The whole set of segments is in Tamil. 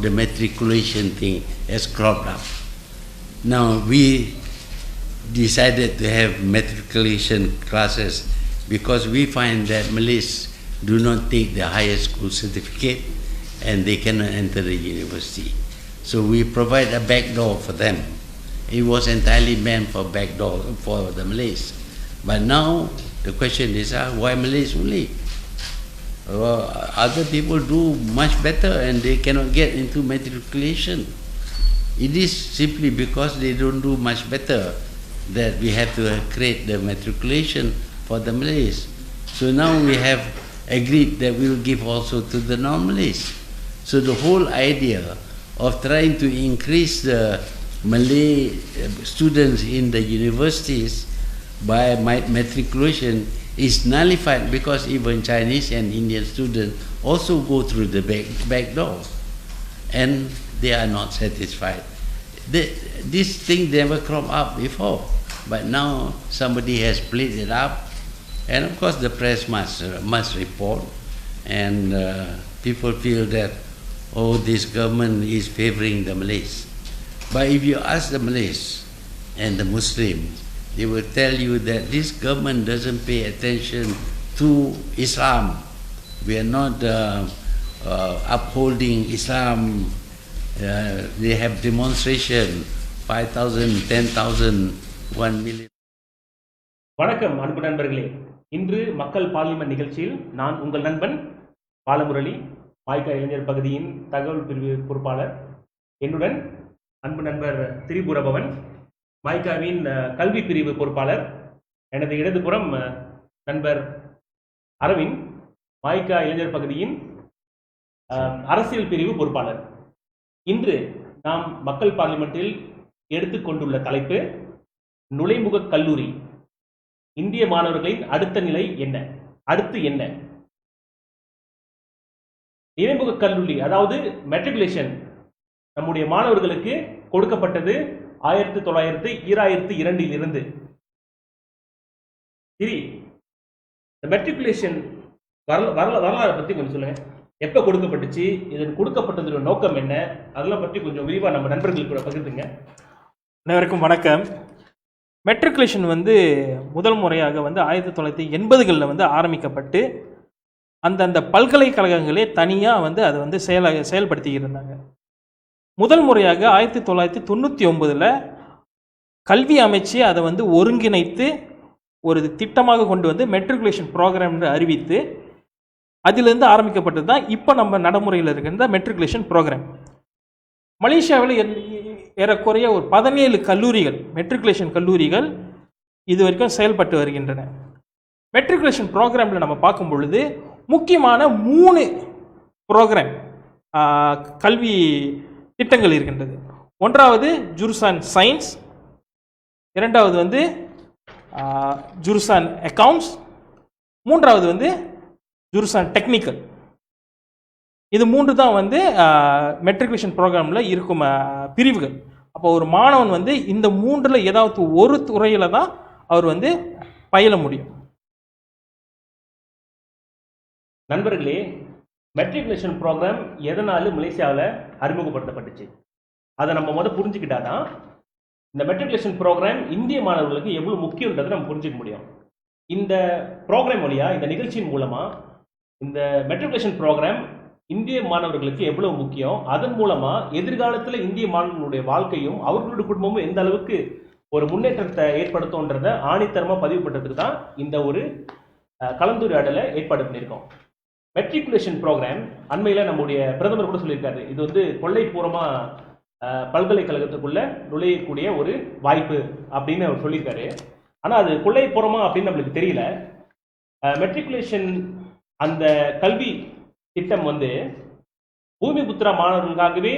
the matriculation thing has cropped up. Now we decided to have matriculation classes because we find that Malays do not take the higher school certificate and they cannot enter the university. So we provide a backdoor for them. It was entirely meant for backdoor for the Malays. But now the question is, why Malays only? Other people do much better and they cannot get into matriculation. It is simply because they don't do much better that we have to create the matriculation for the Malays. So now we have agreed that we will give also to the non-Malays. So the whole idea of trying to increase the Malay students in the universities by matriculation is nullified because even Chinese and Indian students also go through the back door and they are not satisfied. This thing never cropped up before, but now somebody has played it up, and of course the press must report, and people feel that, oh, this government is favoring the Malays. But if you ask the Malays and the Muslims, they will tell you that this government doesn't pay attention to Islam. We are not upholding Islam. They have demonstration, 5,000, 10,000, 1 million. வணக்கம் அன்பு நண்பர்களே. இன்று மக்கள் பார்லிமெண்ட் நிகழ்ச்சியில் நான் உங்கள் நண்பன் பாலமுரளி, மாய்கா இளைஞர் பகுதியின் தகவல் பிரிவு பொறுப்பாளர். என்னுடன் அன்பு நண்பர் திரிபுரபவன், மாய்காவின் கல்வி பிரிவு பொறுப்பாளர். எனது இடதுபுறம் நண்பர் அரவிந்த், மாய்கா இளைஞர் பகுதியின் அரசியல் பிரிவு பொறுப்பாளர். இன்று நாம் மக்கள் பார்லிமெண்டில் எடுத்துக்கொண்டுள்ள தலைப்பு நுழைமுக கல்லூரி. இந்திய மாணவர்களின் அடுத்த நிலை என்ன, அடுத்து என்ன? இறைமுக கல்லூரி அதாவது மெட்ரிகுலேஷன் நம்முடைய மாணவர்களுக்கு கொடுக்கப்பட்டது 1902 இருந்து. சரி, மெட்ரிகுலேஷன் வரலாறு பத்தி கொஞ்சம் சொல்லுங்க. எப்ப கொடுக்கப்பட்டுச்சு, இதன் கொடுக்கப்பட்டதோட நோக்கம் என்ன, அதெல்லாம் பற்றி கொஞ்சம் விரிவா நம்ம நண்பர்களுக்கு பகிர்ந்துங்க. அனைவருக்கும் வணக்கம். மெட்ரிகுலேஷன் முதல் முறையாக 1980களில் ஆரம்பிக்கப்பட்டு அந்தந்த பல்கலைக்கழகங்களே தனியாக அதை செயல்படுத்திக்கிட்டு இருந்தாங்க. முதல் முறையாக 1999 கல்வி அமைச்சு அதை ஒருங்கிணைத்து ஒரு திட்டமாக கொண்டு மெட்ரிகுலேஷன் ப்ரோக்ராம் என்று அறிவித்து அதிலிருந்து ஆரம்பிக்கப்பட்டது தான் இப்போ நம்ம நடைமுறையில் இருக்கிற இந்த மெட்ரிகுலேஷன் ப்ரோக்ராம். மலேசியாவில் ஏறக்குறைய ஒரு 17 கல்லூரிகள், மெட்ரிகுலேஷன் கல்லூரிகள் இது வரைக்கும் செயல்பட்டு வருகின்றன. மெட்ரிகுலேஷன் ப்ரோக்ராமில் நம்ம பார்க்கும் பொழுது முக்கியமான 3 ப்ரோக்ராம் கல்வி திட்டங்கள் இருக்கின்றது. ஒன்றாவது ஜுருசான் சயின்ஸ், இரண்டாவது ஜுருசான் அக்கவுண்ட்ஸ், மூன்றாவது ஜுருசான் டெக்னிக்கல். இது 3 தான் மெட்ரிகுலேஷன் ப்ரோக்ராமில் இருக்கும் பிரிவுகள். அப்போ ஒரு மாணவன் இந்த 3ல் ஏதாவது ஒரு துறையில் தான் அவர் பயில முடியும். நண்பர்களே, மெட்ரிகுலேஷன் ப்ரோக்ராம் எதனால மலேசியாவில் அறிமுகப்படுத்தப்பட்டுச்சு அதை நம்ம புரிஞ்சுக்கிட்டாதான் இந்த மெட்ரிகுலேஷன் ப்ரோக்ராம் இந்திய மாணவர்களுக்கு எவ்வளவு முக்கியன்றதை நம்ம புரிஞ்சுக்க முடியும். இந்த ப்ரோக்ராம் வழியா, இந்த நிகழ்ச்சியின் மூலமா இந்த மெட்ரிகுலேஷன் ப்ரோக்ராம் இந்திய மாணவர்களுக்கு எவ்வளவு முக்கியம், அதன் மூலமா எதிர்காலத்தில் இந்திய மாணவர்களுடைய வாழ்க்கையும் அவர்களுடைய குடும்பமும் எந்த அளவுக்கு ஒரு முன்னேற்றத்தை ஏற்படுத்தும்ன்றதை ஆணித்தரமா பதிவு பண்றதுக்கு தான் இந்த ஒரு கலந்துரையாடலை ஏற்பாடு பண்ணியிருக்கோம். மெட்ரிகுலேஷன் ப்ரோக்ராம் அண்மையில் நம்முடைய பிரதமர் கூட சொல்லியிருக்காரு, இது கொள்ளைப்பூர்வமா பல்கலைக்கழகத்துக்குள்ள நுழையக்கூடிய ஒரு வாய்ப்பு அப்படின்னு அவர் சொல்லியிருக்காரு. ஆனால் அது கொள்ளைப்புறமா அப்படின்னு நம்மளுக்கு தெரியல. மெட்ரிகுலேஷன் அந்த கல்வி திட்டம் பூமிபுத்திரா மாணவர்களுக்காகவே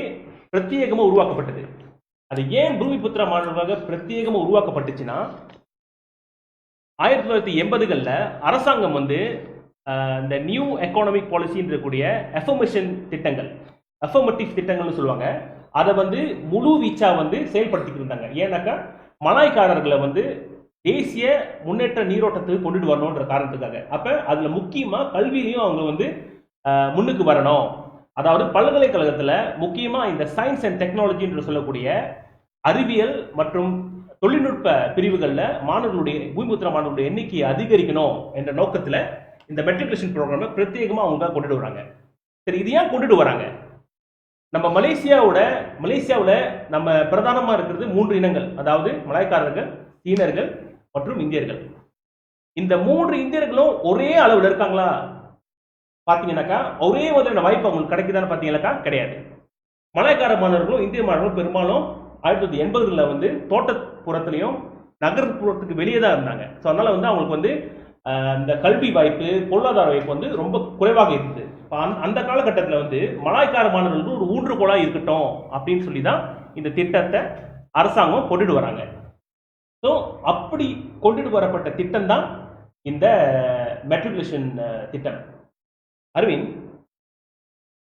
பிரத்யேகமாக உருவாக்கப்பட்டது. அது ஏன் பூமிபுத்திரா மாணவர்களுக்காக பிரத்யேகமாக உருவாக்கப்பட்டுச்சுன்னா, 1980களில் அரசாங்கம் இந்த நியூ எக்கானமிக் பாலிசின்ற கூடிய அஃபர்மேஷன் திட்டங்கள், அஃபர்மேட்டிவ் திட்டங்கள்னு சொல்லுவாங்க, அதை முழு வீச்சா செயல்படுத்திட்டு இருந்தாங்க. ஏன்னாக்கா மலாய்க்காரர்களை தேசிய முன்னேற்ற நீரோட்டத்துக்கு கொண்டுட்டு வரணும்ன்ற காரணத்துக்காக. அப்ப அதுல முக்கியமா கல்வியிலையும் அவங்க முன்னுக்கு வரணும் அதாவது பல்கலைக்கழகத்துல முக்கியமா இந்த சயின்ஸ் அண்ட் டெக்னாலஜி என்று சொல்லக்கூடிய அறிவியல் மற்றும் தொழில்நுட்ப பிரிவுகள்ல பூமிபுத்திர மாணவர்களுடைய எண்ணிக்கையை அதிகரிக்கணும் என்ற நோக்கத்துல இந்த மெட்ரிகுலேஷன் ப்ரோக்ராமை பிரத்யேகமா அவங்க கொண்டுட்டு வராங்க. சரி, இது ஏன் கொண்டுட்டு வராங்க? நம்ம மலேசியாவுல நம்ம பிரதானமா இருக்கிறது 3 இனங்கள், அதாவது மலாய்க்காரர்கள், சீனர்கள் மற்றும் இந்தியர்கள். இந்த 3 இந்தியர்களும் ஒரே அளவுல இருக்காங்களா பாத்தீங்கன்னாக்கா, ஒரே மாதிரியான வாய்ப்பு அவங்களுக்கு கிடைக்குதான்னு பாத்தீங்கன்னாக்கா கிடையாது. மலாய்க்கார மாணவர்களும் இந்திய மாணவர்களும் பெரும்பாலும் 1980களில் வந்து தோட்டப்புறத்திலையும் நகர்ப்புறத்துக்கு வெளியே தான் இருந்தாங்க. ஸோ அதனால வந்து அவங்களுக்கு வந்து இந்த கல்வி வாய்ப்பு, பொருளாதார வாய்ப்பு வந்து ரொம்ப குறைவாக இருக்குது. அந்த காலகட்டத்தில் வந்து மலாய்க்கார மாணவர்களுக்கு ஒரு ஊன்றுகோலா இருக்கட்டும் அப்படின்னு சொல்லி தான் இந்த திட்டத்தை அரசாங்கம் கொண்டுட்டு வராங்க. ஸோ அப்படி கொண்டுட்டு வரப்பட்ட திட்டம் தான் இந்த மெட்ரிகுலேஷன் திட்டம். அரவிந்த்,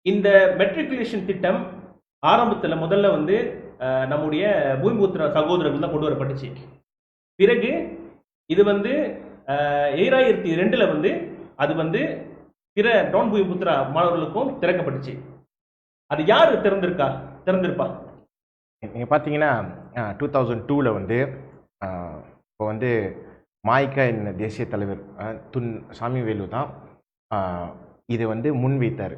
இந்த மெட்ரிகுலேஷன் திட்டம் ஆரம்பத்தில் முதல்ல வந்து நம்முடைய பூமிபுத்திர சகோதரர்கள் தான் கொண்டு வரப்பட்டுச்சு. பிறகு இது வந்து 2002 வந்து அது வந்து பிற நான் பூமிபுத்திர மாணவர்களுக்கும் திறக்கப்பட்டுச்சு. அது யார் திறந்திருப்பா? நீங்கள் பார்த்தீங்கன்னா 2002 வந்து இப்போ வந்து மாய்கா என்ன தேசிய தலைவர் துன் சாமிவேலு தான் இது வந்து முன்வைத்தார்.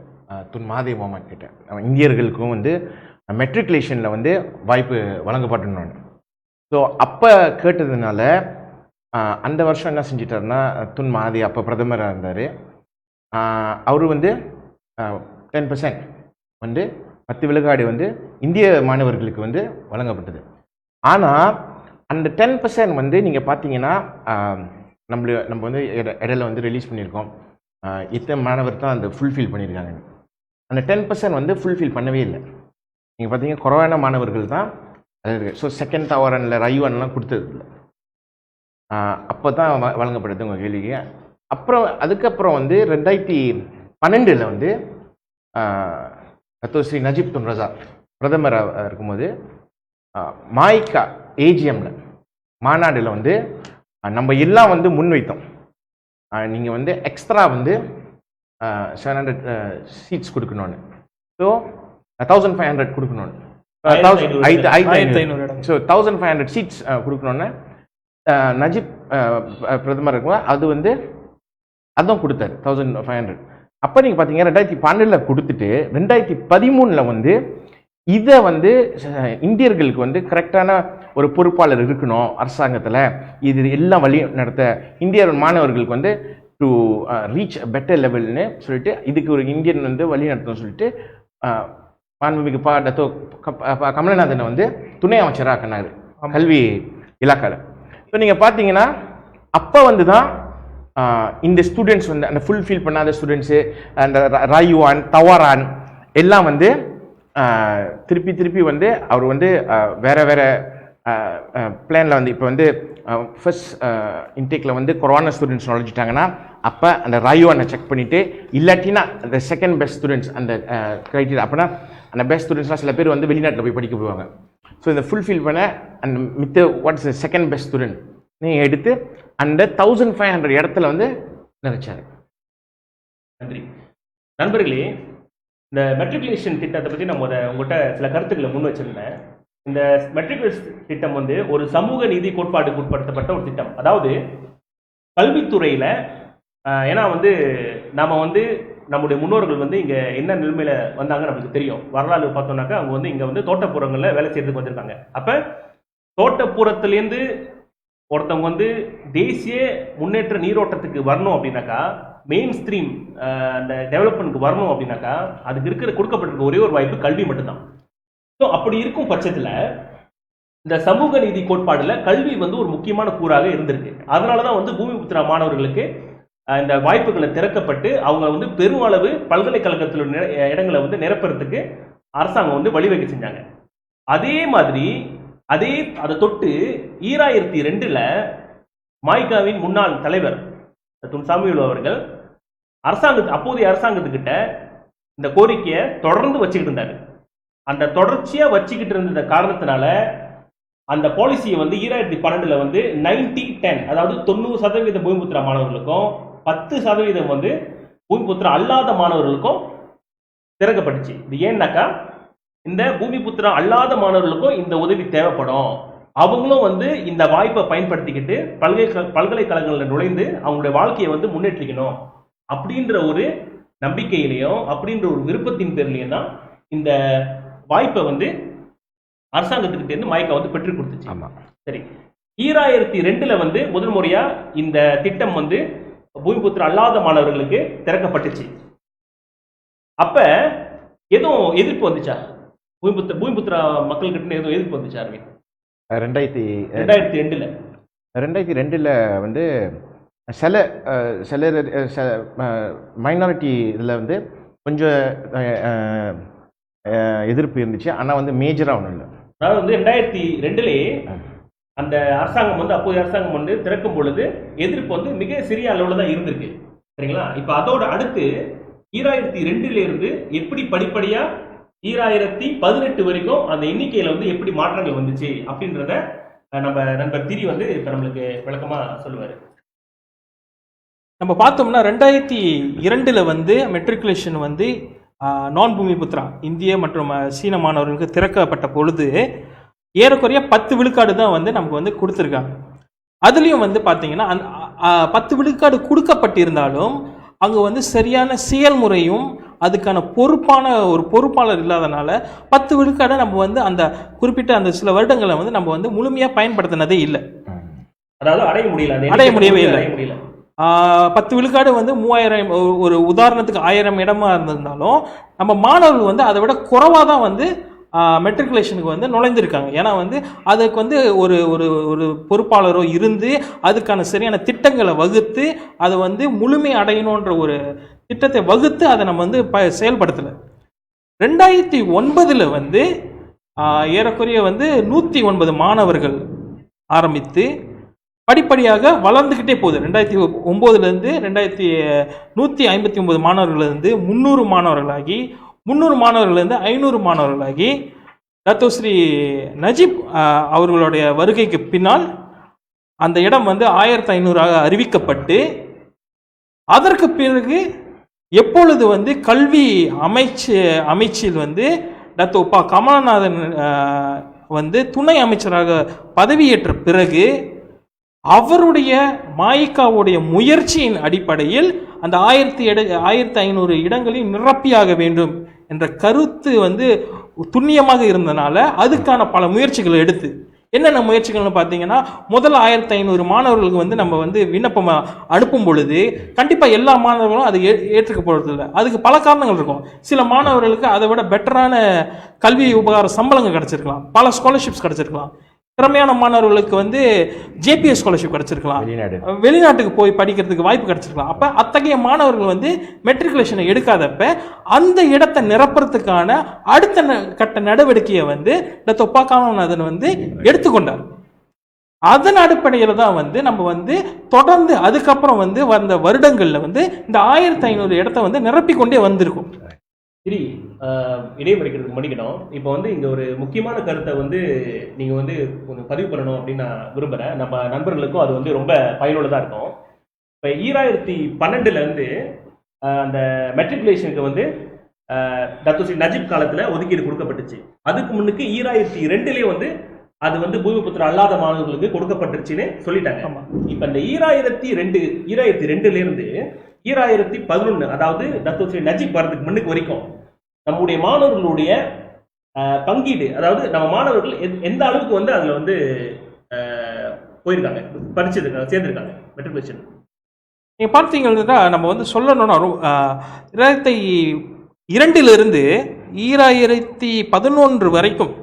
துன் மாதே மோமன் கிட்ட இந்தியர்களுக்கும் வந்து மெட்ரிகுலேஷனில் வந்து வாய்ப்பு வழங்கப்பட்டணும். ஸோ அப்போ கேட்டதுனால அந்த வருஷம் என்ன செஞ்சிட்டாருன்னா, துன் மாதே அப்போ பிரதமராக இருந்தார். அவர் வந்து 10% வந்து 10 விழுக்காடு வந்து இந்திய மாணவர்களுக்கு வந்து வழங்கப்பட்டது. ஆனால் அந்த 10% வந்து நீங்கள் பார்த்தீங்கன்னா நம்ம வந்து இடையில வந்து ரிலீஸ் பண்ணியிருக்கோம். இத்தனை மாணவர் தான் அந்த ஃபுல்ஃபில் பண்ணியிருக்காங்க. அந்த 10% வந்து ஃபுல்ஃபில் பண்ணவே இல்லை. நீங்கள் பார்த்தீங்கன்னா குறைவான மாணவர்கள் தான் அது இருக்குது. ஸோ செகண்ட் தவறனில் ரைவான்லாம் கொடுத்தது இல்லை. அப்போ தான் வழங்கப்பட்டது உங்கள் கேள்விக்கு. அப்புறம் அதுக்கப்புறம் வந்து 2012 வந்து ஸ்ரீ நஜீப் துன் ரஸா பிரதமராக இருக்கும்போது மாய்கா ஏஜிஎம்மில் மாநாடில் வந்து நம்ம எல்லாம் வந்து முன்வைத்தோம். நீங்கள் வந்து எக்ஸ்ட்ரா வந்து 700 சீட்ஸ் கொடுக்கணும்னு. ஸோ 1500 கொடுக்கணும்னு. 1500. ஸோ 1500 சீட்ஸ் கொடுக்கணுன்னு நஜீப் பிரதமர் இருக்கும். அது வந்து அதுவும் கொடுத்தாரு 1500. அப்போ நீங்கள் பார்த்தீங்கன்னா 2012 கொடுத்துட்டு 2013 வந்து இதை வந்து இந்தியர்களுக்கு வந்து கரெக்டான ஒரு பொறுப்பாளர் இருக்கணும் அரசாங்கத்தில், இது எல்லாம் வழி நடத்த இந்திய மாணவர்களுக்கு வந்து டு ரீச் பெட்டர் லெவல்னு சொல்லிட்டு இதுக்கு ஒரு இந்தியன் வந்து வழி நடத்தணும்னு சொல்லிட்டு மாண்புமிகு கமலநாதனை வந்து துணை அமைச்சராக ஆக்கினார் கல்வி இலாக்காவில். ஸோ நீங்கள் பார்த்தீங்கன்னா அப்போ வந்து தான் இந்த ஸ்டூடெண்ட்ஸ் வந்து அந்த ஃபுல்ஃபில் பண்ணாத ஸ்டூடெண்ட்ஸு அந்த ராயுவான் தவாரான் எல்லாம் வந்து திருப்பி வந்து அவர் வந்து வேறு பிளானில் வந்து இப்போ வந்து ஃபர்ஸ்ட் இன்டேக்கில் வந்து கொரோனா ஸ்டூடெண்ட்ஸ் நுழைஞ்சிட்டாங்கன்னா அப்போ அந்த ராயுவானை செக் பண்ணிவிட்டு இல்லாட்டினா அந்த செகண்ட் பெஸ்ட் ஸ்டூடெண்ட்ஸ் அந்த க்ரைட்டீரியா அப்படின்னா அந்த பெஸ்ட் ஸ்டூடெண்ட்ஸ்லாம் சில பேர் வந்து வெளிநாட்டில் போய் படிக்க போவாங்க. ஸோ இந்த ஃபுல்ஃபில் பண்ண அந்த மித்த வாட்ஸ் செகண்ட் பெஸ்ட் ஸ்டூடெண்ட் நீங்கள் எடுத்து அந்த 1500 இடத்துல வந்து நிறைச்சாரு. நன்றி. நண்பர்களே, இந்த மெட்ரிகுலேஷன் திட்டத்தை பற்றி நம்ம உங்கள்கிட்ட சில கருத்துக்களை முன் வச்சிருந்தேன். இந்த மெட்ரிகுலேஷன் திட்டம் வந்து ஒரு சமூக நீதி கோட்பாட்டுக்கு உட்படுத்தப்பட்ட ஒரு திட்டம். அதாவது கல்வித்துறையில் ஏன்னா வந்து நாம் வந்து நம்முடைய முன்னோர்கள் வந்து இங்கே என்ன நிலைமையில் வந்தாங்க நமக்கு தெரியும். வரலாறு பார்த்தோம்னாக்கா அவங்க வந்து இங்கே வந்து தோட்டப்புறங்களில் வேலை செய்யறதுக்கு வந்திருக்காங்க. அப்போ தோட்டப்புறத்துலேருந்து ஒருத்தவங்க வந்து தேசிய முன்னேற்ற நீரோட்டத்துக்கு வரணும் அப்படின்னாக்கா, மெயின் ஸ்ட்ரீம் அந்த டெவலப்மெண்ட்டுக்கு வரணும் அப்படின்னாக்கா அதுக்கு கொடுக்கப்பட்டிருக்க ஒரே ஒரு வாய்ப்பு கல்வி மட்டும்தான். ஸோ அப்படி இருக்கும் பட்சத்தில் இந்த சமூக நீதி கோட்பாடுல கல்வி வந்து ஒரு முக்கியமான கூறாக இருந்திருக்கு. அதனால தான் வந்து பூமிபுத்திர மாணவர்களுக்கு இந்த வாய்ப்புகளை திறக்கப்பட்டு அவங்க வந்து பெருமளவு பல்கலைக்கழகத்தில் இடங்களை வந்து நிரப்புறதுக்கு அரசாங்கம் வந்து வழிவகை செஞ்சாங்க. அதே மாதிரி அதை தொட்டு 2002 மாய்காவின் முன்னாள் தலைவர் துன் சாமிவேலு அவர்கள் அப்போதைய அரசாங்கத்துக்கிட்ட இந்த கோரிக்கையை தொடர்ந்து வச்சுக்கிட்டு இருந்தாரு. அந்த தொடர்ச்சியா வச்சுக்கிட்டு இருந்த காரணத்தினால அந்த பாலிசியை வந்து 2012 வந்து 90-10, அதாவது 90% பூமிபுத்திர மாணவர்களுக்கும் 10% வந்து பூமிபுத்திர அல்லாத மாணவர்களுக்கும் திறக்கப்பட்டுச்சு. இது ஏன்னாக்கா இந்த பூமி புத்திரா அல்லாத மாணவர்களுக்கும் இந்த உதவி தேவைப்படும், அவங்களும் வந்து இந்த வாய்ப்பை பயன்படுத்திக்கிட்டு பல்கலைக்கழகங்களில் நுழைந்து அவங்களுடைய வாழ்க்கையை வந்து முன்னேற்றிக்கணும் அப்படின்ற ஒரு நம்பிக்கையிலையும் அப்படின்ற ஒரு விருப்பத்தின் பேர்லையும் தான் இந்த வாய்ப்பை வந்து அரசாங்கத்துக்கிட்ட இருந்து மயக்கா வந்து பெற்றுக் கொடுத்துச்சு. ஆமா, சரி. 2002 வந்து முதல் முறையா இந்த திட்டம் வந்து பூமிபுத்திர அல்லாத மாணவர்களுக்கு திறக்கப்பட்டுச்சு. அப்ப எதுவும் எதிர்ப்பு வந்துச்சா? பூமிபுத்திரா மக்கள்கிட்ட எதுவும் எதிர்ப்பு வந்துச்சா? 2002 வந்து சில மைனாரிட்டி இதில் வந்து கொஞ்சம் எதிர்ப்பு இருந்துச்சு, ஆனால் வந்து மேஜராக ஒன்றும் இல்லை. அதாவது வந்து 2002 அந்த அரசாங்கம் வந்து அப்போதைய அரசாங்கம் வந்து திறக்கும் பொழுது எதிர்ப்பு வந்து மிக சிறிய அளவில் தான் இருந்திருக்கு. சரிங்களா? இப்போ அதோட அடுத்து 2002 இருந்து எப்படி படிப்படியா 2018 வரைக்கும் அந்த எண்ணிக்கையில வந்து எப்படி மாற்றங்கள் வந்துச்சு அப்படின்றத நம்ம நண்பர் திரி வந்து இப்ப நம்மளுக்கு விளக்கமா சொல்லுவாரு. நம்ம பார்த்தோம்னா 2002 வந்து மெட்ரிகுலேஷன் வந்து நான் பூமிபுத்ரா இந்திய மற்றும் சீன மாணவர்களுக்கு திறக்கப்பட்ட பொழுது ஏறக்குறைய 10 விழுக்காடு தான் வந்து நமக்கு வந்து கொடுத்துருக்காங்க. அதுலேயும் வந்து பார்த்தீங்கன்னா அந்த 10 விழுக்காடு கொடுக்கப்பட்டிருந்தாலும் அங்கே வந்து சரியான செயல்முறையும் அதுக்கான பொறுப்பான ஒரு பொறுப்பாளர் இல்லாதனால 10 விழுக்காடை நம்ம வந்து அந்த குறிப்பிட்ட அந்த சில வருடங்களை வந்து நம்ம வந்து முழுமையாக பயன்படுத்தினதே இல்லை. அதாவது அடைய முடியவே இல்லை. 10 விழுக்காடு வந்து 3000, ஒரு உதாரணத்துக்கு 1000 இடமா இருந்திருந்தாலும் நம்ம மாணவர்கள் வந்து அதை விட குறைவாக தான் வந்து மெட்ரிகுலேஷனுக்கு வந்து நுழைந்திருக்காங்க. ஏன்னா வந்து அதுக்கு வந்து ஒரு ஒரு ஒரு பொறுப்பாளரோ இருந்து அதுக்கான சரியான திட்டங்களை வகுத்து அதை வந்து முழுமை அடையணுன்ற ஒரு திட்டத்தை வகுத்து அதை நம்ம வந்து செயல்படுத்தலை. 2009 வந்து ஏறக்குறைய வந்து 109 மாணவர்கள் ஆரம்பித்து படிப்படியாக வளர்ந்துக்கிட்டே போகுது. 2009 159 மாணவர்கள்லேருந்து 300 மாணவர்களாகி 300 மாணவர்கள்லேருந்து 500 மாணவர்களாகி டத்தோஸ்ரீ நஜீப் அவர்களுடைய வருகைக்கு பின்னால் அந்த இடம் வந்து 1500 அறிவிக்கப்பட்டு அதற்கு பிறகு எப்பொழுது வந்து கல்வி அமைச்சில் வந்து டத்தோப்பா கமலநாதன் வந்து துணை அமைச்சராக பதவியேற்ற பிறகு அவருடைய மாயிக்காவுடைய முயற்சியின் அடிப்படையில் அந்த 1500 இடங்களில் நிரப்பியாக வேண்டும் என்ற கருத்து வந்து துல்லியமாக இருந்தனால அதுக்கான பல முயற்சிகள் எடுத்து என்னென்ன முயற்சிகள்னு பார்த்தீங்கன்னா, முதல்ல 1500 மாணவர்களுக்கு வந்து நம்ம வந்து விண்ணப்பம் அனுப்பும் பொழுது கண்டிப்பாக எல்லா மாணவர்களும் அதை ஏற்றுக்கப்படுறதில்லை. அதுக்கு பல காரணங்கள் இருக்கும். சில மாணவர்களுக்கு அதை விட பெட்டரான கல்வி உபகார சம்பளங்கள் கிடச்சிருக்கலாம், பல ஸ்காலர்ஷிப்ஸ் கிடச்சிருக்கலாம். திறமையான மாணவர்களுக்கு வந்து ஜேபிஎஸ் ஸ்காலர்ஷிப் கிடச்சிருக்கலாம், வெளிநாட்டுக்கு போய் படிக்கிறதுக்கு வாய்ப்பு கிடச்சிருக்கலாம். அப்போ அத்தகைய மாணவர்கள் வந்து மெட்ரிகுலேஷனை எடுக்காதப்ப அந்த இடத்தை நிரப்புறதுக்கான அடுத்த கட்ட நடவடிக்கையை வந்து தொப்பா கமலநாதன் வந்து எடுத்துக்கொண்டார். அதன் அடிப்படையில் தான் வந்து நம்ம வந்து தொடர்ந்து அதுக்கப்புறம் வந்து வந்த வருடங்களில் வந்து இந்த 1500 இடத்த வந்து நிரப்பிக்கொண்டே வந்திருக்கும். சரி, இடைமறிக்கிறதுக்கு மன்னிக்கணும். இப்போ வந்து இங்கே ஒரு முக்கியமான கருத்தை வந்து நீங்கள் வந்து கொஞ்சம் பதிவு பண்ணணும் அப்படின்னு நான் விரும்புகிறேன். நம்ம நண்பர்களுக்கும் அது வந்து ரொம்ப பயனுள்ளதாக இருக்கும். இப்போ 2012 அந்த மெட்ரிகுலேஷனுக்கு வந்து டத்தோஸ்ரீ நஜீப் காலத்தில் ஒதுக்கீடு கொடுக்கப்பட்டுச்சு. அதுக்கு முன்னுக்கு 2002 வந்து அது வந்து பூமிபுத்திர அல்லாத மாணவர்களுக்கு கொடுக்கப்பட்டுருச்சுன்னு சொல்லிட்டாங்க. இப்போ இந்த 2002 2011 அதாவது டத்தோஸ்ரீ நஜீப் வரதுக்கு முன்னுக்கு வரைக்கும் நம்முடைய மாணவர்களுடைய பங்கீடு, அதாவது நம்ம மாணவர்கள் எந்த அளவுக்கு வந்து அதில் வந்து போயிருக்காங்க, படிச்சிருக்காங்க, சேர்ந்துருக்காங்க மெட்ரிகுலேஷன். நீங்கள் பார்த்தீங்கன்னா நம்ம வந்து சொல்லணும்னா 2002 2011 வரைக்கும்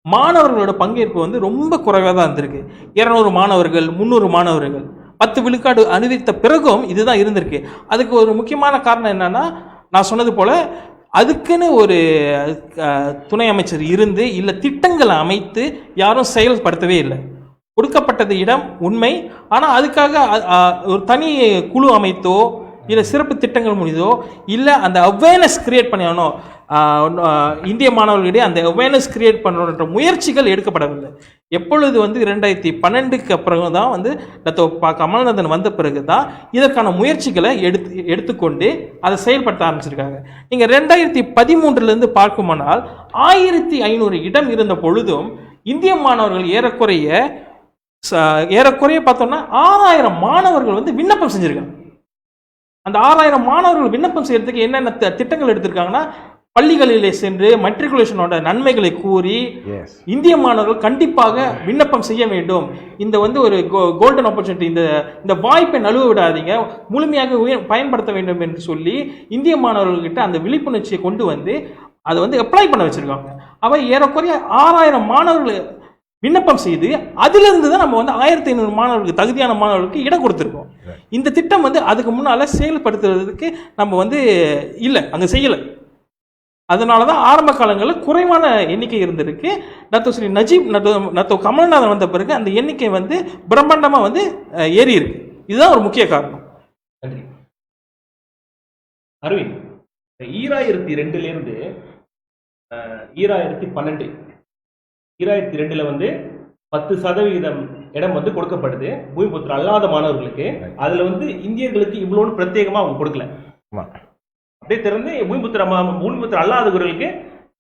மாணவர்களோட பங்கேற்பு வந்து ரொம்ப குறைவாக தான் இருந்திருக்கு. 200 மாணவர்கள் 300 மாணவர்கள் 10 விழுக்காடு அறிவித்த பிறகும் இதுதான் இருந்திருக்கு. அதுக்கு ஒரு முக்கியமான காரணம் என்னன்னா, நான் சொன்னது போல அதுக்குன்னு ஒரு துணை அமைச்சர் இருந்து இல்லை திட்டங்களை அமைத்து யாரும் செயல்படுத்தவே இல்லை. கொடுக்கப்பட்டது இடம் உண்மை, ஆனால் அதுக்காக ஒரு தனி குழு அமைத்தோ இல்லை சிறப்பு திட்டங்கள் முடியுதோ, இல்லை அந்த அவேர்னஸ் கிரியேட் பண்ணணும், இந்திய மாணவர்களிடையே அந்த அவேர்னஸ் கிரியேட் பண்ணுற முயற்சிகள் எடுக்கப்படவில்லை. எப்பொழுது வந்து 2012க்கு அப்புறம் தான் வந்து கமல்நாதன் வந்த பிறகு தான் இதற்கான முயற்சிகளை எடுத்துக்கொண்டு அதை செயல்படுத்த ஆரம்பிச்சிருக்காங்க. நீங்கள் 2013 பார்க்குமானால் 1500 இடம் இருந்த பொழுதும் இந்திய மாணவர்கள் ஏறக்குறைய பார்த்தோம்னா 6000 மாணவர்கள் வந்து விண்ணப்பம் செஞ்சிருக்காங்க. அந்த 6000 மாணவர்கள் விண்ணப்பம் செய்யறதுக்கு என்னென்ன திட்டங்கள் எடுத்திருக்காங்கன்னா, பள்ளிகளிலே சென்று மெட்ரிகுலேஷனோட நன்மைகளை கூறி இந்திய மாணவர்கள் கண்டிப்பாக விண்ணப்பம் செய்ய வேண்டும், இந்த வந்து ஒரு கோல்டன் ஆப்பர்ச்சுனிட்டி, இந்த வாய்ப்பை நழுவ விடாதீங்க, முழுமையாக பயன்படுத்த வேண்டும் என்று சொல்லி இந்திய மாணவர்கள்கிட்ட அந்த விழிப்புணர்ச்சியை கொண்டு வந்து அதை வந்து அப்ளை பண்ண வச்சிருக்காங்க. அவை ஏறக்குறைய 6000 மாணவர்கள் விண்ணப்பம் செய்து அதிலிருந்து தான் நம்ம வந்து 1500 மாணவர்களுக்கு, தகுதியான மாணவர்களுக்கு இடம் கொடுத்துருக்கோம். இந்த திட்டம் வந்து அதுக்கு முன்னால் செயல்படுத்துறதுக்கு நம்ம வந்து இல்லை, அங்கே செய்யலை. அதனால தான் ஆரம்ப காலங்களில் குறைவான எண்ணிக்கை இருந்திருக்கு. ஸ்ரீ நஜீப் கமல்நாதன் வந்த பிறகு அந்த எண்ணிக்கை வந்து பிரம்மாண்டமாக வந்து ஏறி இருக்கு. இதுதான் ஒரு முக்கிய காரணம். நன்றி அரவிந்த். 2002 2012 2002 வந்து 10% இடம் வந்து கொடுக்கப்படுது பூமிபுத்திர அல்லாத மாணவர்களுக்கு. அதுல வந்து இந்தியர்களுக்கு இவ்வளோன்னு பிரத்யேகமா அவங்க கொடுக்கல. அப்படியே திறந்து பூமிபுத்திர அல்லாதவர்களுக்கு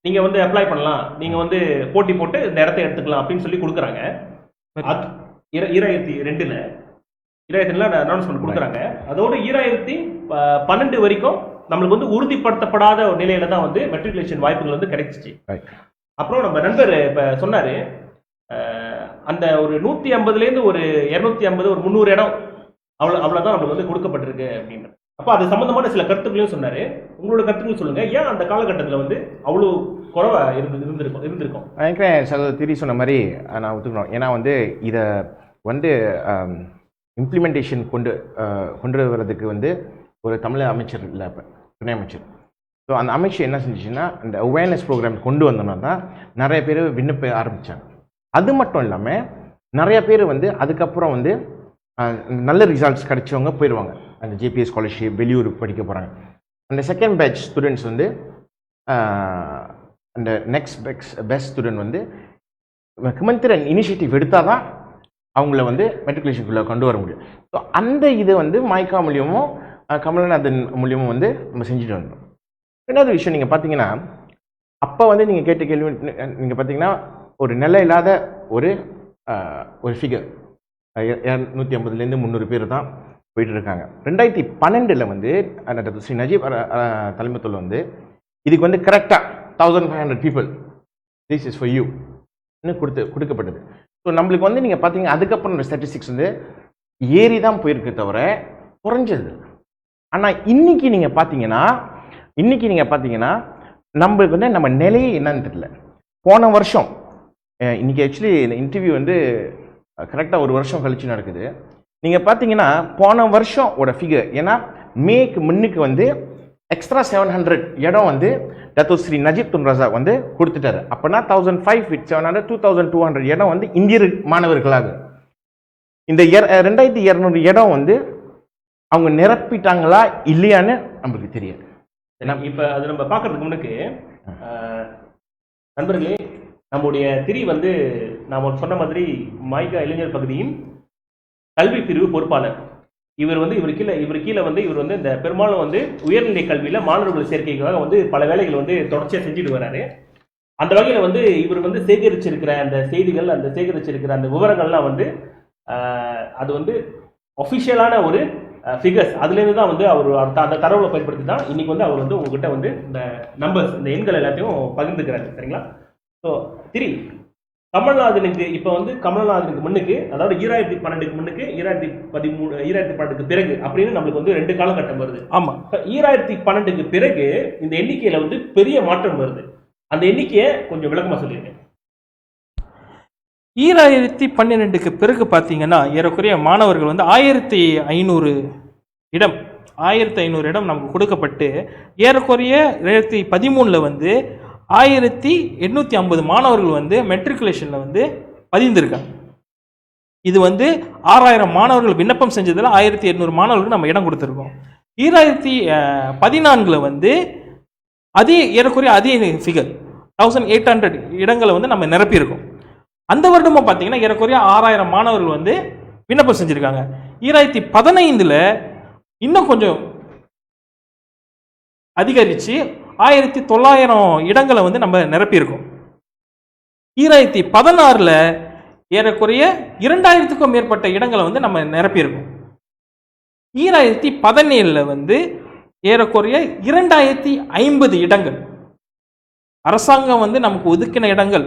நீங்க வந்து அப்ளை பண்ணலாம், நீங்க வந்து போட்டி போட்டு இந்த இடத்தை எடுத்துக்கலாம் அப்படின்னு சொல்லி கொடுக்குறாங்க. 2002 அனௌன்ஸ்மெண்ட் கொடுக்குறாங்க. அதோட 2012 வரைக்கும் நம்மளுக்கு வந்து உறுதிப்படுத்தப்படாத ஒரு நிலையில தான் வந்து மெட்ரிகுலேஷன் வாய்ப்புகள் வந்து கிடைச்சிச்சு. அப்புறம் நம்ம நண்பர் இப்ப சொன்னாரு, அந்த ஒரு 150 ஒரு 250 ஒரு 300 இடம் அவ்வளவுதான் நம்மளுக்கு வந்து கொடுக்கப்பட்டிருக்கு அப்படின்னு. அப்ப அது சம்பந்தமான சில கருத்துக்களையும் சொன்னாரு. உங்களோட கருத்துக்கள் சொல்லுங்க. ஏன் அந்த காலகட்டத்தில் வந்து அவ்வளவு குறைவா இருந்திருக்கும்? நினைக்கிறேன் சகோதரர் திரி சொன்ன மாதிரி நான் ஒத்துக்கணும். ஏன்னா வந்து இதை வந்து இம்ப்ளிமெண்டேஷன் கொண்டு வர்றதுக்கு வந்து ஒரு தமிழ் அமைச்சர் இல்லை, அப்போ துணை அமைச்சர். ஸோ அந்த அமைச்சர் என்ன செஞ்சிச்சுன்னா, அந்த அவேர்னஸ் ப்ரோக்ராம் கொண்டு வந்தோன்னா தான் நிறைய பேர் விண்ணப்ப ஆரம்பித்தாங்க. அது மட்டும் இல்லாமல் நிறைய பேர் வந்து அதுக்கப்புறம் வந்து நல்ல ரிசல்ட்ஸ் கிடைச்சவங்க போயிடுவாங்க. அந்த ஜிபிஎஸ் ஸ்காலர்ஷிப் வெளியூர் படிக்க போகிறாங்க. அந்த செகண்ட் பேட்ச் ஸ்டூடெண்ட்ஸ் வந்து அந்த நெக்ஸ்ட் பெஸ்ட் ஸ்டூடெண்ட் வந்து முக்கியமந்திரி இனிஷியேட்டிவ் எடுத்தால் தான் அவங்கள வந்து மெட்ரிகுலேஷனுக்குள்ளே கொண்டு வர முடியும். ஸோ அந்த இது வந்து மாய்கா மூலியமும் கமல்நாதன் மூலியமும் வந்து நம்ம செஞ்சுட்டு வந்தோம். இன்னொரு விஷயம் நீங்கள் பார்த்தீங்கன்னா, அப்போ வந்து நீங்கள் கேட்ட கேள்வி நீங்கள் பார்த்தீங்கன்னா ஒரு நிலை இல்லாத ஒரு ஃபிகர் 250 300 பேர் தான் போயிட்டு இருக்காங்க. 2012 வந்து ஸ்ரீ நஜீப் தலைமைத்துவத்தில் வந்து இதுக்கு வந்து கரெக்டாக 1500 people this is for you கொடுக்கப்பட்டது. ஸோ நம்மளுக்கு வந்து நீங்கள் பார்த்தீங்க அதுக்கப்புறம் ஸ்டாட்டிஸ்டிக்ஸ் வந்து ஏறி தான் போயிருக்கு தவிர குறைஞ்சது. ஆனால் இன்னைக்கு நீங்கள் பார்த்தீங்கன்னா நம்மளுக்கு வந்து நம்ம நிலையே என்னன்னு தெரியல. போன வருஷம் இன்னைக்கு ஆக்சுவலி இந்த இன்டர்வியூ வந்து கரெக்டாக ஒரு வருஷம் கழிச்சு நடக்குது. நீங்கள் பார்த்தீங்கன்னா போன வருஷம் ஃபிகர், ஏன்னா மேக்கு முன்னுக்கு வந்து எக்ஸ்ட்ரா 700 இடம் வந்து ஸ்ரீ நஜீப் ரசாக் வந்து கொடுத்துட்டாரு. அப்போனா 1500 with 700 2200 இடம் வந்து இந்திய மாணவர்களாக. இந்த 2200 இடம் வந்து அவங்க நிரப்பிட்டாங்களா இல்லையான்னு நம்மளுக்கு தெரியாது. இப்போ அது நம்ம பார்க்கறதுக்கு முன்னுக்கு நண்பர்களே, நம்முடைய திரி வந்து நாம் சொன்ன மாதிரி மாய்கா இளைஞர் பகுதியின் கல்வி பிரிவு பொறுப்பாளர். இவர் கீழே வந்து இந்த பெரும்பாலும் வந்து உயர்நிலை கல்வியில் மாணவர்கள் சேர்க்கைக்காக வந்து பல வேலைகள் வந்து தொடர்ச்சியாக செஞ்சுட்டு வர்றாரு. அந்த வகையில் வந்து இவர் வந்து சேகரிச்சிருக்கிற அந்த செய்திகள், அந்த சேகரிச்சிருக்கிற அந்த விவரங்கள்லாம் வந்து அது வந்து ஒஃபிஷியலான ஒரு ஃபிகர்ஸ். அதுலேருந்து தான் வந்து அவர் அந்த தரவுகளை பயன்படுத்தி தான் இன்னைக்கு வந்து அவர் வந்து உங்ககிட்ட வந்து இந்த நம்பர்ஸ், இந்த எண்கள் எல்லாத்தையும் பகிர்ந்துக்கிறாரு. சரிங்களா? ஸோ திரி கமல்நாதனுக்கு இப்போ வந்து கமல்நாதனுக்கு முன்னுக்கு, அதாவது 2012க்கு முன்னுக்கு 2012க்கு பிறகு அப்படின்னு நம்மளுக்கு வந்து 2 காலகட்டம் வருது. ஆமாம். 2012க்கு பிறகு இந்த எண்ணிக்கையில் வந்து பெரிய மாற்றம் வருது. அந்த எண்ணிக்கையை கொஞ்சம் விளக்கமாக சொல்லியிருக்கேன். 2012க்கு பிறகு பார்த்தீங்கன்னா ஏறக்குறைய மாணவர்கள் வந்து 1500 இடம் நமக்கு கொடுக்கப்பட்டு ஏறக்குறைய 2013 வந்து 1850 மாணவர்கள் வந்து மெட்ரிகுலேஷனில் வந்து பதிந்திருக்காங்க. இது வந்து 6000 மாணவர்கள் விண்ணப்பம் செஞ்சதில் 1800 மாணவர்களுக்கு நம்ம இடம் கொடுத்துருக்கோம். 2014 வந்து அதே ஏறக்குறைய அதே ஃபிகர் 1800 இடங்களை வந்து நம்ம நிரப்பியிருக்கோம். அந்த வருடமும் பார்த்தீங்கன்னா ஏறக்குறைய 6000 மாணவர்கள் வந்து விண்ணப்பம் செஞ்சுருக்காங்க. 2015 இன்னும் கொஞ்சம் அதிகரித்து 1900 இடங்களை வந்து நம்ம நிரப்பியிருக்கோம். 2016 ஏறக்குறைய 2000க்கும் மேற்பட்ட இடங்களை வந்து நம்ம நிரப்பியிருக்கோம். 2017 வந்து ஏறக்குறைய 2050 இடங்கள் அரசாங்கம் வந்து நமக்கு ஒதுக்கின இடங்கள்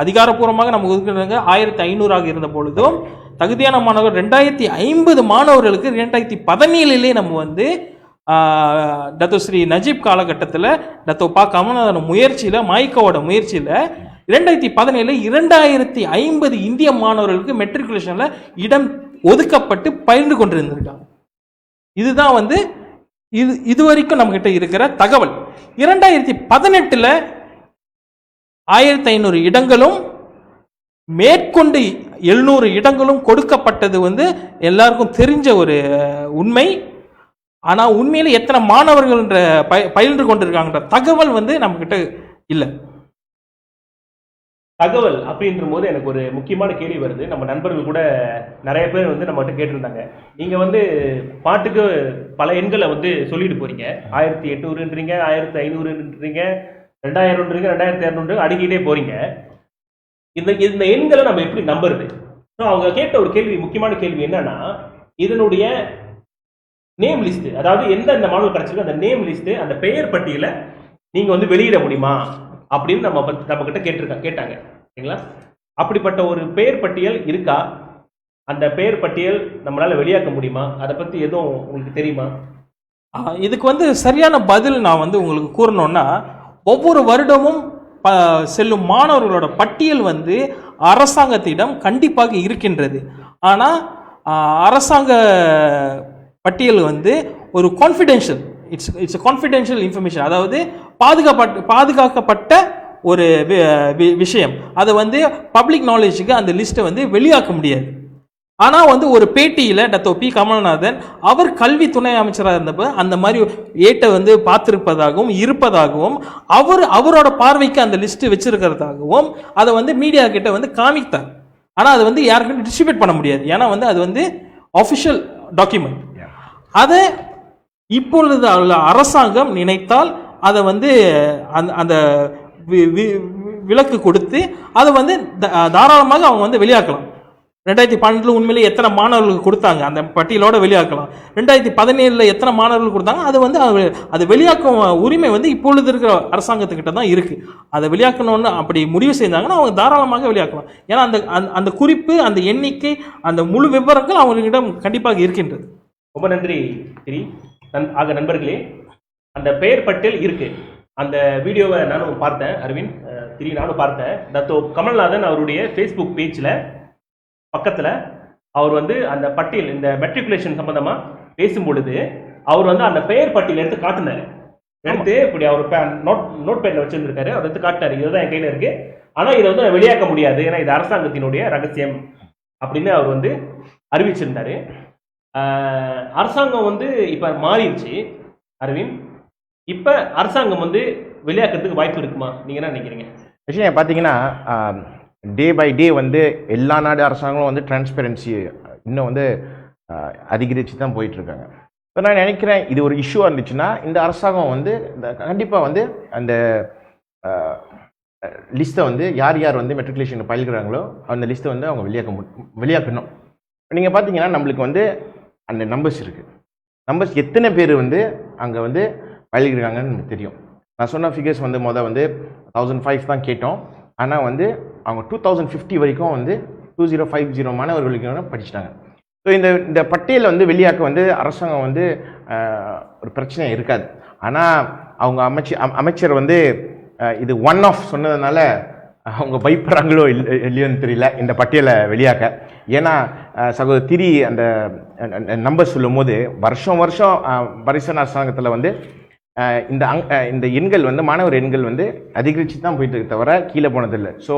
அதிகாரப்பூர்வமாக நமக்கு ஒதுக்கின இடங்கள் 1500 இருந்த பொழுதும் தகுதியான மாணவர்கள் 2050 மாணவர்களுக்கு 2017 நம்ம வந்து டத்தோ ஸ்ரீ நஜீப் காலகட்டத்தில் டத்தோ பா கமல்நாதன் முயற்சியில் மாய்க்காவோட முயற்சியில் 2017 2050 இந்திய மாணவர்களுக்கு மெட்ரிகுலேஷனில் இடம் ஒதுக்கப்பட்டு பயின்று கொண்டிருந்திருக்காங்க. இதுதான் வந்து இது வரைக்கும் நம்மகிட்ட இருக்கிற தகவல். 2018 1500 இடங்களும் மேற்கொண்டு 700 இடங்களும் கொடுக்கப்பட்டது வந்து எல்லாருக்கும் தெரிஞ்ச ஒரு உண்மை. ஆனால் உண்மையில எத்தனை மாணவர்கள் பயின்று கொண்டிருக்காங்கன்ற தகவல் வந்து நம்மகிட்ட இல்லை. தகவல் அப்படின்ற போது எனக்கு ஒரு முக்கியமான கேள்வி வருது. நம்ம நண்பர்கள் கூட நிறைய பேர் வந்து நம்மகிட்ட கேட்டிருந்தாங்க, நீங்கள் வந்து பாட்டுக்கு பல எண்களை வந்து சொல்லிட்டு போறீங்க, 1800ன்றீங்க, 1500ன்றீங்க, 2000ன்றீங்க, 2200 அடுக்கிட்டே போறீங்க. இந்த எண்களை நம்ம எப்படி நம்புறது? ஸோ அவங்க கேட்ட ஒரு கேள்வி, முக்கியமான கேள்வி என்னன்னா, இதனுடைய நேம் லிஸ்ட், அதாவது எந்த மாணவர் கிடைச்சிருக்கோ அந்த நேம் லிஸ்ட், அந்த பெயர் பட்டியலை நீங்க வந்து வெளியிட முடியுமா அப்படின்னு நம்ம கிட்ட கேட்டாங்க. சரிங்களா? அப்படிப்பட்ட ஒரு பெயர் பட்டியல் இருக்கா? அந்த பெயர் பட்டியல் நம்மளால வெளியாக்க முடியுமா? அதை பத்தி எதுவும் உங்களுக்கு தெரியுமா? இதுக்கு வந்து சரியான பதில் நான் வந்து உங்களுக்கு கூறணும்னா, ஒவ்வொரு வருடமும் செல்லும் மாணவர்களோட பட்டியல் வந்து அரசாங்கத்திடம் கண்டிப்பாக இருக்கின்றது. ஆனால் அரசாங்க பட்டியல் வந்து ஒரு கான்ஃபிடென்ஷியல், இட்ஸ் கான்ஃபிடென்ஷியல் இன்ஃபர்மேஷன், அதாவது பாதுகாக்கப்பட்ட ஒரு விஷயம். அதை வந்து பப்ளிக் நாலேஜுக்கு அந்த லிஸ்ட்டை வந்து வெளியாக்க முடியாது. ஆனால் வந்து ஒரு பேட்டியில் டத்தோ பி கமல்நாதன் அவர் கல்வி துணை அமைச்சராக இருந்தப்போ அந்த மாதிரி ஏட்டை வந்து பார்த்துருப்பதாகவும் இருப்பதாகவும் அவரோட பார்வைக்கு அந்த லிஸ்ட்டு வச்சிருக்கிறதாகவும் அதை வந்து மீடியா கிட்ட வந்து காமித்தார். ஆனால் அதை வந்து யாருக்கும் டிஸ்ட்ரிபியூட் பண்ண முடியாது, ஏன்னா வந்து அது வந்து ஆஃபிஷியல் டாக்குமெண்ட். அதை இப்பொழுது அரசாங்கம் நினைத்தால் அதை வந்து அந்த விலக்கு கொடுத்து அதை வந்து தாராளமாக அவங்க வந்து வெளியாக்கலாம். 2012 உண்மையிலே எத்தனை மாணவர்களுக்கு கொடுத்தாங்க அந்த பட்டியலோட வெளியாக்கலாம். 2017 எத்தனை மாணவர்கள் கொடுத்தாங்க அது வந்து அது வெளியாக்கும் உரிமை வந்து இப்பொழுது இருக்கிற அரசாங்கத்துக்கிட்ட தான் இருக்கு. அதை வெளியாக்கணும்னு அப்படி முடிவு செய்தாங்கன்னா அவங்க தாராளமாக வெளியாக்கலாம். ஏன்னா அந்த அந்த குறிப்பு, அந்த எண்ணிக்கை, அந்த முழு விவரங்கள் அவர்களிடம் கண்டிப்பாக இருக்கின்றது. ரொம்ப நன்றி திரி. ஆக நண்பர்களே, அந்த பெயர் பட்டியல் இருக்கு. அந்த வீடியோவை நானும் பார்த்தேன், அரவிந்த் திரி நானும் பார்த்தேன். டத்தோ கமல்நாதன் அவருடைய ஃபேஸ்புக் பேஜில் பக்கத்தில் அவர் வந்து அந்த பட்டியல், இந்த மெட்ரிகுலேஷன் சம்பந்தமாக பேசும் பொழுது அவர் வந்து அந்த பெயர் பட்டியல் எடுத்து காட்டினார். எடுத்து இப்படி அவர் நோட் பேடில் வச்சுருந்துருக்காரு, அவர் எடுத்து காட்டினார், இதுதான் என் கையில் இருக்கு, ஆனால் இதை வந்து வெளியாக்க முடியாது, ஏன்னா இது அரசாங்கத்தினுடைய ரகசியம் அப்படின்னு அவர் வந்து அறிவிச்சிருந்தாரு. அரசாங்கம் வந்து இப்போ மாறிடுச்சு அரவிந்த். இப்போ அரசாங்கம் வந்து வெளியாக்கிறதுக்கு வாய்ப்பு இருக்குமா? நீங்கள் என்ன நினைக்கிறீங்க? விஷயம் பார்த்தீங்கன்னா டே பை டே வந்து எல்லா நாடு அரசாங்கங்களும் வந்து டிரான்ஸ்பெரன்சி இன்னும் வந்து அதிகரித்து தான் போயிட்டுருக்காங்க. இப்போ நான் நினைக்கிறேன் இது ஒரு இஷ்யூவாக இருந்துச்சுன்னா இந்த அரசாங்கம் வந்து கண்டிப்பாக வந்து அந்த லிஸ்ட்டை வந்து யார் யார் வந்து மெட்ரிகுலேஷன் பயில்கிறாங்களோ அந்த லிஸ்ட்டை வந்து அவங்க வெளியாக்கணும். நீங்கள் பார்த்தீங்கன்னா நம்மளுக்கு வந்து அந்த நம்பர்ஸ் இருக்குது. நம்பர்ஸ் எத்தனை பேர் வந்து அங்கே வந்து பயில்கிறாங்கன்னு நமக்கு தெரியும். நான் சொன்ன ஃபிகர்ஸ் வந்து வந்து 1005 தான் கேட்டோம். ஆனால் வந்து அவங்க 2050 வரைக்கும் வந்து 2050 மாணவர்களுக்கு படிச்சுட்டாங்க. ஸோ இந்த பட்டியலை வந்து வெளியாக்க வந்து அரசாங்கம் வந்து ஒரு பிரச்சனை இருக்காது. ஆனால் அவங்க அமைச்சர் வந்து இது ஒன் ஆஃப் சொன்னதுனால அவங்க பயப்படுறாங்களோ இல்லையோன்னு தெரியல இந்த பட்டியலை வெளியாக்க. ஏன்னா சகோதரி திரி அந்த நம்பர் சொல்லும் போது வருஷம் பரிசன அரசாங்கத்தில் வந்து இந்த எண்கள் வந்து மாணவர் எண்கள் வந்து அதிகரித்து தான் போயிட்டு தவிர கீழே போனதில்லை. ஸோ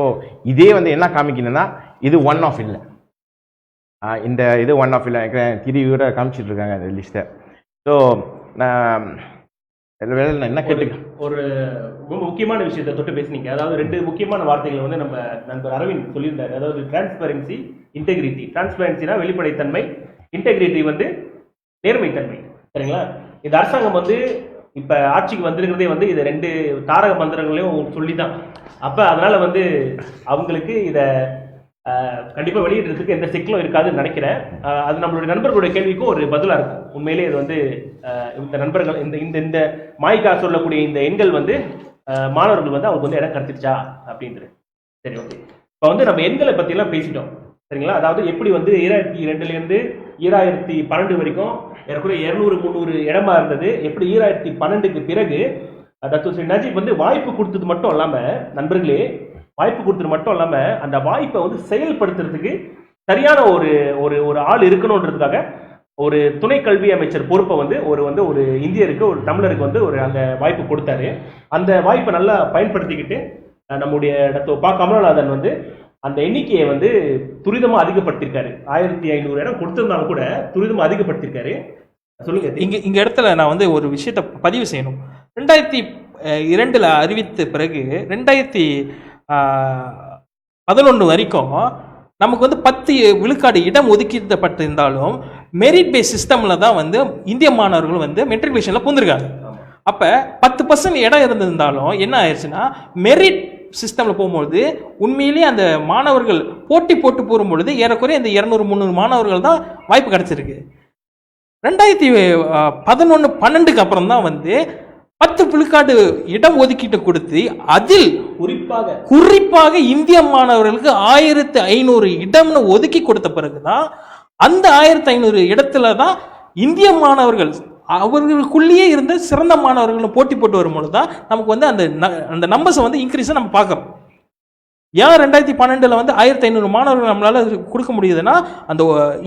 இதே வந்து என்ன காமிக்கணும்னா இது ஒன் ஆஃப் இல்லை, இந்த இது ஒன் ஆஃப் இல்லை திரியோட காமிச்சிட்டு இருக்காங்க அந்த லிஸ்ட்டை. ஸோ நான் என்ன கேட்டுக்க ஒரு ரொம்ப முக்கியமான விஷயத்தை தொட்டு பேசுனீங்க. அதாவது 2 முக்கியமான வார்த்தைகளை வந்து நம்ம நண்பர் அரவிந்த் சொல்லியிருந்தாரு. அதாவது டிரான்ஸ்பரன்சி, இன்டெகிரிட்டி. டிரான்ஸ்பரன்சினா வெளிப்படைத்தன்மை, இன்டெகிரிட்டி வந்து நேர்மைத்தன்மை. சரிங்களா? இந்த அரசாங்கம் வந்து இப்ப ஆட்சிக்கு வந்திருக்கிறதே வந்து இது 2 தாரக மந்திரங்களையும் சொல்லிதான். அப்ப அதனால வந்து அவங்களுக்கு இதை கண்டிப்பா வெளியிடுறதுக்கு எந்த சிக்கலும் இருக்காதுன்னு நினைக்கிறேன். அது நம்மளுடைய நண்பர்களுடைய கேள்விக்கும் ஒரு பதிலா இருக்கும். உண்மையிலேயே இது வந்து இந்த நண்பர்கள் இந்த இந்த இந்த மாய்கா சொல்லக்கூடிய இந்த எண்கள் வந்து மாணவர்கள் வந்து அவங்களுக்கு வந்து இடம் கிடைச்சிருச்சா அப்படின்றது. சரி, ஓகே. இப்போ வந்து நம்ம எண்களை பத்தி எல்லாம் பேசிட்டோம். சரிங்களா? அதாவது எப்படி வந்து 2002 2012 வரைக்கும் ஏறக்குறைய 200-300 இடமா இருந்தது. எப்படி 2012க்கு பிறகு டாக்டர் நஜீப் வந்து வாய்ப்பு கொடுத்தது மட்டும் இல்லாம, நண்பர்களே, வாய்ப்பு கொடுத்தது மட்டும் இல்லாம அந்த வாய்ப்பை வந்து செயல்படுத்துறதுக்கு சரியான ஒரு ஒரு ஒரு ஆள் இருக்கணும்ன்றதுக்காக ஒரு துணை கல்வி அமைச்சர் பொறுப்பை வந்து ஒரு இந்தியருக்கு, ஒரு தமிழருக்கு வந்து அந்த வாய்ப்பு கொடுத்தாரு. அந்த வாய்ப்பை நல்லா பயன்படுத்திக்கிட்டு நம்முடைய டாக்டர் ப. கமலநாதன் வந்து அந்த எண்ணிக்கையை வந்து துரிதமா அதிகப்படுத்திருக்காரு. 1500 இடம் கொடுத்திருந்தாலும் கூட துரிதமா அதிகப்படுத்திருக்காரு. சொல்லுங்க. இங்க இடத்துல நான் வந்து ஒரு விஷயத்தை பதிவு செய்யணும். 2002 அறிவித்த பிறகு 2011 வரைக்கும் நமக்கு வந்து 10 விழுக்காடு இடம் ஒதுக்கப்பட்டிருந்தாலும் மெரிட் பேஸ் சிஸ்டம்ல தான் வந்து இந்திய மாணவர்கள் வந்து மெட்ரிகுலேஷன்ல பூந்திருக்காங்க. அப்ப 10% இடம் இருந்திருந்தாலும் என்ன ஆயிடுச்சுன்னா, மெரிட் சிஸ்டம்ல போகும்போது உண்மையிலேயே அந்த மாணவர்கள் போட்டி போட்டு போகும்பொழுது ஏறக்குறைய இந்த 200-300 மாணவர்கள் தான் வாய்ப்பு கிடைச்சிருக்கு. 2011-12க்கு அப்புறம் தான் வந்து 10 விழுக்காடு இடம் ஒதுக்கீட்டு கொடுத்து அதில் குறிப்பாக இந்திய மாணவர்களுக்கு 1500 இடம்னு ஒதுக்கி கொடுத்த பிறகுதான் அந்த 1500 இடத்துல தான் இந்திய மாணவர்கள் அவர்களுக்குள்ளேயே இருந்த சிறந்த மாணவர்கள் போட்டி போட்டு வரும்பொழுது தான் நமக்கு வந்து அந்த நம்பர்ஸை வந்து இன்க்ரீஸை நம்ம பார்க்குறோம். ஏன் 2012 வந்து 1500 மாணவர்கள் நம்மளால கொடுக்க முடியுதுன்னா, அந்த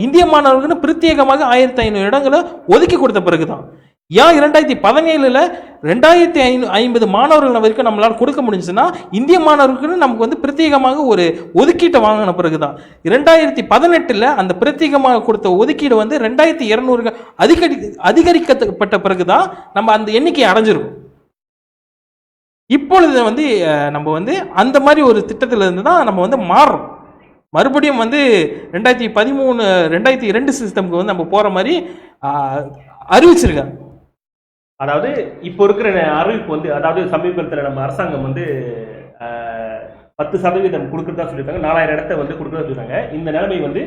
இந்திய மாணவர்களுக்கு பிரத்யேகமாக 1500 இடங்களை ஒதுக்கி கொடுத்த பிறகுதான். ஏன் 2017 2550 மாணவர்கள் வரைக்கும் நம்மளால கொடுக்க முடிஞ்சுன்னா, இந்திய மாணவர்களுக்கு நமக்கு வந்து பிரத்யேகமாக ஒரு ஒதுக்கீட்டை வாங்கின பிறகுதான். 2018 அந்த பிரத்யேகமாக கொடுத்த ஒதுக்கீடு வந்து 2200 அதிகரிக்கப்பட்ட பிறகுதான் நம்ம அந்த எண்ணிக்கையை அடைஞ்சிருக்கும். இப்பொழுது வந்து நம்ம வந்து அந்த மாதிரி ஒரு திட்டத்தில் இருந்து தான் நம்ம வந்து மாறுறோம். மறுபடியும் வந்து 2013-2002 சிஸ்டம்க்கு வந்து நம்ம போற மாதிரி அறிவிச்சிருக்காங்க. அதாவது இப்போ இருக்கிற அறிவிப்பு வந்து, அதாவது சமீபத்தில் நம்ம அரசாங்கம் வந்து 10% கொடுக்குறதா சொல்லியிருக்காங்க. 4000 இடத்தை வந்து கொடுக்குறதா சொல்லியிருக்காங்க. இந்த நிலைமை வந்து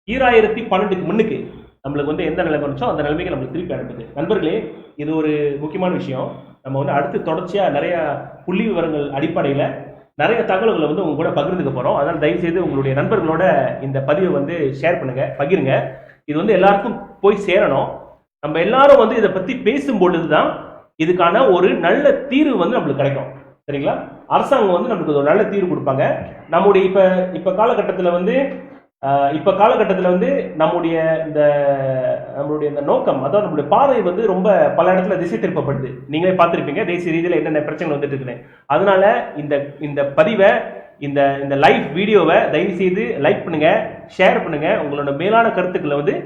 2012க்கு முன்னுக்கு நம்மளுக்கு வந்து எந்த நிலைமை வந்துச்சோ அந்த நிலைமைக்கு நம்மளுக்கு திருப்பி அனுப்புது. நண்பர்களே, இது ஒரு முக்கியமான விஷயம். நம்ம வந்து அடுத்து தொடர்ச்சியாக நிறைய புள்ளி விவரங்கள் அடிப்படையில் நிறைய தகவல்களை வந்து உங்க கூட பகிர்ந்துக்க போகிறோம். அதனால் தயவுசெய்து உங்களுடைய நண்பர்களோட இந்த பதிவை வந்து ஷேர் பண்ணுங்க, பகிருங்க. இது வந்து எல்லாருக்கும் போய் சேரணும். நம்ம எல்லாரும் வந்து இதை பற்றி பேசும் பொழுது தான் இதுக்கான ஒரு நல்ல தீர்வு வந்து நம்மளுக்கு கிடைக்கும். சரிங்களா? அரசாங்கம் வந்து நம்மளுக்கு ஒரு நல்ல தீர்வு கொடுப்பாங்க. நம்முடைய இப்போ காலகட்டத்தில் வந்து நம்முடைய இந்த நோக்கம், அதாவது நம்மளுடைய பார்வை வந்து ரொம்ப பல இடத்துல திசை திருப்பப்படுது. நீங்களே பார்த்துருப்பீங்க தேசிய ரீதியில் என்னென்ன பிரச்சனைகள் வந்துட்டு இருக்குன்னு. அதனால இந்த பதிவை, இந்த லைவ் வீடியோவை தயவு செய்து லைக் பண்ணுங்க, ஷேர் பண்ணுங்க, உங்களோட மேலான கருத்துக்களை வந்து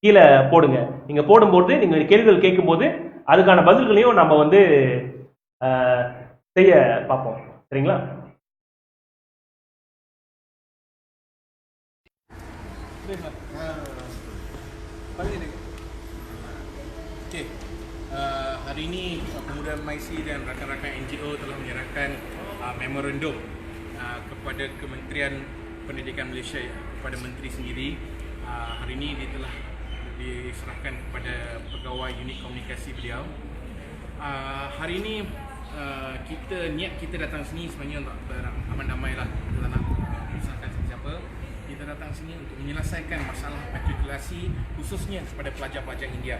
கீழே போடுங்க. நீங்க போடும்போது, நீங்க கேள்விகள் கேட்கும்போது அதுக்கான பதில்களையும் நம்ம வந்து செய்ய பார்ப்போம். சரிங்களா? Okey, hari ini Pemuda MIC dan rakan-rakan NGO telah menyerahkan memorandum kepada Kementerian Pendidikan Malaysia, kepada Menteri sendiri. Hari ini dia telah diserahkan kepada pegawai unit komunikasi beliau. Hari ini niat kita datang sini sebenarnya untuk beraman damai lah, kita tak nak menyusahkan siapa. Kita datang sini untuk menyelesaikan masalah matrikulasi khususnya kepada pelajar-pelajar India.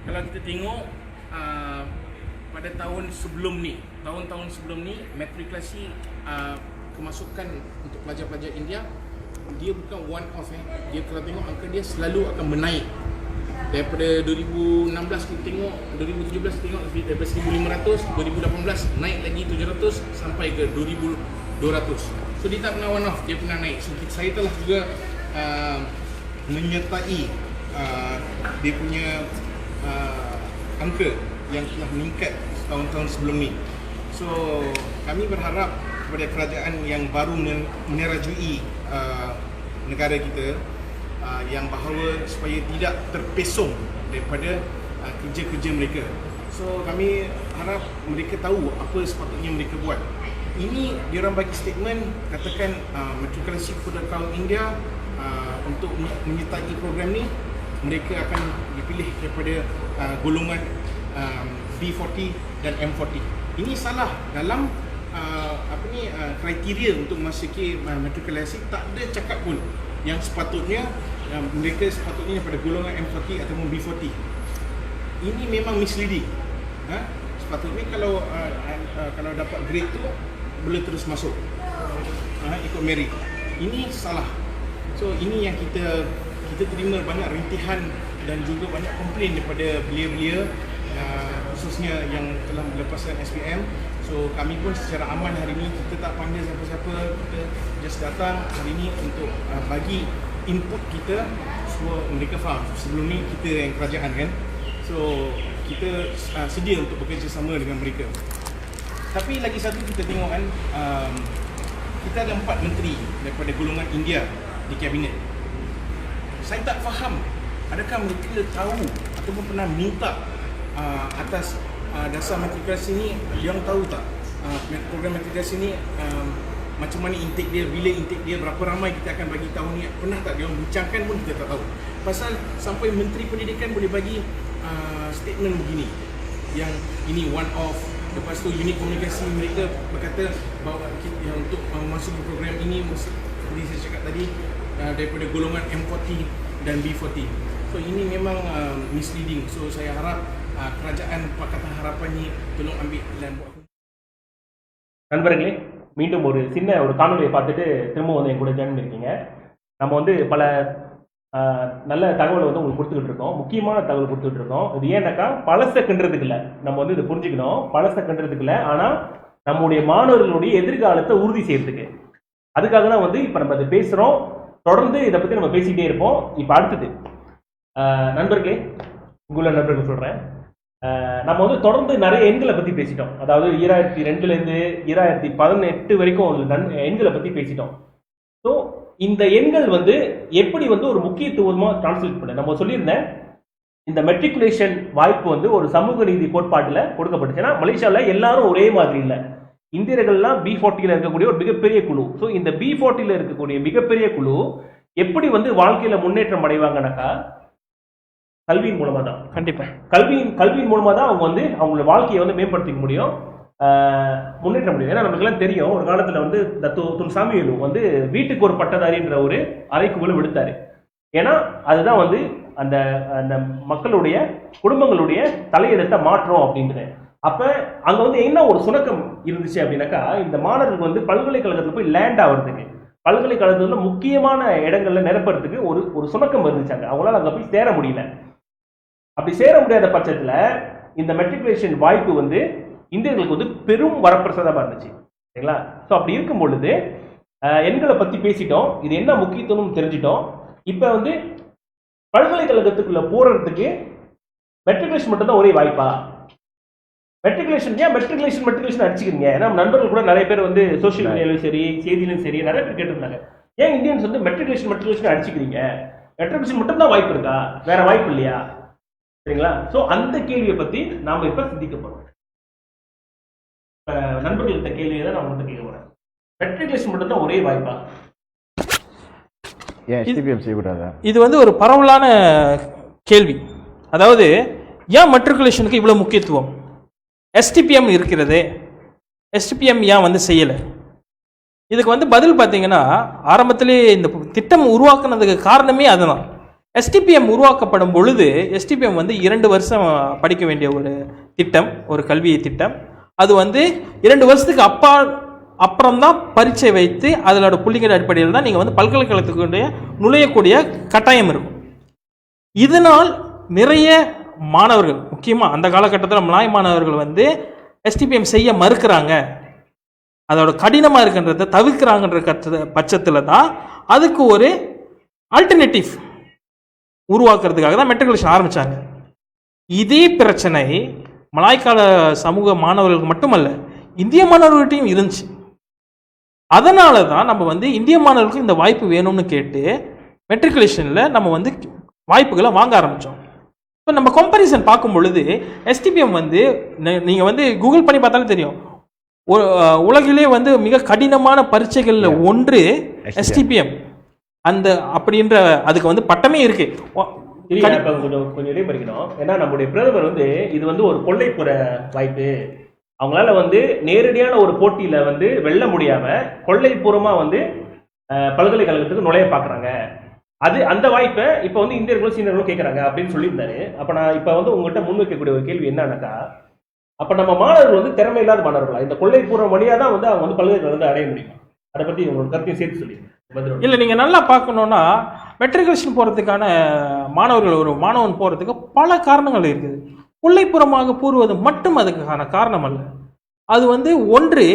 Kalau kita tengok pada tahun-tahun sebelum ni matrikulasi kemasukan untuk pelajar-pelajar India dia bukan one off. Dia kalau tengok angka dia selalu akan menaik. Daripada 2016 kita tengok, 2017 kita tengok daripada 1500, 2018 naik lagi 700 sampai ke 2200. So dia tak pernah one off, dia pernah naik. So saya telah juga menyertai dia punya angka yang telah meningkat tahun-tahun sebelum ni. So kami berharap kepada kerajaan yang baru menerajui negara kita yang bahawa supaya tidak terpesong daripada kerja-kerja mereka. So kami harap mereka tahu apa sepatutnya mereka buat. Ini diorang bagi statement katakan matrikulasi pegawai India untuk menyertai program ni mereka akan dipilih daripada golongan B40 dan M40. Ini salah dalam kriteria untuk masuki matrikulasi. Tak ada cakap pun yang sepatutnya mereka sepatutnya daripada golongan M40 ataupun B40. Ini memang misleading. Sepatutnya kalau dapat grade tu boleh terus masuk ikut merit. Ini salah. So ini yang kita terima banyak rintihan dan juga banyak komplain daripada belia-belia khususnya yang telah melepaskan SPM. So kami pun secara aman hari ini, kita tak panggil siapa-siapa, kita just datang hari ini untuk bagi input kita supaya mereka faham. Sebelum ni kita yang kerajaan kan, so kita sedia untuk bekerja sama dengan mereka. Tapi lagi satu kita tengok kan, kita ada 4 menteri daripada golongan India di kabinet. Saya tak faham adakah mereka tahu ataupun pernah minta atas dasar matrikulasi ni, dia orang tahu tak program matrikulasi ni macam mana intake dia, bila intake dia, berapa ramai kita akan bagi tahun ni, pernah tak dia orang bincangkan pun kita tak tahu. Pasal sampai Menteri Pendidikan boleh bagi statement begini yang ini one off. Lepas tu unit komunikasi mereka berkata bahawa yang untuk masuk ke program ini seperti saya cakap tadi daripada golongan M40 dan B40. So ini memang misleading. So saya harap kerajaan Pakatan Harapan ni tolong ambil dan buat. நண்பர்களே, மீண்டும் ஒரு சின்ன காணொலியை பார்த்துட்டு திரும்ப வந்து என் கூட ஜாயின் பண்ணியிருக்கீங்க. நம்ம வந்து பல நல்ல தகவலை வந்து உங்களுக்கு கொடுத்துக்கிட்டு இருக்கோம், முக்கியமான தகவல் கொடுத்துட்டு இருக்கோம். இது ஏன்னாக்கா பழசை கிண்டுறதுக்கு இல்லை, நம்ம வந்து இதை புரிஞ்சுக்கணும், பழசை கிண்டுறதுக்கு இல்லை, ஆனால் நம்முடைய மாணவர்களுடைய எதிர்காலத்தை உறுதி செய்யறதுக்கு. அதுக்காக தான் வந்து இப்போ நம்ம அதை பேசுகிறோம். தொடர்ந்து இதை பற்றி நம்ம பேசிக்கிட்டே இருப்போம். இப்போ அடுத்தது நண்பர்களே, உங்களை நண்பர்கள் சொல்கிறேன், நம்ம வந்து தொடர்ந்து நிறைய எண்களை பற்றி பேசிட்டோம். அதாவது 2002லேருந்து 2018 வரைக்கும் உள்ள எண்களை பற்றி பேசிட்டோம். ஸோ இந்த எண்கள் வந்து எப்படி வந்து ஒரு முக்கியத்துவமாக டிரான்ஸ்லேட் பண்ண நம்ம சொல்லியிருந்தேன். இந்த மெட்ரிகுலேஷன் வாய்ப்பு வந்து ஒரு சமூக நீதி கோட்பாட்டில் கொடுக்கப்பட்டுச்சுன்னா, மலேசியாவில் எல்லாரும் ஒரே மாதிரி இல்லை. இந்தியர்கள்லாம் B40 இருக்கக்கூடிய ஒரு மிகப்பெரிய குழு. ஸோ இந்த B40 இருக்கக்கூடிய மிகப்பெரிய குழு எப்படி வந்து வாழ்க்கையில் முன்னேற்றம் அடைவாங்கனாக்கா கல்வியின் மூலமாக தான். கண்டிப்பாக கல்வியின் மூலமாக தான் அவங்க வந்து அவங்களோட வாழ்க்கையை வந்து மேம்படுத்திக்க முடியும், முன்னேற்ற முடியும். ஏன்னா நமக்குலாம் தெரியும், ஒரு காலத்தில் வந்து துன் சாமியலு வந்து வீட்டுக்கு ஒரு பட்டதாரின்ற ஒரு அறைக்குள்ள விடுத்தாரு. ஏன்னா அதுதான் வந்து அந்த அந்த மக்களுடைய குடும்பங்களுடைய தலையெழுத்தை மாற்றோம் அப்படின்ட்டு. அப்போ அங்கே வந்து என்ன ஒரு சுணக்கம் இருந்துச்சு அப்படின்னாக்கா, இந்த மாணவர்கள் வந்து பல்கலைக்கழகத்தில் போய் லேண்ட் ஆகிறதுக்கு, பல்கலைக்கழகத்தில் முக்கியமான இடங்கள்ல நிரப்புறதுக்கு ஒரு சுணக்கம் இருந்துச்சாங்க. அவங்களால அங்கே போய் சேர முடியல. அப்படி சேர முடியாத பட்சத்தில் இந்த மெட்ரிகுலேஷன் வாய்ப்பு வந்து இந்தியர்களுக்கு வந்து பெரும் வரப்பிரசாதமாக இருந்துச்சு, சரிங்களா? ஸோ அப்படி இருக்கும் பொழுது எண்களை பற்றி பேசிட்டோம், இது என்ன முக்கியத்துவம் தெரிஞ்சிட்டோம். இப்போ வந்து பல்கலைக்கழகத்துக்குள்ள போறதுக்கு மெட்ரிகுலேஷன் மட்டும்தான் ஒரே வாய்ப்பா? மெட்ரிகுலேஷன் ஏன் மெட்ரிகுலேஷன் அடிச்சுக்கிறீங்க? ஏன்னா நண்பர்கள் கூட நிறைய பேர் வந்து சோசியல் மீடியாலும் சரி, செய்தியிலும் சரி நிறைய பேர் கேட்டிருந்தாங்க, ஏன் இந்தியன்ஸ் வந்து மெட்ரிகுலேஷன் அடிச்சுக்கிறீங்க? மெட்ரிகுலேஷன் மட்டும்தான் வாய்ப்பு இருக்கா, வேற வாய்ப்பு இல்லையா? சரிங்களா? ஸோ அந்த கேள்வியை பற்றி நாம் இப்போ சிந்திக்க போகிறோம். நண்பர்கள்ட்ட கேள்வியை தான் நான் உங்கள்கிட்ட கேட்க போகிறேன். மெட்ரிகுலேஷன் மட்டும்தான் ஒரே வாய்ப்பா? STPM செய்யக்கூடாதா? இது வந்து ஒரு பரவலான கேள்வி. அதாவது ஏன் மெட்ரிகுலேஷனுக்கு இவ்வளோ முக்கியத்துவம்? STPM இருக்கிறது, STPM ஏன் வந்து செய்யலை? இதுக்கு வந்து பதில் பார்த்தீங்கன்னா, ஆரம்பத்திலே இந்த திட்டம் உருவாக்குனதுக்கு காரணமே அதுதான். STPM உருவாக்கப்படும் பொழுது STPM வந்து 2 வருஷம் படிக்க வேண்டிய ஒரு திட்டம், ஒரு கல்வி திட்டம். அது வந்து 2 வருஷத்துக்கு அப்புறம் தான் பரீட்சை வைத்து அதனோட புள்ளிகள் அடிப்படையில் தான் நீங்கள் வந்து பல்கலைக்கழகத்துக்கு நுழையக்கூடிய கட்டாயம் இருக்கும். இதனால் நிறைய மாணவர்கள், முக்கியமாக அந்த காலகட்டத்தில் மலாய் மாணவர்கள் வந்து STPM செய்ய மறுக்கிறாங்க, அதோட கடினமாக இருக்கின்றத தவிர்க்கிறாங்கன்ற பட்சத்தில் தான் அதுக்கு ஒரு ஆல்டர்னேட்டிவ் உருவாக்குறதுக்காக தான் மெட்ரிகுலேஷன் ஆரம்பித்தாங்க. இதே பிரச்சனை மலாய்க்கால சமூக மாணவர்களுக்கு மட்டுமல்ல, இந்திய மாணவர்கள்ட்டையும் இருந்துச்சு. அதனால தான் நம்ம வந்து இந்திய மாணவர்களுக்கு இந்த வாய்ப்பு வேணும்னு கேட்டு மெட்ரிகுலேஷனில் நம்ம வந்து வாய்ப்புகளை வாங்க ஆரம்பித்தோம். இப்போ நம்ம கம்பேரிசன் பார்க்கும் பொழுது எஸ்டிபிஎம் வந்து நீங்கள் வந்து கூகுள் பண்ணி பார்த்தாலும் தெரியும், உலகிலே வந்து மிக கடினமான பரீட்சைகளில் ஒன்று எஸ்டிபிஎம். அந்த அப்படின்ற அதுக்கு வந்து பட்டமே இருக்கு. கொஞ்சம் இடைமறிக்கணும். ஏன்னா நம்முடைய பிரதமர் வந்து இது வந்து ஒரு கொள்ளைப்புற வாய்ப்பு, அவங்களால வந்து நேரடியான ஒரு போட்டியில வந்து வெல்ல முடியாம கொள்ளைப்புறமா வந்து பல்கலைக்கழகத்துக்கு நுழைய பாக்குறாங்க. அது அந்த வாய்ப்பை இப்ப வந்து இந்தியர்களும் சீனர்களும் கேட்கறாங்க அப்படின்னு சொல்லியிருந்தாரு. அப்ப நான் இப்ப வந்து உங்ககிட்ட முன்வைக்கக்கூடிய ஒரு கேள்வி என்னன்னாக்கா, அப்ப நம்ம மாணவர்கள் வந்து திறமை இல்லாத மாணவர்களா? இந்த கொள்ளைப்புறம் வழியா தான் வந்து அவங்க வந்து பல்கலைக்கழகத்தை அடைய முடியும். அதை பத்தி உங்களோட கருத்தையும் சேர்த்து சொல்லி. இல்லை, நீங்கள் நல்லா பார்க்கணுன்னா மெட்ரிகுலேஷன் போகிறதுக்கான மாணவன் போகிறதுக்கு பல காரணங்கள் இருக்குது. கொள்ளைப்புறமாக கூறுவது மட்டும் அதுக்கான காரணம் அல்ல. அது வந்து ஒன்று,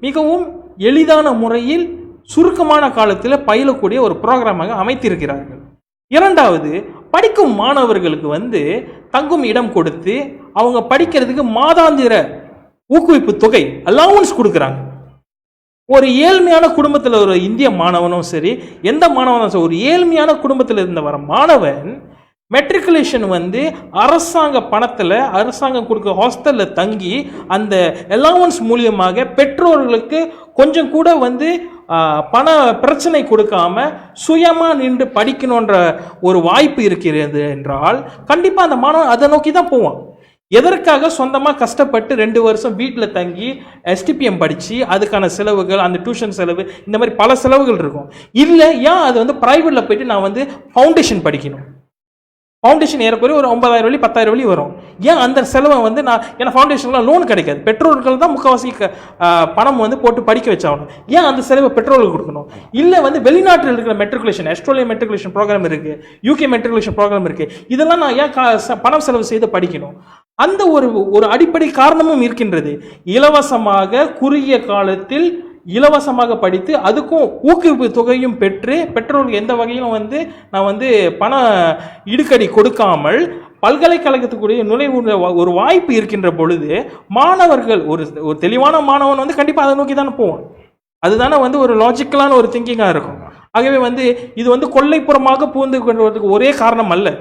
மிகவும் எளிதான முறையில் சுருக்கமான காலத்தில் பயிலக்கூடிய ஒரு ப்ரோக்ராமாக அமைத்திருக்கிறார்கள். இரண்டாவது, படிக்கும் மாணவர்களுக்கு வந்து தங்கும் இடம் கொடுத்து அவங்க படிக்கிறதுக்கு மாதாந்திர ஊக்குவிப்பு தொகை அலவன்ஸ் கொடுக்குறாங்க. ஒரு ஏழ்மையான குடும்பத்தில் ஒரு இந்திய மாணவனும் சரி, எந்த மாணவனும் சரி, ஒரு ஏழ்மையான குடும்பத்தில் இருந்த வர மாணவன் மெட்ரிகுலேஷன் வந்து அரசாங்க பணத்தில், அரசாங்கம் கொடுக்க ஹாஸ்டலில் தங்கி அந்த அலவன்ஸ் மூலியமாக பெற்றோர்களுக்கு கொஞ்சம் கூட வந்து பண பிரச்சனை கொடுக்காம சுயமாக நின்று படிக்கணுன்ற ஒரு வாய்ப்பு இருக்கிறது என்றால் கண்டிப்பாக அந்த மாணவன் அதை நோக்கி தான் போவான். எதற்காக சொந்தமாக கஷ்டப்பட்டு 2 வருஷம் வீட்டில் தங்கி எஸ்டிபிஎம் படித்து அதுக்கான செலவுகள், அந்த டியூஷன் செலவு, இந்த மாதிரி பல செலவுகள் இருக்கும். இல்லை, ஏன் அது வந்து ப்ரைவேட்டில் போயிட்டு நான் வந்து ஃபவுண்டேஷன் படிக்கணும்? ஃபவுண்டேஷன் ஏறக்குறைய ஒரு 9,000 வழி 10,000 வழி வரும். ஏன் அந்த செலவை வந்து நான், ஏன்னா ஃபவுண்டேஷன்லாம் லோன் கிடைக்காது, பெற்றோர்கள் தான் முக்கால்வாசி பணம் வந்து போட்டு படிக்க வச்சாகணும். ஏன் அந்த செலவை பெற்றோர்களுக்கு கொடுக்கணும்? இல்லை வந்து வெளிநாட்டில் இருக்கிற மெட்ரிகுலேஷன், ஆஸ்திரேலியா மெட்ரிகுலேஷன் ப்ரோக்ராம் இருக்குது, யூகே மெட்ரிகுலேஷன் ப்ரோக்ராம் இருக்குது, இதெல்லாம் நான் ஏன் பணம் செலவு செய்து படிக்கணும்? அந்த ஒரு அடிப்படை காரணமும் இருக்கின்றது. இலவசமாக குறுகிய காலத்தில் இலவசமாக படித்து அதுக்கும் ஊக்குவிப்பு தொகையும் பெற்று பெற்றோருக்கு எந்த வகையிலும் வந்து நான் வந்து பண இடுக்கடி கொடுக்காமல் பல்கலைக்கழகத்துக்குரிய நுழைவு ஒரு வாய்ப்பு இருக்கின்ற பொழுது மாணவர்கள், ஒரு தெளிவான மாணவன் வந்து கண்டிப்பாக அதை நோக்கி தானே போவான். அதுதானே வந்து ஒரு லாஜிக்கலான ஒரு திங்கிங்காக இருக்கும். ஆகவே வந்து இது வந்து கொள்ளைப்புறமாக பூந்து கொள்வதற்கு ஒரே காரணம் அல்ல.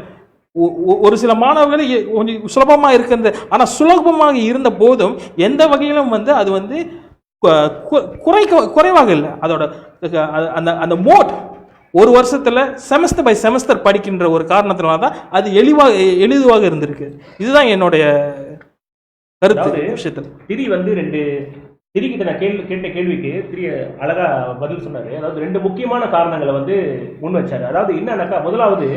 ஒரு சில மாணவர்கள் கொஞ்சம் சுலபமாக இருக்கிறது, ஆனால் சுலபமாக இருந்த போதும் எந்த வகையிலும் வந்து அது வந்து குறைவாக இல்லை. அதோட அந்த மோட் ஒரு வருஷத்துல செமஸ்டர் பை செமஸ்டர் படிக்கின்ற ஒரு காரணத்தினால தான் அது எளிதுவாக இருந்திருக்கு. இதுதான் என்னுடைய கருத்து விஷயத்தில். திரி வந்து திரிக்கிட்ட நான் கேட்ட கேள்விக்கு திரி அழகா பதில் சொன்னாரு. அதாவது 2 முக்கியமான காரணங்களை வந்து முன் வச்சாரு. அதாவது என்னன்னாக்கா, முதலாவது,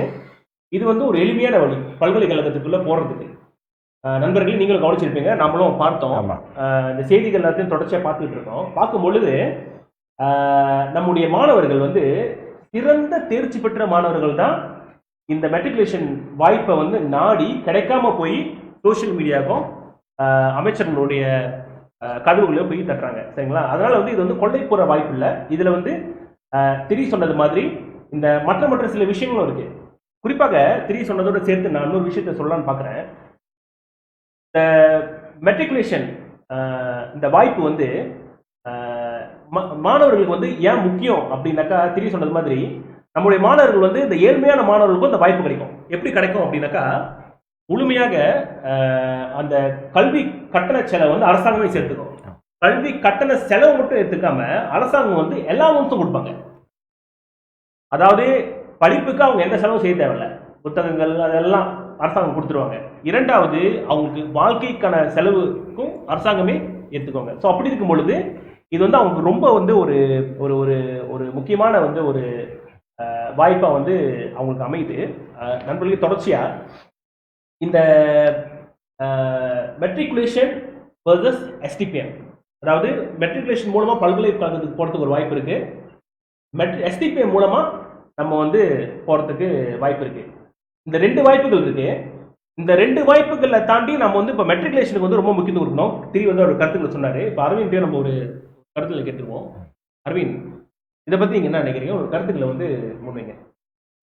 இது வந்து ஒரு எளிமையான வழி பல்கலைக்கழகத்துக்குள்ள போறதுக்கு. நண்பர்கள் நீங்களும் கவனிச்சிருப்பீங்க, நம்மளும் பார்த்தோம். இந்த செய்திகள் எல்லாத்தையும் தொடர்ச்சியாக பார்த்துட்டு இருக்கோம். பார்க்கும் பொழுது நம்முடைய மாணவர்கள் வந்து சிறந்த தேர்ச்சி பெற்ற மாணவர்கள் தான் இந்த மெட்ரிகுலேஷன் வாய்ப்பை வந்து நாடி கிடைக்காம போய் சோசியல் மீடியாவுக்கும் அமைச்சர்களுடைய கதவுகளையும் போய் தட்டுறாங்க. சரிங்களா? அதனால வந்து இது வந்து கொள்ளைப்புற வாய்ப்பு இல்லை. இதுல வந்து திரி சொன்னது மாதிரி இந்த மற்ற சில விஷயங்களும் இருக்கு. குறிப்பாக திரி சொன்னதோட சேர்த்து நான் இன்னொரு விஷயத்த சொல்லலான்னு பார்க்குறேன். மெட்ரிகுலேஷன் இந்த வாய்ப்பு வந்து மாணவர்களுக்கு வந்து ஏன் முக்கியம் அப்படின்னாக்கா, திரி சொன்னது மாதிரி நம்முடைய மாணவர்கள் வந்து இந்த ஏழ்மையான மாணவர்களுக்கும் இந்த வாய்ப்பு கிடைக்கும். எப்படி கிடைக்கும் அப்படின்னாக்கா, முழுமையாக அந்த கல்வி கட்டண செலவு வந்து அரசாங்கமே சேர்த்துக்கும். கல்வி கட்டண செலவு மட்டும் எடுத்துக்காம அரசாங்கம் வந்து எல்லா அமௌண்ட்டும் கொடுப்பாங்க. அதாவது படிப்புக்கு அவங்க எந்த செலவும் செய்ய தேவையில்லை, புத்தகங்கள் அதெல்லாம் அரசாங்கம் கொடுத்துருவாங்க. இரண்டாவது, அவங்களுக்கு வாழ்க்கைக்கான செலவுக்கும் அரசாங்கமே எடுத்துக்கோங்க. ஸோ அப்படி இருக்கும் பொழுது இது வந்து அவங்களுக்கு ரொம்ப வந்து ஒரு ஒரு ஒரு ஒரு முக்கியமான வந்து ஒரு வாய்ப்பாக வந்து அவங்களுக்கு அமையுது. நண்பர்களுக்கு தொடர்ச்சியாக இந்த மெட்ரிகுலேஷன் வர்சஸ் எஸ்டிபிஎம், அதாவது மெட்ரிகுலேஷன் மூலமாக பல்கலைக்கழகத்துக்கு போகிறதுக்கு ஒரு வாய்ப்பு இருக்குது, எஸ்டிபிஎம் மூலமாக நம்ம வந்து போகிறதுக்கு வாய்ப்பு இருக்குது. இந்த 2 வாய்ப்புகள் இருக்கு. இந்த 2 வாய்ப்புகளை தாண்டி நம்ம வந்து இப்போ மெட்ரிகுலேஷனுக்கு வந்து ரொம்ப முக்கியத்துவம் கொடுக்கணும். திரி வந்து ஒரு கருத்துக்களை சொன்னாரு. இப்போ அரவிந்தையும் நம்ம ஒரு கருத்துல கேட்டுருவோம். அரவிந்த், இதை பத்தி நீங்க என்ன நினைக்கிறீங்க? ஒரு கருத்துக்களை வந்து முன்வைங்க.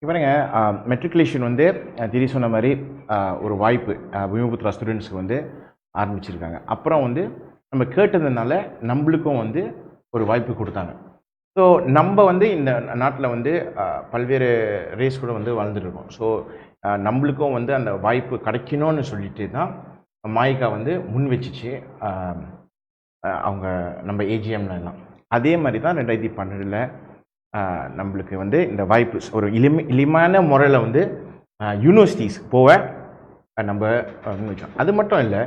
பாருங்க, மெட்ரிகுலேஷன் வந்து திரி சொன்ன மாதிரி ஒரு வாய்ப்பு பூமிபுத்ரா ஸ்டூடெண்ட்ஸ்க்கு வந்து ஆரம்பிச்சிருக்காங்க. அப்புறம் வந்து நம்ம கேட்டதுனால நம்மளுக்கும் வந்து ஒரு வாய்ப்பு கொடுத்தாங்க. ஸோ நம்ம வந்து இந்த நாட்டில் வந்து பல்வேறு ரேஸ் கூட வந்து வாழ்ந்துட்டுருக்கோம். ஸோ நம்மளுக்கும் வந்து அந்த வாய்ப்பு கிடைக்கணும்னு சொல்லிட்டு தான் மாயிகா வந்து முன் வச்சிச்சு அவங்க நம்ம ஏஜிஎம்லாம். அதே மாதிரி தான் 2012 நம்மளுக்கு வந்து இந்த வாய்ப்பு ஒரு எளிமையான முறையில் வந்து யூனிவர்சிட்டிஸ் போக நம்ம வச்சோம். அது மட்டும் இல்லை,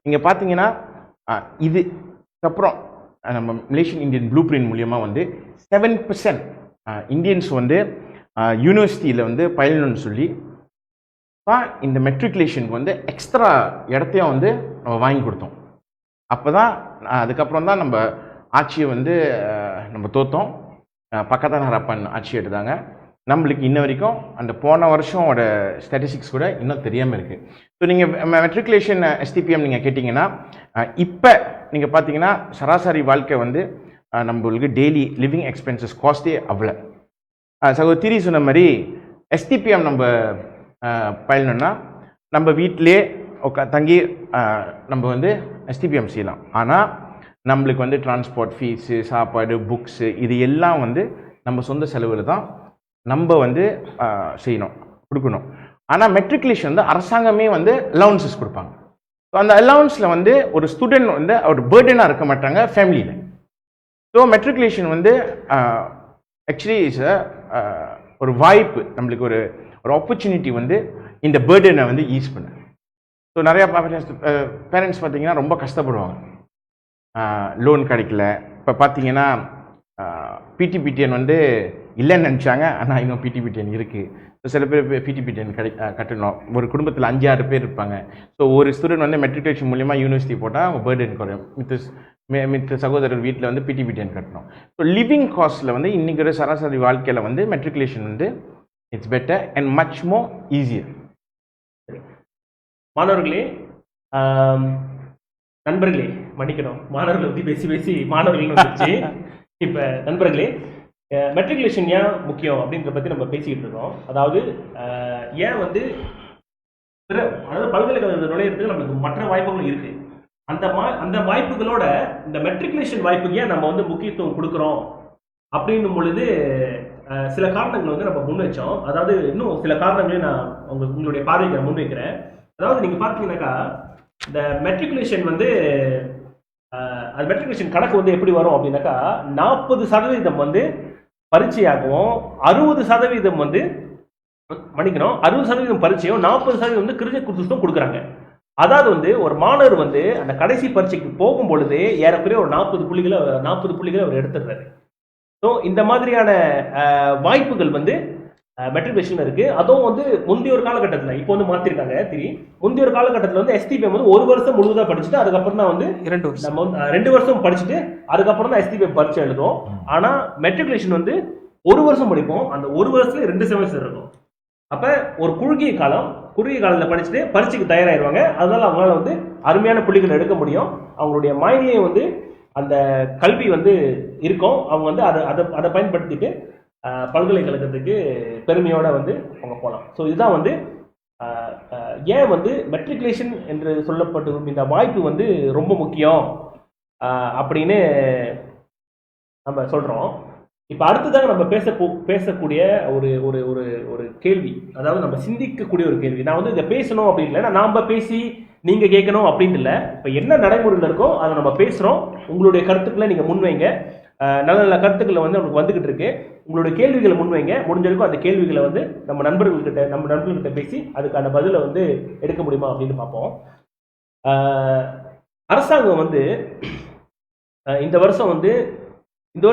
நீங்கள் பார்த்தீங்கன்னா இதுக்கப்புறம் நம்ம மலேசியன் இந்தியன் ப்ளூ பிரிண்ட் மூலியமாக வந்து 7% இந்தியன்ஸ் வந்து யூனிவர்சிட்டியில் வந்து பயிலணும்னு சொல்லி இந்த மெட்ரிகுலேஷனுக்கு வந்து எக்ஸ்ட்ரா இடத்தையும் வந்து நம்ம வாங்கி கொடுத்தோம். அப்போ தான் அதுக்கப்புறம் தான் நம்ம ஆட்சியை வந்து நம்ம தோற்றோம். பக்கத்தான ஹரப்பன் ஆட்சி எடுத்தாங்க. நம்மளுக்கு இன்ன வரைக்கும் அந்த போன வருஷமோட ஸ்டாட்டிஸ்டிக்ஸ் கூட இன்னும் தெரியாமல் இருக்குது. ஸோ நீங்கள் மெட்ரிகுலேஷன் STPM நீங்கள் கேட்டிங்கன்னா இப்போ நீங்கள் பார்த்தீங்கன்னா சராசரி வாழ்க்கை வந்து நம்மளுக்கு டெய்லி லிவிங் எக்ஸ்பென்சஸ் காஸ்ட்டே அவ்வளோ. சகோதரி சொன்ன மாதிரி STPM நம்ம பயிலணும்னா நம்ம வீட்டிலே தங்கி நம்ம வந்து STPM செய்யலாம். ஆனால் நம்மளுக்கு வந்து டிரான்ஸ்போர்ட் ஃபீஸு, சாப்பாடு, புக்ஸு இது எல்லாம் வந்து நம்ம சொந்த செலவில் தான் நம்ம வந்து செய்யணும், கொடுக்கணும். ஆனால் மெட்ரிகுலேஷன் வந்து அரசாங்கமே வந்து அலவன்சஸ் கொடுப்பாங்க. ஸோ அந்த அலவன்ஸில் வந்து ஒரு ஸ்டூடெண்ட் வந்து ஒரு பேர்டனாக இருக்க மாட்டாங்க ஃபேமிலியில். ஸோ மெட்ரிகுலேஷன் வந்து ஆக்சுவலி இஸ் ஒரு வாய்ப்பு, நம்மளுக்கு ஒரு ஆப்பர்ச்சுனிட்டி வந்து இந்த பேர்டனை வந்து ஈஸ் பண்ண. ஸோ நிறையா பேரண்ட்ஸ் பார்த்தீங்கன்னா ரொம்ப கஷ்டப்படுவாங்க, லோன் கிடைக்கல. இப்போ பார்த்தீங்கன்னா PTPTN வந்து இல்லைன்னு நினச்சாங்க, ஆனால் இன்னும் PTPTN இருக்குது. ஸோ சில பேர் PTPTN கட்டணும். ஒரு குடும்பத்தில் 5-6 பேர் இருப்பாங்க. ஸோ ஒரு ஸ்டூடெண்ட் வந்து மெட்ரிகுலேஷன் மூலியமாக யூனிவர்சிட்டி போட்டால் அவங்க பேர்டன் குறையும். மித்த சகோதரர் வீட்டில் வந்து PTPTN கட்டணும். ஸோ லிவிங் காஸ்ட்டில் வந்து இன்றைக்கி ஒரு சராசரி வாழ்க்கையில் வந்து மெட்ரிகுலேஷன் வந்து it's better and much more easier. மாணவர்களே, நண்பர்களே, மன்னிக்கணும், மாணவர்களை பற்றி பேசி பேசி மாணவர்கள் வந்துச்சு. இப்போ நண்பர்களே, மெட்ரிகுலேஷன் ஏன் முக்கியம் அப்படின்றத பற்றி நம்ம பேசிக்கிட்டு இருக்கோம். அதாவது ஏன் வந்து அதாவது பல்கலைக்கழகத்தில் நுழையிறதுக்கு நம்மளுக்கு மற்ற வாய்ப்புகளும் இருக்குது. அந்த வாய்ப்புகளோட இந்த மெட்ரிகுலேஷன் வாய்ப்புக்கு ஏன் நம்ம வந்து முக்கியத்துவம் கொடுக்குறோம் அப்படின்னும் பொழுது சில காரணங்கள் வந்து நம்ம முன் வச்சோம். அதாவது இன்னும் சில காரணங்களையும் நான் உங்களுடைய பார்வைக்கு நான் முன் வைக்கிறேன். அதாவது நீங்கள் பார்த்தீங்கன்னாக்கா இந்த மெட்ரிகுலேஷன் வந்து அது மெட்ரிகுலேஷன் கணக்கு வந்து எப்படி வரும் அப்படின்னாக்கா 40% வந்து பரீட்சையாகவும் 60% வந்து 60% பரீட்சையும் 40% வந்து கிரிஜ குர்சஸும் கொடுக்குறாங்க. அதாவது வந்து ஒரு மாணவர் வந்து அந்த கடைசி பரீட்சைக்கு போகும் பொழுது ஏறக்குறைய ஒரு 40 புள்ளிகளை அவர் எடுத்துடுறாரு. ஸோ இந்த மாதிரியான வாய்ப்புகள் வந்து மெட்ரிகுலேஷன் இருக்கு. அதுவும் வந்து முந்தைய ஒரு காலகட்டத்தில், இப்போ வந்து மாத்திருக்காங்க முந்தைய ஒரு காலகட்டத்தில் வந்து STPM வந்து 1 வருஷம் முழுவதாக படிச்சுட்டு அதுக்கப்புறம் தான் வந்து 2 வருஷம் படிச்சுட்டு அதுக்கப்புறம் தான் STPM பரீட்சை எழுதும். ஆனா மெட்ரிகுலேஷன் வந்து 1 வருஷம் படிப்போம். அந்த 1 வருஷத்துல 2 செமஸ்டர் இருக்கும். அப்ப ஒரு குறுகிய காலத்தில் படிச்சுட்டு பரீட்சைக்கு தயாராகிடுவாங்க. அதனால அவங்களால வந்து அருமையான புள்ளிகள் எடுக்க முடியும். அவங்களுடைய மைண்ட்லேயே வந்து அந்த கல்வி வந்து இருக்கும். அவங்க வந்து அதை பயன்படுத்திட்டு பல்கலைக்கழகத்துக்கு பெருமையோட வந்து அவங்க போகலாம். ஸோ இதுதான் வந்து ஏன் வந்து மெட்ரிகுலேஷன் என்று சொல்லப்பட்டு இந்த வாய்ப்பு வந்து ரொம்ப முக்கியம் அப்படின்னு நம்ம சொல்கிறோம். இப்போ அடுத்ததாக நம்ம பேசக்கூடிய ஒரு ஒரு ஒரு ஒரு கேள்வி, அதாவது நம்ம சிந்திக்கக்கூடிய ஒரு கேள்வி. நான் வந்து இதை பேசணும் அப்படின்னு இல்லை, நாம் பேசி நீங்கள் கேட்கணும் அப்படின்னு இல்லை. இப்போ என்ன நடைமுறையில் இருக்கோ அதை நம்ம பேசுகிறோம். உங்களுடைய கருத்துக்களை நீங்கள் முன்வைங்க. நல்ல நல்ல கருத்துக்களை வந்து நமக்கு வந்துகிட்டு இருக்கு. உங்களுடைய கேள்விகளை முன்வைங்க. முடிஞ்சிருக்கும் அந்த கேள்விகளை வந்து நம்ம நண்பர்கள்கிட்ட பேசி அதுக்கான பதிலை வந்து எடுக்க முடியுமா அப்படின்னு பார்ப்போம். அரசாங்கம் வந்து இந்த வருஷம் வந்து இது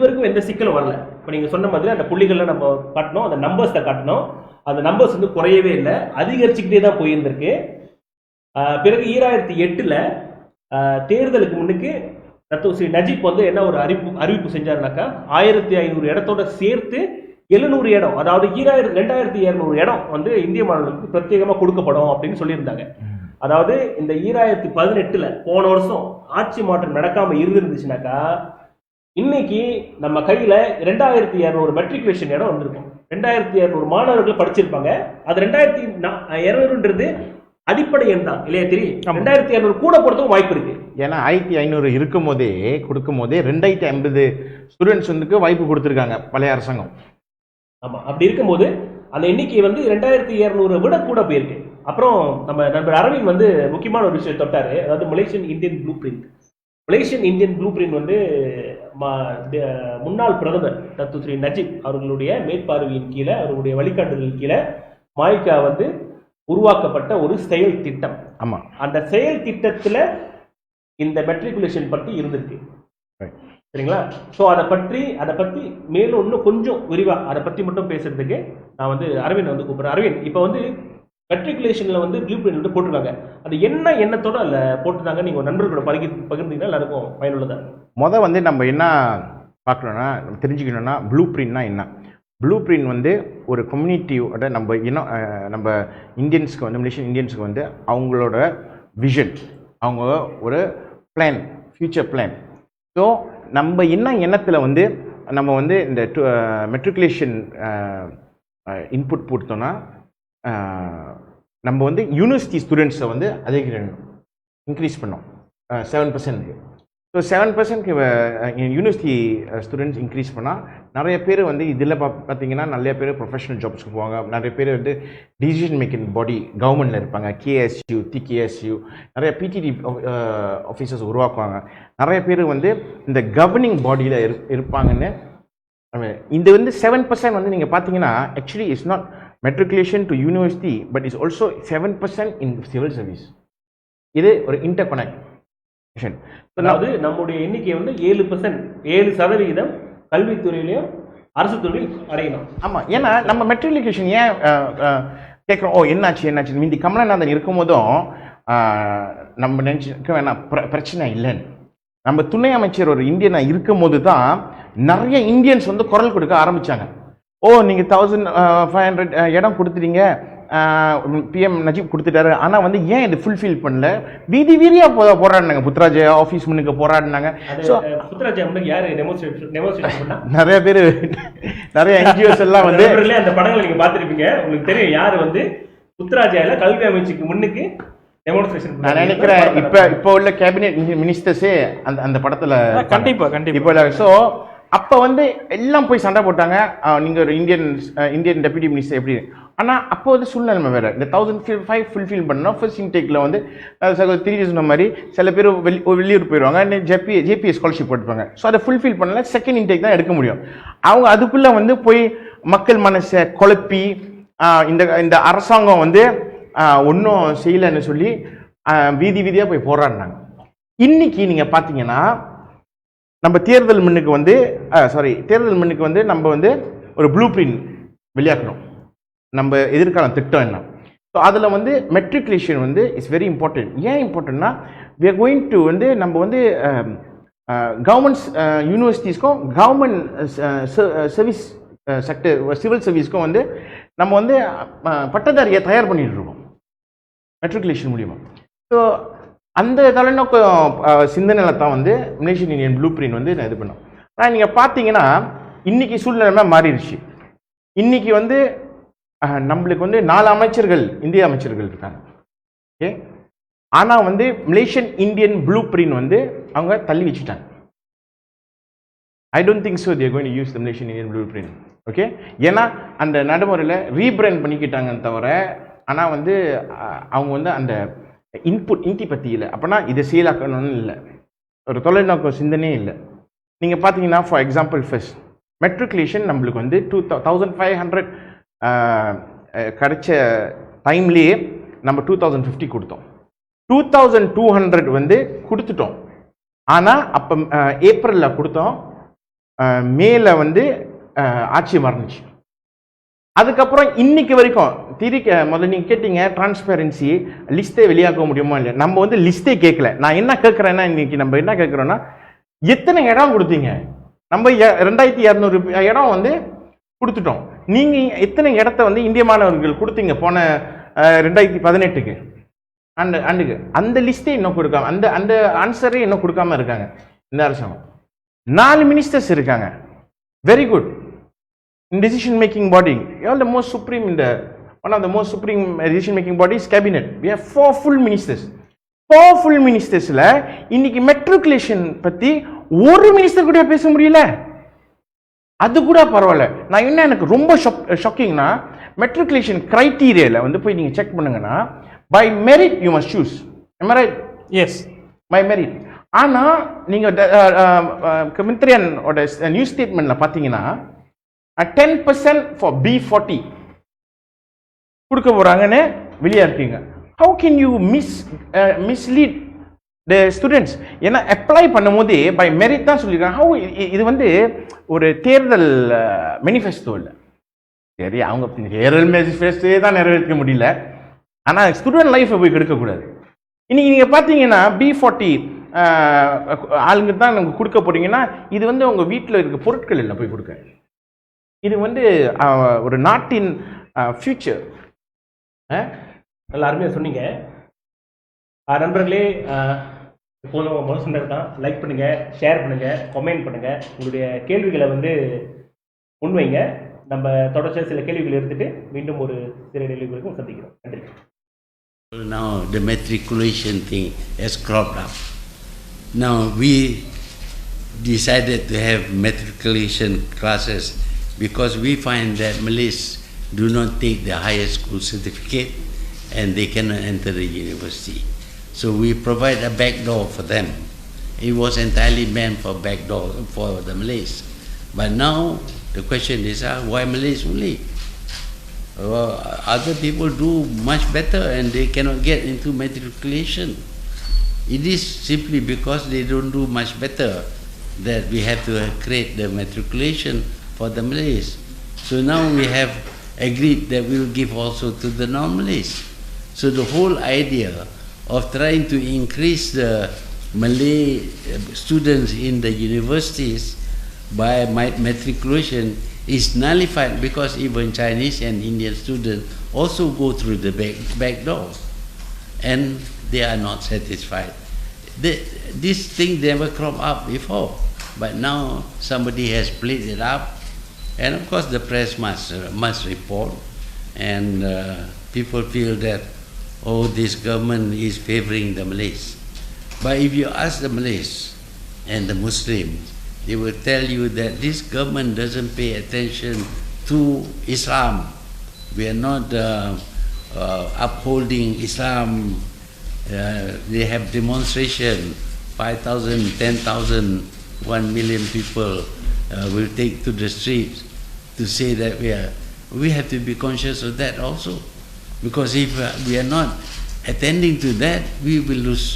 வரைக்கும் எந்த சிக்கலும் வரல. இப்போ நீங்கள் சொன்ன மாதிரி அந்த புள்ளிகளை நம்ம காட்டணும், அந்த நம்பர்ஸை காட்டணும். அந்த நம்பர்ஸ் வந்து குறையவே இல்லை, அதிகரிச்சுக்கிட்டே தான் போயிருந்திருக்கு. பிறகு 2008 தேர்தலுக்கு முன்னுக்கு ஸ்ரீ நஜீப் வந்து என்ன ஒரு அறிவிப்பு செஞ்சாருனாக்கா 1500 இடத்தோட சேர்த்து 700 இடம், அதாவது 2200 இடம் வந்து இந்திய மாணவர்களுக்கு பிரத்யேகமாக கொடுக்கப்படும் அப்படின்னு சொல்லியிருந்தாங்க. அதாவது இந்த 2018 போன வருஷம் ஆட்சி மாற்றம் நடக்காம இருந்துச்சுனாக்கா இன்னைக்கு நம்ம கையில 2200 மெட்ரிகுலேஷன் இடம் வந்திருக்கும். 2200 மாணவர்கள் படிச்சிருப்பாங்க. அது 2200ன்றது அடிப்படை எண் தான் இல்லையா தெரியும். 2200 கூட போறதுக்கும் வாய்ப்பு இருக்கு. ஏன்னா 1500 இருக்கும் போதே கொடுக்கும் போதே 2050 ஸ்டூடெண்ட்ஸ் வந்து வாய்ப்பு கொடுத்துருக்காங்க பழைய அரசாங்கம். ஆமா, அப்படி இருக்கும்போது அந்த எண்ணிக்கை வந்து 2200 விட கூட போயிருக்கு. அப்புறம் நம்ம நண்பர் அரவிந்த் வந்து முக்கியமான ஒரு விஷயம் தொட்டாரு, அதாவது Malaysian Indian blue print. Malaysian Indian blue print வந்து முன்னாள் பிரதமர் டத்து ஸ்ரீ நஜீப் அவர்களுடைய மேற்பார்வையின் கீழே, அவர்களுடைய வழிகாட்டுதலின் கீழே மாய்கா வந்து உருவாக்கப்பட்ட ஒரு செயல் திட்டம். ஆமா, அந்த செயல் திட்டத்துல இந்த மெட்ரிகுலேஷன் பற்றி இருந்திருக்கு. சரிங்களா? ஸோ அதை பற்றி மேலும் இன்னும் கொஞ்சம் விரிவா அதை பத்தி மட்டும் பேசுறதுக்கு நான் வந்து அரவிந்த் வந்து கூப்பிடுறேன். அரவிந்த், இப்போ வந்து மெட்ரிகுலேஷன்ல வந்து ப்ளூ பிரிண்ட் வந்து போட்டிருக்காங்க. அது என்ன எண்ணத்தோட அதில் போட்டிருந்தாங்க, நீங்க ஒரு நண்பர்களோட பகிர்ந்தீங்கன்னா எல்லாருக்கும் பயனுள்ளதா. வந்து நம்ம என்ன பார்க்கணும்னா தெரிஞ்சுக்கணும்னா ப்ளூ பிரிண்ட்னா என்ன. ப்ளூ பிரிண்ட் வந்து ஒரு கம்யூனிட்டியோட நம்ம இன்னும் நம்ம இந்தியன்ஸ்க்கு வந்து மலேசியன் இந்தியன்ஸுக்கு வந்து அவங்களோட விஷன், அவங்க ஒரு பிளான், ஃபியூச்சர் பிளான். ஸோ நம்ம என்ன எண்ணத்தில் வந்து நம்ம வந்து இந்த மெட்ரிகுலேஷன் இன்புட் கொடுத்தோன்னா நம்ம வந்து யூனிவர்சிட்டி ஸ்டூடெண்ட்ஸை வந்து அதிகரிக்கணும், இன்க்ரீஸ் பண்ணோம் 7%. ஸோ 7% யூனிவர்சிட்டி ஸ்டூடெண்ட்ஸ் இன்க்ரீஸ் பண்ணால் நிறைய பேர் வந்து இதில் பார்த்தீங்கன்னா நிறைய பேர் ப்ரொஃபஷனல் ஜாப்ஸ்க்கு போவாங்க. நிறைய பேர் வந்து டிசிஷன் மேக்கிங் பாடி கவர்மெண்ட்டில் இருப்பாங்க, KSU, TKSU, நிறைய PTD ஆஃபீஸர்ஸ் உருவாக்குவாங்க. நிறைய பேர் வந்து இந்த கவர்னிங் பாடியில் இருப்பாங்கன்னு. இந்த வந்து 7% வந்து நீங்கள் பார்த்தீங்கன்னா actually it's not matriculation to university, but it's also 7% in civil service. இது ஒரு இன்டர்கனெக்ட். அதாவது நம்முடைய எண்ணிக்கை வந்து 7% கல்வித்துறையிலையும் அரசு துறையிலும் அடையணும். ஆமா, ஏன்னா நம்ம மெட்ரிகுலேஷன் ஏன் கேட்குறோம், என்னாச்சு மீதி கமலநாதன் இருக்கும் போதும் நம்ம நினைச்சுக்க வேணாம் பிரச்சனை இல்லைன்னு. நம்ம துணை அமைச்சர் ஒரு இந்தியனா இருக்கும் போது தான் நிறைய இந்தியன்ஸ் வந்து குரல் கொடுக்க ஆரம்பிச்சாங்க. நீங்க 1500 இடம் கொடுத்துட்டீங்க, PM நஜீப் கொடுத்துட்டாரு, ஆனால் வந்து ஏன் இது ஃபுல்ஃபில் பண்ணல, வீதியா போராடினாங்க. புத்ராஜ் ஆஃபீஸ் முன்னுக்கு போராடினாங்க. நிறைய பேர், நிறைய NGOs எல்லாம் வந்து அந்த படங்களை நீங்க பார்த்திருப்பீங்க, உங்களுக்கு தெரியும் யாரு வந்து புத்ராஜால கல்வி அமைச்சுக்கு முன்னுக்கு டெமோன்ஸ்ட்ரேஷன். நான் நினைக்கிறேன் இப்போ உள்ள கேபினெட் மினிஸ்டர்ஸே அந்த படத்துல கண்டிப்பா. ஸோ அப்போ வந்து எல்லாம் போய் சண்டை போட்டாங்க, நீங்கள் ஒரு இந்தியன் டெப்யூட்டி மினிஸ்டர் எப்படி. ஆனால் அப்போ வந்து சூழ்நிலை வேறு. இந்த 1005 ஃபுல்ஃபில் பண்ணோம். ஃபர்ஸ்ட் இன்டேக்கில் வந்து திடீர்னு சொன்ன மாதிரி சில பேர் வெளியூர் போயிடுவாங்க, JPS ஸ்காலர்ஷிப் போட்டுப்பாங்க. ஸோ அதை ஃபுல்ஃபில் பண்ணல, செகண்ட் இன்டேக் தான் எடுக்க முடியும். அவங்க அதுக்குள்ளே வந்து போய் மக்கள் மனசை குழப்பி இந்த அரசாங்கம் வந்து ஒன்றும் செய்யலைன்னு சொல்லி வீதியாக போய் போராடினாங்க. இன்னைக்கு நீங்கள் பார்த்தீங்கன்னா நம்ம தேர்தல் முன்னுக்கு வந்து நம்ம வந்து ஒரு ப்ளூ பிரிண்ட் வெளியாக்கணும், நம்ம எதிர்கால திட்டம் என்ன. ஸோ அதில் வந்து மெட்ரிகுலேஷன் வந்து இட்ஸ் வெரி இம்பார்ட்டன்ட். ஏன் இம்பார்ட்டன்ட்னா we are going to வந்து நம்ம வந்து கவர்மெண்ட்ஸ் யூனிவர்சிட்டிஸ்க்கும் கவர்மெண்ட் சர்வீஸ் செக்டர் சிவில் சர்வீஸ்க்கும் வந்து நம்ம வந்து பட்டதாரியை தயார் பண்ணிட்டு இருக்கோம் மெட்ரிகுலேஷன் மூலியமாக. ஸோ அந்த தொலைநோக்கம் சிந்தனையில் தான் வந்து மலேசியன் இந்தியன் ப்ளூ பிரிண்ட் வந்து நான் இது பண்ணோம். ஆனால் நீங்கள் பார்த்தீங்கன்னா இன்னைக்கு சூழ்நிலைமை மாறிடுச்சு. இன்னைக்கு வந்து நம்மளுக்கு வந்து 4 அமைச்சர்கள் இந்திய அமைச்சர்கள் இருக்காங்க. ஓகே, ஆனால் வந்து மலேசியன் இந்தியன் ப்ளூ பிரிண்ட் வந்து அவங்க தள்ளி வச்சுட்டாங்க. I don't think so they are going to use the Malaysian Indian blueprint. Okay, ஏன்னா அந்த நடைமுறையில் ரீபிராண்ட் பண்ணிக்கிட்டாங்கன்னு தவிர, ஆனால் வந்து அவங்க வந்து அந்த இன்டி பற்றி இல்லை. அப்போனா இதை செயலாக்கணும்னு இல்லை, ஒரு தொலைநோக்க சிந்தனையே இல்லை. நீங்கள் பார்த்தீங்கன்னா ஃபார் எக்ஸாம்பிள் ஃபர்ஸ்ட் மெட்ரிகுலேஷன் நம்மளுக்கு வந்து 2500 கிடைச்ச டைம்லேயே நம்ம 2050 கொடுத்தோம். 2200 வந்து கொடுத்துட்டோம். ஆனால் அப்போ ஏப்ரலில் கொடுத்தோம், மேல வந்து ஆட்சி மறந்துச்சு. அதுக்கப்புறம் இன்னைக்கு வரைக்கும் முதல்ல நீங்கள் கேட்டீங்க டிரான்ஸ்பேரன்சி லிஸ்ட்டே வெளியாக்க முடியுமா இல்லையா. நம்ம வந்து லிஸ்ட்டே கேட்கல. நான் என்ன கேட்குறேன்னா இன்னைக்கு நம்ம என்ன கேட்குறோன்னா எத்தனை இடம் கொடுத்தீங்க. நம்ம 2200 இடம் வந்து கொடுத்துட்டோம். நீங்கள் எத்தனை இடத்த வந்து இந்திய மாணவர்கள் கொடுத்தீங்க போன 2018க்கு ஆண்டுக்கு. அந்த லிஸ்ட்டே இன்னும் கொடுக்காம, அந்த ஆன்சரே இன்னும் கொடுக்காம இருக்காங்க இந்த அரசாங்கம். 4 மினிஸ்டர்ஸ் இருக்காங்க, very good. in decision making body. You are the most supreme in the one of the most supreme decision making bodies, cabinet. We have 4 full ministers. 4 full ministersல இன்னைக்கு மெட்ரிகுலேஷன் பத்தி ஒரு மினிஸ்டர் கூட பேச முடியல. அது கூட பரவாயில்ல. நான் என்ன எனக்கு ரொம்ப ஷாக்கிங்னா மெட்ரிகுலேஷன் கிரைட்டீரியால வந்து போய் நீங்க செக் பண்ணுங்கன்னா by merit you must choose. Am I right? Yes. By merit. ஆனா நீங்க கமித்ரியன் ஓட நியூஸ் ஸ்டேட்மெண்ட்ல பாத்தீங்கன்னா 10% for B40 கொடுக்க போறாங்கன்னு வெளியே இருக்கீங்க. How can you mislead the students? ஏன்னா அப்ளை பண்ணும்போது பை மெரிட் தான் சொல்லியிருக்காங்க. How இது வந்து ஒரு தேர்தல் மேனிஃபெஸ்டோ இல்லை. சரி, அவங்க தேர்தல் மேனிஃபெஸ்டோவே தான் நிறைவேற்ற முடியல. ஆனால் ஸ்டூடெண்ட் லைஃப்பை போய் கெடுக்கக்கூடாது. இன்னைக்கு நீங்கள் பார்த்தீங்கன்னா B40 ஆளுங்க தான் நீங்கள் கொடுக்க போறீங்கன்னா இது வந்து உங்கள் வீட்டில் இருக்க பொருட்கள் இல்லை போய் கொடுக்க. இது வந்து ஒரு நாட்டின் ஃபியூச்சர். நல்லா அருமையாக சொன்னீங்க. நண்பர்களே, இப்போதும் முதல் சொன்னது தான். லைக் பண்ணுங்கள், ஷேர் பண்ணுங்கள், கமெண்ட் பண்ணுங்கள், உங்களுடைய கேள்விகளை வந்து முன்வைங்க. நம்ம தொடர்ச்சியாக சில கேள்விகள் எடுத்துட்டு மீண்டும் ஒரு சில கேள்விகளுக்கும் சந்திக்கிறோம். நன்றி. Now the matriculation thing has cropped up. Now we decided to have matriculation classes because we find that Malays do not take the higher school certificate and they cannot enter the university. So we provide a back door for them. It was entirely meant for back door for the Malays. But now the question is, why Malays only? Other people do much better and they cannot get into matriculation. It is simply because they don't do much better that we have to create the matriculation for the Malays. So now we have agreed that we will give also to the non-Malays. So the whole idea of trying to increase the Malay students in the universities by matriculation is nullified because even Chinese and Indian students also go through the back door and they are not satisfied. This thing never cropped up before, but now somebody has played it up, and of course the press must report, and people feel that, oh, this government is favoring the Malays. But if you ask the Malays and the Muslims, they will tell you that this government doesn't pay attention to Islam. We are not upholding Islam. They have demonstration, 5,000, 10,000, 1 million people will take to the streets to say that we have to be conscious of that also. Because if we are not attending to that, we will lose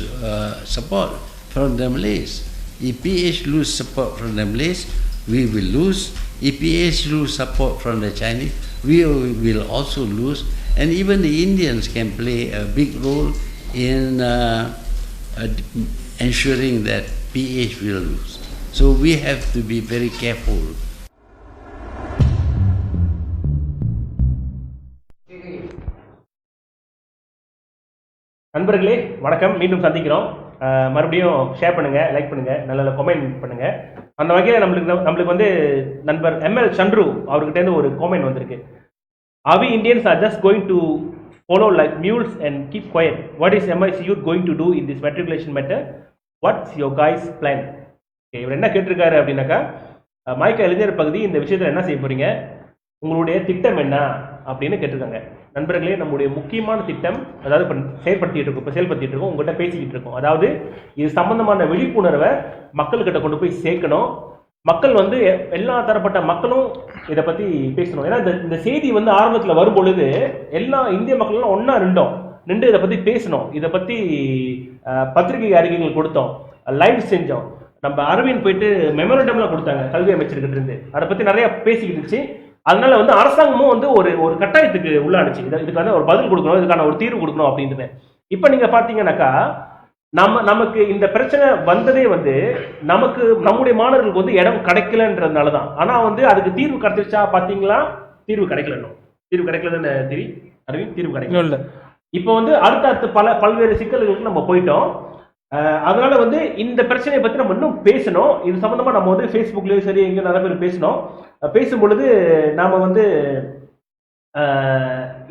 support from the Malays. If PH lose support from the Malays, we will lose. If PH lose support from the Chinese, we will also lose. And even the Indians can play a big role in ensuring that PH will lose. So we have to be very careful. நண்பர்களே வணக்கம், மீண்டும் சந்திக்கிறோம். மறுபடியும் ஷேர் பண்ணுங்க, லைக் பண்ணுங்க, நல்ல கமெண்ட் பண்ணுங்க. அந்த வகையில் நம்மளுக்கு வந்து நண்பர் ML சந்துரு அவர்கிட்ட இருந்து ஒரு கமெண்ட் வந்திருக்கு. Are we Indians are just going to follow like mules and keep quiet? What is MIC youth going to do in this matriculation matter? What's your guys plan? இவர் என்ன கேட்டிருக்காரு அப்படின்னாக்கா, மைக்க இளைஞர் பகுதி இந்த விஷயத்தில் என்ன செய்ய போறீங்க, உங்களுடைய திட்டம் என்ன அப்படின்னு கேட்டிருக்காங்க. நண்பர்களே, நம்முடைய முக்கியமான திட்டம், அதாவது இப்போ செயல்படுத்திட்டு இருக்கோம், உங்கள்கிட்ட பேசிக்கிட்டு இருக்கோம். அதாவது இது சம்பந்தமான விழிப்புணர்வை மக்கள்கிட்ட கொண்டு போய் சேர்க்கணும். மக்கள் வந்து எல்லா தரப்பட்ட மக்களும் இதை பற்றி பேசணும். ஏன்னா இந்த செய்தி வந்து ஆரம்பத்தில் வரும் பொழுது எல்லா இந்திய மக்களும் ஒன்றா நின்று இதை பற்றி பேசணும். இதை பற்றி பத்திரிகை அறிக்கைகள் கொடுத்தோம், லைவ் செஞ்சோம். நம்ம அரவிந்த் போயிட்டு மெமரண்டம்லாம் கொடுத்தாங்க கல்வி அமைச்சர்கிட்ட இருந்து. அதை பற்றி நிறைய பேசிக்கிட்டு இருந்துச்சு. அதனால வந்து அரசாங்கமும் வந்து ஒரு கட்டாயத்துக்கு உள்ளாடுச்சு. இதுக்கான ஒரு பதில் கொடுக்கணும், இதுக்கான ஒரு தீர்வு கொடுக்கணும் அப்படின்ட்டு. இப்போ நீங்க பாத்தீங்கன்னாக்கா நமக்கு இந்த பிரச்சனை வந்ததே வந்து நமக்கு நம்முடைய மாணவர்களுக்கு வந்து இடம் கிடைக்கலன்றதுனால தான். ஆனா வந்து அதுக்கு தீர்வு கிடைச்சிருச்சா பாத்தீங்களா? தீர்வு கிடைக்கலன்னு அரவிந்த், தீர்வு கிடைக்கல. இப்போ வந்து அடுத்த பல்வேறு சிக்கல்களுக்கு நம்ம போயிட்டோம். அதனால வந்து இந்த பிரச்சனையை பத்தி நம்ம இன்னும் பேசணும். இது சம்பந்தமா நம்ம வந்து ஃபேஸ்புக்லயும் சரி எங்கேயும் நிறைய பேர் பேசணும். பேசும் பொழுது நாம் வந்து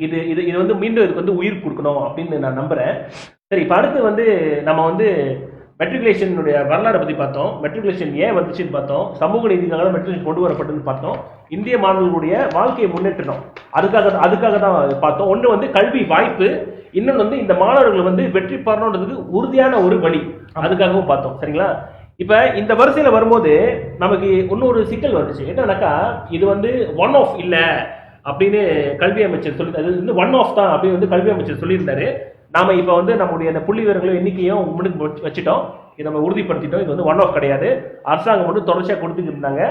இது இது இது வந்து மீண்டும் இதுக்கு வந்து உயிர் கொடுக்கணும் அப்படின்னு நான் நம்புகிறேன். சரி, இப்போ அடுத்து வந்து நம்ம வந்து மெட்ரிகுலேஷனுடைய வரலாறை பற்றி பார்த்தோம். மெட்ரிகுலேஷன் ஏன் வந்துச்சுன்னு பார்த்தோம். சமூக நீதிக்காக தான் மெட்ரிகுலேஷன் கொண்டு வரப்பட்டதுன்னு பார்த்தோம். இந்திய மாணவர்களுடைய வாழ்க்கையை முன்னேற்றணும், அதுக்காக தான் பார்த்தோம். ஒன்று வந்து கல்வி வாய்ப்பு, இன்னொன்று வந்து இந்த மாணவர்கள் வந்து வெற்றி பெறணுன்றதுக்கு உறுதியான ஒரு வழி, அதுக்காகவும் பார்த்தோம். சரிங்களா? இப்போ இந்த வரிசையில் வரும்போது நமக்கு இன்னொரு சிக்கல் வந்துச்சு. என்னன்னாக்கா, இது வந்து ஒன் ஆஃப் இல்லை அப்படின்னு கல்வி அமைச்சர் சொல்லி, அது வந்து ஒன் ஆஃப் தான் அப்படின்னு வந்து கல்வி அமைச்சர் சொல்லியிருந்தாரு. நாம இப்போ வந்து நம்முடைய அந்த புள்ளி விவரங்களும் எண்ணிக்கையும் முன்னுக்கு வச்சுட்டோம், இதை நம்ம உறுதிப்படுத்திட்டோம். இது வந்து ஒன் ஆஃப் கிடையாது. அரசாங்கம் வந்து தொடர்ச்சியாக கொடுத்துட்டு இருந்தாங்க.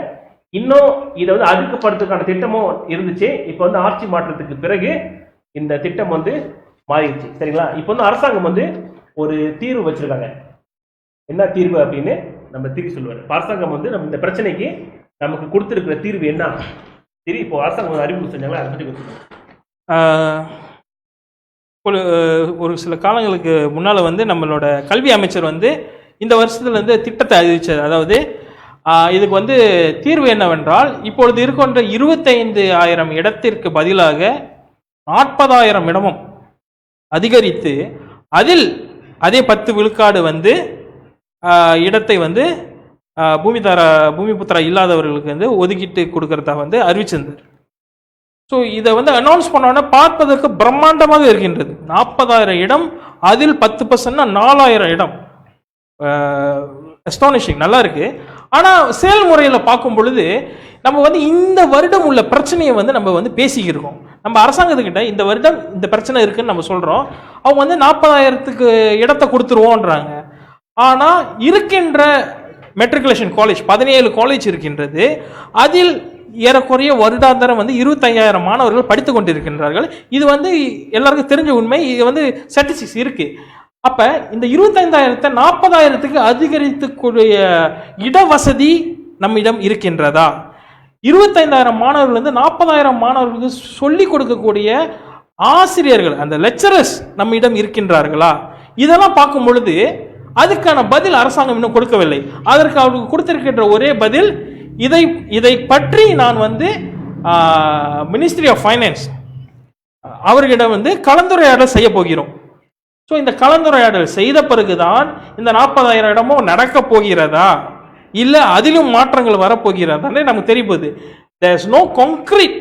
இன்னும் இதை வந்து அதிகப்படுத்துறதுக்கான திட்டமும் இருந்துச்சு. இப்போ வந்து ஆட்சி மாற்றத்துக்கு பிறகு இந்த திட்டம் வந்து மாறிடுச்சு. சரிங்களா? இப்போ வந்து அரசாங்கம் வந்து ஒரு தீர்வு வச்சிருக்காங்க. என்ன தீர்வு அப்படின்னு நம்ம திருப்பி சொல்லுவார். அரசாங்கம் வந்து நம்ம இந்த பிரச்சனைக்கு நமக்கு கொடுத்துருக்கிற தீர்வு என்ன சரி, இப்போ அரசாங்கம் அறிவிப்பு செஞ்சாங்களா, அதை பற்றி கொடுத்துருக்கோம். ஒரு சில காலங்களுக்கு முன்னால் வந்து நம்மளோட கல்வி அமைச்சர் வந்து இந்த வருஷத்துல வந்து திட்டத்தை அறிவிச்சார். அதாவது இதுக்கு வந்து தீர்வு என்னவென்றால், இப்பொழுது இருக்கின்ற 25,000 இடத்திற்கு பதிலாக 40,000 இடமும் அதிகரித்து அதில் அதே 10 விழுக்காடு வந்து இடத்தை வந்து பூமிபுத்திரா இல்லாதவர்களுக்கு வந்து ஒதுக்கிட்டு கொடுக்கறதா வந்து அறிவிச்சிருந்தார். ஸோ இதை வந்து அனௌன்ஸ் பண்ணோன்னா பார்ப்பதற்கு பிரம்மாண்டமாக இருக்கின்றது. 40,000 இடம், அதில் 10%னா 4,000 இடம். அஸ்டானிஷிங், நல்லா இருக்கு. ஆனால் செயல்முறையில் பார்க்கும் பொழுது நம்ம வந்து இந்த வருடம் உள்ள பிரச்சனையை வந்து நம்ம வந்து பேசிக்கிருக்கோம். நம்ம அரசாங்கத்துக்கிட்ட இந்த வருடம் இந்த பிரச்சனை இருக்குன்னு நம்ம சொல்கிறோம். அவங்க வந்து 40,000க்கு இடத்தை கொடுத்துருவோன்றாங்க. ஆனால் இருக்கின்ற மெட்ரிகுலேஷன் காலேஜ் 17 காலேஜ் இருக்கின்றது. அதில் ஏறக்குறைய வருடாந்தரம் வந்து 25,000 மாணவர்கள் படித்து கொண்டிருக்கின்றார்கள். இது வந்து எல்லாருக்கும் தெரிஞ்ச உண்மை. இது வந்து ஸ்டாட்டிஸ்டிக்ஸ் இருக்கு. அப்ப இந்த 25,000 40,000க்கு அதிகரித்துக்கூடிய இடவசதி நம்மிடம் இருக்கின்றதா? 25,000 மாணவர்கள் வந்து 40,000 மாணவர்களுக்கு சொல்லிக் கொடுக்கக்கூடிய ஆசிரியர்கள், அந்த லெக்சரர்ஸ் நம்மிடம் இருக்கின்றார்களா? இதெல்லாம் பார்க்கும் பொழுது அதுக்கான பதில் அரசாங்கம் இன்னும் கொடுக்கவில்லை. அதற்கு அவருக்கு கொடுத்திருக்கின்ற ஒரே பதில், இதை பற்றி நான் வந்து மினிஸ்ட்ரி ஆஃப் ஃபைனான்ஸ் அவர்களிடம் வந்து கலந்துரையாடல் செய்ய போகிறோம். ஸோ இந்த கலந்துரையாடல் செய்த பிறகுதான் இந்த 40,000 இடமும் நடக்க போகிறதா இல்லை அதிலும் மாற்றங்கள் வரப்போகிறதான்னு நமக்கு தெரிய போகுது. There is no concrete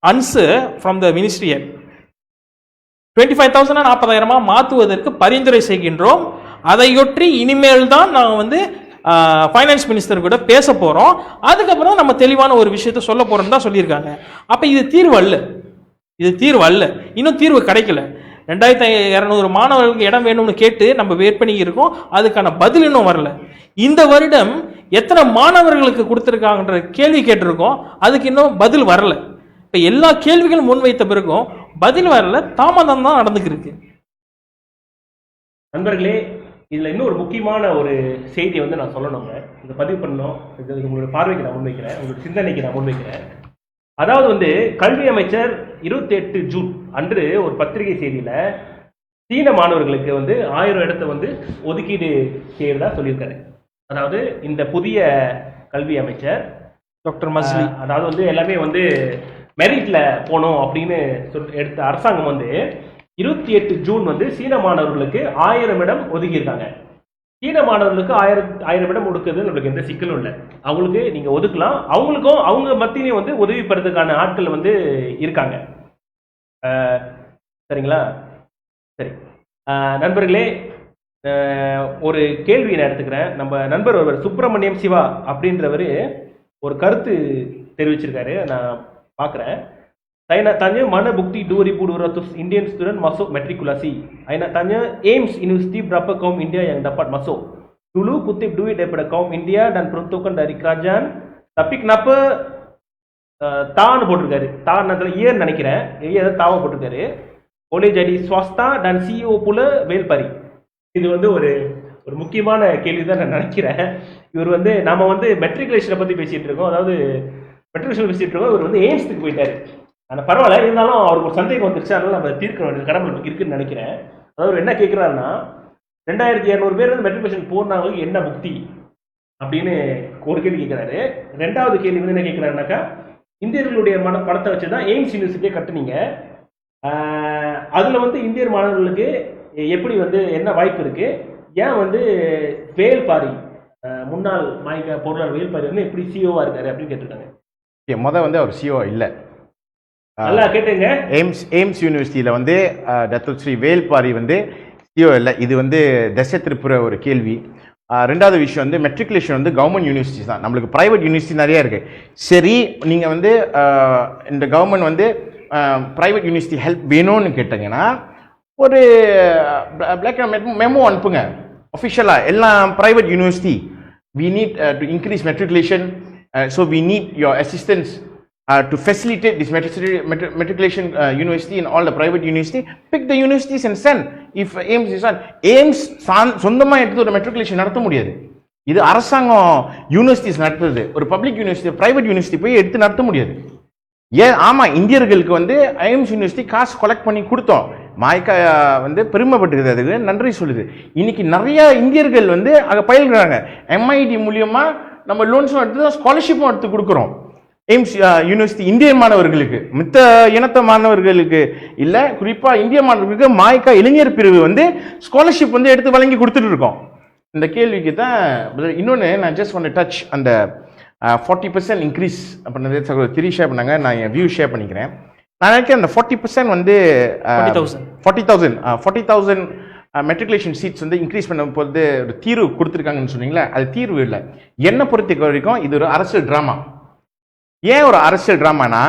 answer from the ministry. 25,000 40,000 மாற்றுவதற்கு பரிந்துரை செய்கின்றோம். அதையொற்றி இனிமேல் தான் நான் வந்து ஃபைனான்ஸ் மினிஸ்டர் கூட பேச போகிறோம். அதுக்கப்புறம் நம்ம தெளிவான ஒரு விஷயத்த சொல்ல போகிறோம்னு தான் சொல்லியிருக்காங்க. அப்போ இது தீர்வு அல்ல, இன்னும் தீர்வு கிடைக்கல. 2,200 மாணவர்களுக்கு இடம் வேணும்னு கேட்டு நம்ம வெயிட் பண்ணி இருக்கோம். அதுக்கான பதில் இன்னும் வரல. இந்த வருடம் எத்தனை மாணவர்களுக்கு கொடுத்துருக்காங்கன்ற கேள்வி கேட்டிருக்கோம், அதுக்கு இன்னும் பதில் வரல. இப்போ எல்லா கேள்விகளும் முன்வைத்த பிறகும் பதில் வரல, தாமதம் தான் நடந்துக்கிருக்கு. நண்பர்களே, இதில் இன்னும் ஒரு முக்கியமான ஒரு செய்தியை வந்து நான் சொல்லணுங்க. இதை பதிவு பண்ணணும். இது உங்களுடைய பார்வைக்கு நான் முன்வைக்கிறேன், உங்களுடைய சிந்தனைக்கு நான் முன்வைக்கிறேன். அதாவது வந்து கல்வி அமைச்சர் 28 ஜூன் அன்று ஒரு பத்திரிகை செய்தியில் சீன மாணவர்களுக்கு வந்து 1000 இடத்தை வந்து ஒதுக்கீடு செய்யறதா சொல்லியிருக்காரு. அதாவது இந்த புதிய கல்வி அமைச்சர் டாக்டர் மஸ்லி, அதாவது வந்து எல்லாமே வந்து மெரிட்ல போனோம் அப்படின்னு எடுத்த அரசாங்கம் வந்து 28 ஜூன் வந்து சீன மாணவர்களுக்கு 1000 இடம் ஒதுக்கியிருக்காங்க. சீன மாணவர்களுக்கு 1000 இடம் ஒதுக்குறது நம்மளுக்கு எந்த சிக்கலும் இல்லை. அவங்களுக்கு நீங்க ஒதுக்கலாம். அவங்களுக்கும் அவங்க மத்தியிலையும் வந்து உதவி பெறதுக்கான ஆட்கள் வந்து இருக்காங்க. சரிங்களா? சரி நண்பர்களே, ஒரு கேள்வி நான் எடுத்துக்கிறேன். நம்ம நண்பர் ஒருவர் சுப்பிரமணியம் சிவா அப்படின்றவர் ஒரு கருத்து தெரிவிச்சிருக்காரு, நான் பார்க்குறேன். Saya nak tanya mana bukti 2,200 Indian student masuk matrikulasi. Saya nak tanya aims universiti berapa kaum India yang dapat masuk. Dulu kutip duit daripada kaum India dan peruntukan dari kerajaan. Tapi kenapa தான் போட்டிருக்காரு, தான் அதில் ஏன்னு நினைக்கிறேன், ஏதாவது தாவை போட்டிருக்காரு. boleh jadi swasta dan CEO pula Velpari. இது வந்து ஒரு முக்கியமான கேள்வி தான் நான் நினைக்கிறேன். இவர் வந்து நாம வந்து மெட்ரிகுலேஷனை பற்றி பேசிகிட்டு இருக்கோம், அதாவது மெட்ரிகுலேஷன் பேசிகிட்டு இருக்கோம். இவர் வந்து எய்ம்ஸுக்கு போயிட்டாரு. ஆனால் பரவாயில்ல, இருந்தாலும் அவருக்கு ஒரு சந்தேகம் வந்துருச்சு, அதனால நம்ம தீர்க்க வேண்டிய கடமை நமக்கு இருக்குன்னு நினைக்கிறேன். அதாவது என்ன கேட்குறாருன்னா, 2,200 பேர் வந்து மெட்ரிகுலேஷன் போனாங்களுக்கு என்ன புக்தி அப்படின்னு ஒரு கேள்வி கேட்குறாரு. ரெண்டாவது கேள்வி வந்து என்ன கேட்குறாருனாக்கா, இந்தியர்களுடைய பணத்தை வச்சு தான் எய்ம்ஸ் யூனிவர்சிட்டியை கட்டுனீங்க. அதில் வந்து இந்தியர் மாணவர்களுக்கு எப்படி வந்து என்ன வாய்ப்பு இருக்கு, ஏன் வந்து வேல்பாரி முன்னாள் மாய்கா பொருளாளர் வேல்பாரி வந்து எப்படி சிஓவா இருக்காரு அப்படின்னு கேட்டிருக்காங்க. முதல் வந்து அவர் சிஓ இல்லை. நல்லா கேட்டுங்க. எய்ம்ஸ் யூனிவர்சிட்டியில் வந்து டாக்டர் ஸ்ரீ வேல்பாரி வந்து சிஓ இல்லை. இது வந்து தசை திருப்புற ஒரு கேள்வி. ரெண்டாவது விஷயம் வந்து மெட்ரிகுலேஷன் வந்து கவர்மெண்ட் யூனிவர்சிட்டிஸ் தான். நம்மளுக்கு ப்ரைவேட் யூனிவர்சிட்டி நிறையா இருக்குது. சரி, நீங்கள் வந்து இந்த கவர்மெண்ட் வந்து ப்ரைவேட் யூனிவர்சிட்டி ஹெல்ப் வேணும்னு கேட்டிங்கன்னா ஒரு பிளாக் மெமோ அனுப்புங்க அஃபிஷியலாக. எல்லாம் private university we need to increase matriculation, so we need your assistance to facilitate this matriculation university in all the private university. Pick the universities and send. If aims is on aims சொந்தமா எடுத்து ஒரு matriculation நடத்த முடியாது. இது அரசாங்கம் யூனிவர்சிட்டிஸ் நடத்துறது. ஒரு பப்ளிக் யூனிவர்சிட்டி பிரைவேட் யூனிவர்சிட்டி போய் எடுத்து நடத்த முடியாது. ஏன்? ஆமா, இந்தியர்களுக்கு வந்து எய்ம்ஸ் யூனிவர்சிட்டி காசு கலெக்ட் பண்ணி கொடுத்தோம். மாய்கா வந்து பெருமைப்பட்டுக்குது, அதுக்கு நன்றி சொல்லுது. இன்னைக்கு நிறைய இந்தியர்கள் வந்து அங்கே பயில்கிறாங்க. எம்ஐடி மூலியமா நம்ம லோன்ஸும் எடுத்து ஸ்காலர்ஷிப்பும் எடுத்து கொடுக்குறோம் எய்ம்ஸ் யூனிவர்சிட்டி இந்திய மாணவர்களுக்கு. மித்த இனத்த மாணவர்களுக்கு இல்லை, குறிப்பாக இந்திய மாணவர்களுக்கு மாய்கா இளைஞர் பிரிவு வந்து ஸ்காலர்ஷிப் வந்து எடுத்து வழங்கி கொடுத்துட்டு இருக்கோம். இந்த கேள்விக்கு தான் இன்னொன்று நான் ஜஸ்ட் ஒன் டச் அந்த 40% இன்க்ரீஸ் அப்படின்றது சகோதரர் திரி ஷேர் பண்ணாங்க. நான் என் வியூ ஷேர் பண்ணிக்கிறேன். நான் நினைக்கிறேன் அந்த 40% வந்து 40,000 மெட்ரிகுலேஷன் சீட்ஸ் வந்து இன்க்ரீஸ் பண்ண போது ஒரு தீர்வு கொடுத்துருக்காங்கன்னு சொன்னீங்களா, அது தீர்வு இல்லை. என்னை பொறுத்த வரைக்கும் இது ஒரு அரசியல் ட்ராமா. ஏன் ஒரு அரசியல் ட்ராமானா,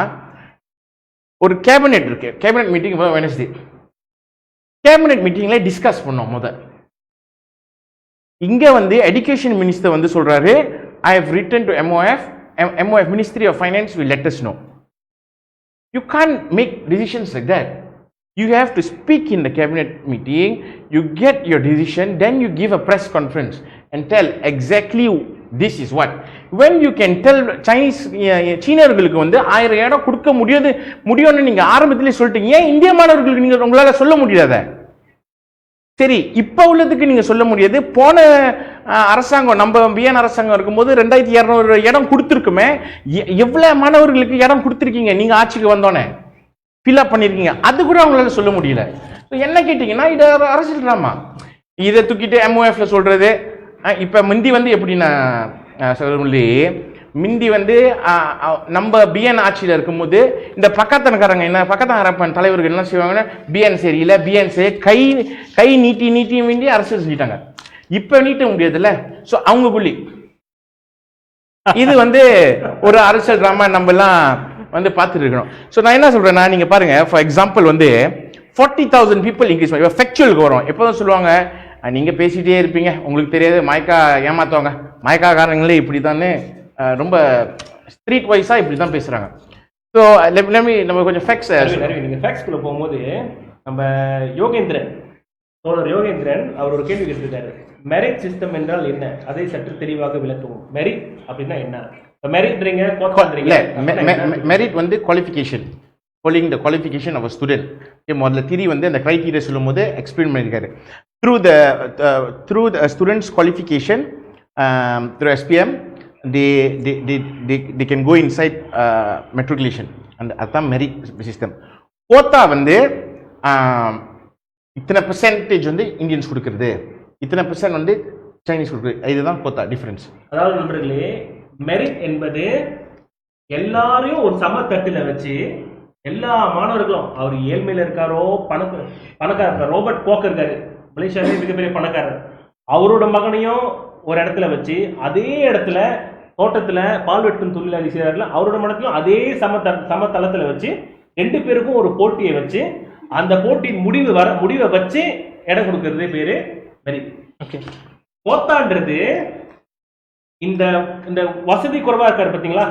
ஒரு கேபினெட் இருக்கு, கேபினெட் மீட்டிங் வெனஸ்டே. கேபினெட் மீட்டிங்ல டிஸ்கஸ் பண்ணோம். இங்க வந்து எஜுகேஷன் மினிஸ்டர் வந்து சொல்றாரு, I have written to MOF Ministry of Finance will let us know. You can't make decisions like that. You have to speak in the cabinet meeting, you get your decision, then you give a press conference and tell exactly this is what. When you can tell Chinese சீனர்களுக்கு வந்து 1000 இடம் கொடுக்க முடியும்னு நீங்க ஆரம்பத்திலே சொல்லிட்டீங்க, ஏன் இந்திய மாணவர்களுக்கு நீங்க உங்களால சொல்ல முடியாத? சரி, இப்ப உள்ளதுக்கு நீங்க சொல்ல முடியாது. போன அரசாங்கம் நம்ம பிஎன் அரசாங்கம் இருக்கும்போது 2200 இடம் கொடுத்துருக்குமே, எவ்வளவு மாணவர்களுக்கு இடம் கொடுத்துருக்கீங்க நீங்க ஆட்சிக்கு வந்தோன்னே ஃபில்அப் பண்ணிருக்கீங்க, அது கூட அவங்களால சொல்ல முடியல. என்ன கேட்டீங்கன்னா இது அரசியல் ட்ராமா. இதை தூக்கிட்டு எம்ஓஎஃப்ல சொல்றது. இப்ப முந்தி வந்து எப்படின்னா மிந்தி வந்து நம்ம பிஎன் ஆட்சியில் இருக்கும்போது இந்த பக்கத்தனக்காரங்க என்ன பக்கத்தனக்கார தலைவர்கள் என்ன செய்வாங்கன்னா, பிஎன் சரியில்லை, பிஎன் சரி, கை நீட்டி வேண்டி அரசியல் செஞ்சுட்டாங்க. இப்ப நீட்ட முடியாதுல்ல. ஸோ அவங்களுக்குள்ளி இது வந்து ஒரு அரசியல் ட்ராமா நம்ம எல்லாம் வந்து பார்த்துட்டு இருக்கணும். ஸோ நான் என்ன சொல்றேன்னா, நீங்க பாருங்க, ஃபார் எக்ஸாம்பிள் வந்து 40,000 பீப்புள் இன்க்ரீஸ் பண்ணி ஃபேக்சுவலுக்கு வரும். எப்போதான் சொல்லுவாங்க, நீங்க பேசிட்டே இருப்பீங்க, உங்களுக்கு தெரியாது, மாய்க்கா ஏமாத்துவாங்க, மாய்க்காக்காரங்களே இப்படி தானே ரொம்ப ஸ்ட்ரீட் வைஸா இப்படி தான் பேசுறாங்க. ஸோ நம்ம கொஞ்சம் ஃபேக்ட்ஸ் நீங்க ஃபேக்ட்ஸ்குள்ள போகும்போது நம்ம யோகேந்திரன் தோழர் யோகேந்திரன் அவர் ஒரு கேள்வி கேட்டிருக்காரு. மெரிட் சிஸ்டம் என்றால் என்ன, அதை சற்று தெளிவாக விளக்கவும். மெரிட் அப்படின்னா என்ன? மெரிட்ன்றீங்க, மெரிட் வந்து qualification, following the qualification of a student. முதல்ல திரி வந்து அந்த கிரைட்டீரியா சொல்லும்போது எக்ஸ்பிளைன் பண்ணியிருக்காரு. through the student's qualification through SPM they can go inside matriculation, and அதான் மெரிட் சிஸ்டம். கோத்தா வந்து இத்தனை பெர்சன்டேஜ் வந்து இந்தியன்ஸ் கொடுக்கறது, இத்தனை பெர்சன்ட் வந்து சைனீஸ் கொடுக்குறது, இதுதான் கோத்தா டிஃபரன்ஸ். அதாவது நண்பர்களே, மெரிட் என்பது எல்லாரையும் ஒரு சமத்தட்டுல வச்சு எல்லா மாணவர்களும், அவர் ஏழ்மையில இருக்காரோ பணக்காரர் இருக்கார், ரோபர்ட் கோக் இருக்காரு மலேசியாவிலே மிகப்பெரிய பணக்காரர், அவரோட மகனையும் ஒரு இடத்துல வச்சு அதே இடத்துல தோட்டத்துல பால் வெட்டும் தொழிலாளி செய்யறாருல, அவரோட மனத்திலும் அதே சமதளத்துல வச்சு 2 பேருக்கும் ஒரு போட்டியை வச்சு அந்த போட்டியின் முடிவை வச்சு இடம் கொடுக்கறதே பேரு மெரிட். கோத்தான்றது இந்த இந்த வசதி குறைவா இருக்காரு பார்த்தீங்களா,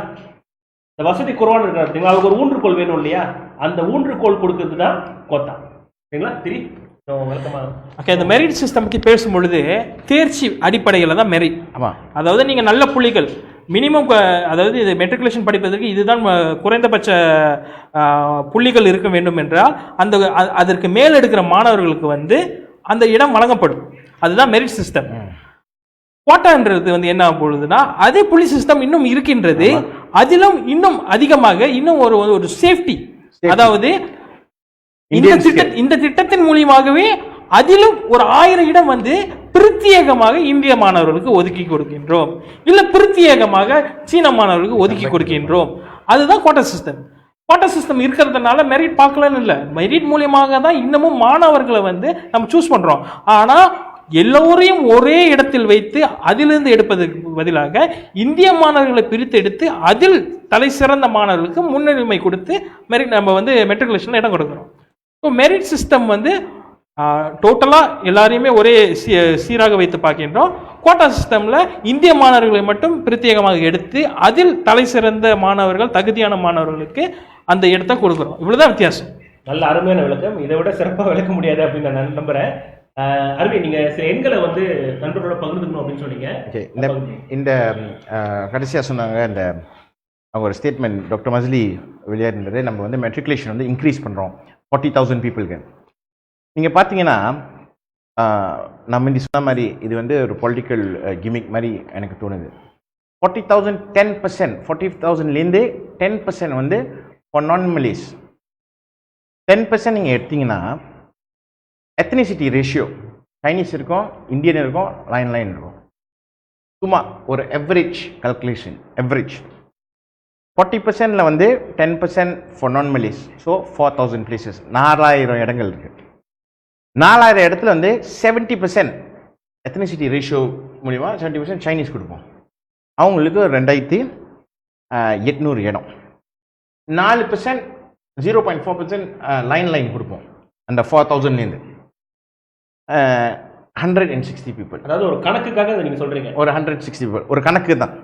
இந்த வசதி குறைவான இருக்காரு பார்த்தீங்களா, அவருக்கு ஒரு ஊன்றுகோல் வேணும் இல்லையா, அந்த ஊன்றுகோல் கொடுக்கறது தான் கோத்தா. சரிங்களா? திரி இந்த மெரிட் சிஸ்டம் பற்றி பேசும்பொழுது தேர்ச்சி அடிப்படையில் தான் மெரிட். ஆமாம், அதாவது நீங்கள் நல்ல புள்ளிகள் மினிமம், அதாவது இது மெட்ரிகுலேஷன் படிப்பதற்கு இதுதான் குறைந்தபட்ச புள்ளிகள் இருக்க வேண்டும் என்றால் அதற்கு மேல் எடுக்கிற மாணவர்களுக்கு வந்து அந்த இடம் வழங்கப்படும். அதுதான் மெரிட் சிஸ்டம். கோட்டான்றது வந்து என்ன பொழுதுன்னா அதே புலி சிஸ்டம் இன்னும் இருக்கின்றது. அதிலும் இன்னும் அதிகமாக இன்னும் ஒரு சேஃப்டி, அதாவது இந்த திட்டத்தின் மூலியமாகவே அதிலும் ஒரு 1000 இடம் வந்து பிரத்யேகமாக இந்திய மாணவர்களுக்கு ஒதுக்கி கொடுக்கின்றோம், இல்ல பிரத்யேகமாக சீன மாணவர்களுக்கு ஒதுக்கி கொடுக்கின்றோம். அதுதான் கோட்டா சிஸ்டம். கோட்டா சிஸ்டம் இருக்கிறதுனால மெரிட் பார்க்கலன்னு இல்லை, மெரிட் மூலியமாக தான் இன்னமும் மாணவர்களை வந்து நம்ம சூஸ் பண்றோம். ஆனா எல்லோரையும் ஒரே இடத்தில் வைத்து அதிலிருந்து எடுப்பதற்கு பதிலாக இந்திய மாணவர்களை பிரித்து எடுத்து அதில் தலை சிறந்த மாணவர்களுக்கு முன்னுரிமை கொடுத்து மெரிட் நம்ம வந்து மெட்ரிகுலேஷன்ல இடம் கொடுக்குறோம். ஸோ மெரிட் சிஸ்டம் வந்து டோட்டலாக எல்லாரையுமே ஒரே சீராக வைத்து பார்க்கின்றோம். கோட்டா சிஸ்டமில் இந்திய மாணவர்களை மட்டும் பிரத்யேகமாக எடுத்து அதில் தலை சிறந்த மாணவர்கள், தகுதியான மாணவர்களுக்கு அந்த இடத்தை கொடுக்குறோம். இவ்வளோதான் வித்தியாசம். நல்ல அருமையான விளக்கம். இதை விட சிறப்பாக விளக்க முடியாது அப்படின்னு நான் நம்புறேன். அருமை, நீங்க சில எண்களை வந்து நண்பர்களோட பகிர்ந்துக்கணும் அப்படின்னு சொன்னீங்க. இந்த கடைசியாக சொன்னாங்க, இந்த அவங்க ஒரு ஸ்டேட்மெண்ட் டாக்டர் மஸ்லி வெளியாடுறது, நம்ம வந்து மெட்ரிகுலேஷன் வந்து இன்க்ரீஸ் பண்ணுறோம் 40,000 பீப்புளுக்கு. நீங்கள் பார்த்தீங்கன்னா நம்ம இந்த சொன்ன மாதிரி இது வந்து ஒரு பொலிட்டிக்கல் கிமிக் மாதிரி எனக்கு தோணுது. 40,000 10%, 40,000லேருந்து 10% வந்து ஃபார் நான் மலேஸ். 10% நீங்கள் எடுத்தீங்கன்னா எத்தனிசிட்டி ரேஷியோ சைனீஸ் இருக்கும், இந்தியன் இருக்கும், லைன் இருக்கும். சும்மா ஒரு எவரேஜ் கல்குலேஷன், எவரேஜ் 40%ல் வந்து 10% ஃபார் நான் மலேஸ். ஸோ 4,000 பிளேசஸ், 4000 இடங்கள் இருக்கு. 4000 இடத்துல வந்து 70% எத்தனிசிட்டி ரேஷியோ மூலிமா 70% சைனீஸ் கொடுப்போம். அவங்களுக்கு 2,800 இடம். 4% 0.4% லைன் கொடுப்போம். அந்த 4,000லேருந்து 160 பீப்புள். அதாவது ஒரு கணக்குக்காக நீங்க சொல்றீங்க, ஒரு 160 பீப்புள், ஒரு கணக்கு தான்.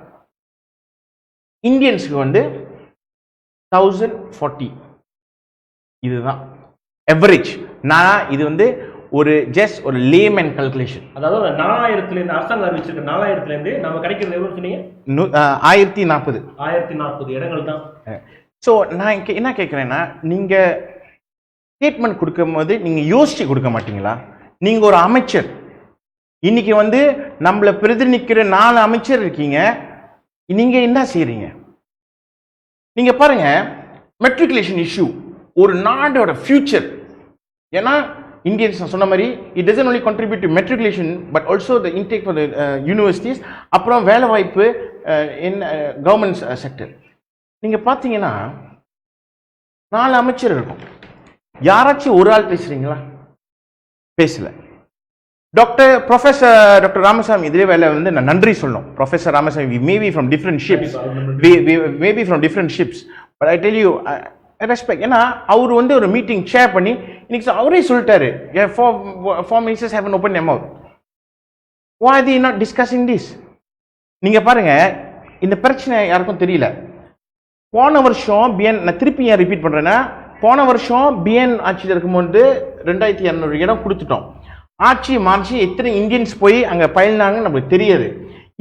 இந்தியன்ஸுக்கு வந்து 1,040. இதுதான் எவரேஜ். நான் இது வந்து ஒரு ஜஸ்ட் ஒரு லேமேன் கல்குலேஷன். அதாவது 4000லேருந்து அரசாங்கம் அறிவிச்சிருக்க 4000லேருந்து நம்ம கிடைக்கிறது எவ்வளவு சொன்னீங்க? 1040 இடங்கள் தான். ஸோ நான் என்ன கேட்குறேன்னா, நீங்கள் ஸ்டேட்மெண்ட் கொடுக்கும் போது நீங்கள் யோசிச்சு கொடுக்க மாட்டீங்களா? நீங்கள் ஒரு அமைச்சர், இன்னைக்கு வந்து நம்மளை பிரதிநிதிக்கிற 4 அமைச்சர் இருக்கீங்க, நீங்கள் என்ன செய்கிறீங்க? நீங்கள் பாருங்க, மெட்ரிகுலேஷன் இஷ்யூ ஒரு நாடோட ஃபியூச்சர். ஏன்னா இந்தியன்ஸ் சொன்ன மாதிரி it doesn't only contribute to matriculation but also the intake for the universities, அப்புறம் வேலை வாய்ப்பு இன் கவர்மெண்ட் செக்டர். நீங்கள் பார்த்தீங்கன்னா 4 அமைச்சர் இருக்கும், யாராச்சும் ஒரு ஆள் பேசுறீங்களா? பேசல. ப்ரொஃபஸர் ராமசாமி இதே வேலை வந்து நான் நன்றி சொல்லணும். Professor Ramasamy maybe from different ships, but I tell you respect. ஏன்னா அவர் வந்து ஒரு மீட்டிங் ஷேர் பண்ணி இன்னைக்கு அவரே சொல்லிட்டாரு, four ministers haven't opened their mouth. Why are they not discussing this? நீங்க பாருங்க, இந்த பிரச்சனை யாருக்கும் தெரியல. போன வருஷம் பிஎன், நான் திருப்பி ஏன் ரிப்பீட் பண்றேன்னா, போன வருஷம் பிஎன் ஆட்சியில் இருக்கும்போது 2,200 இடம் கொடுத்துட்டோம். ஆட்சி மாற்றி எத்தனை இந்தியன்ஸ் போய் அங்க பயில்னாங்கன்னு நமக்கு தெரியாது.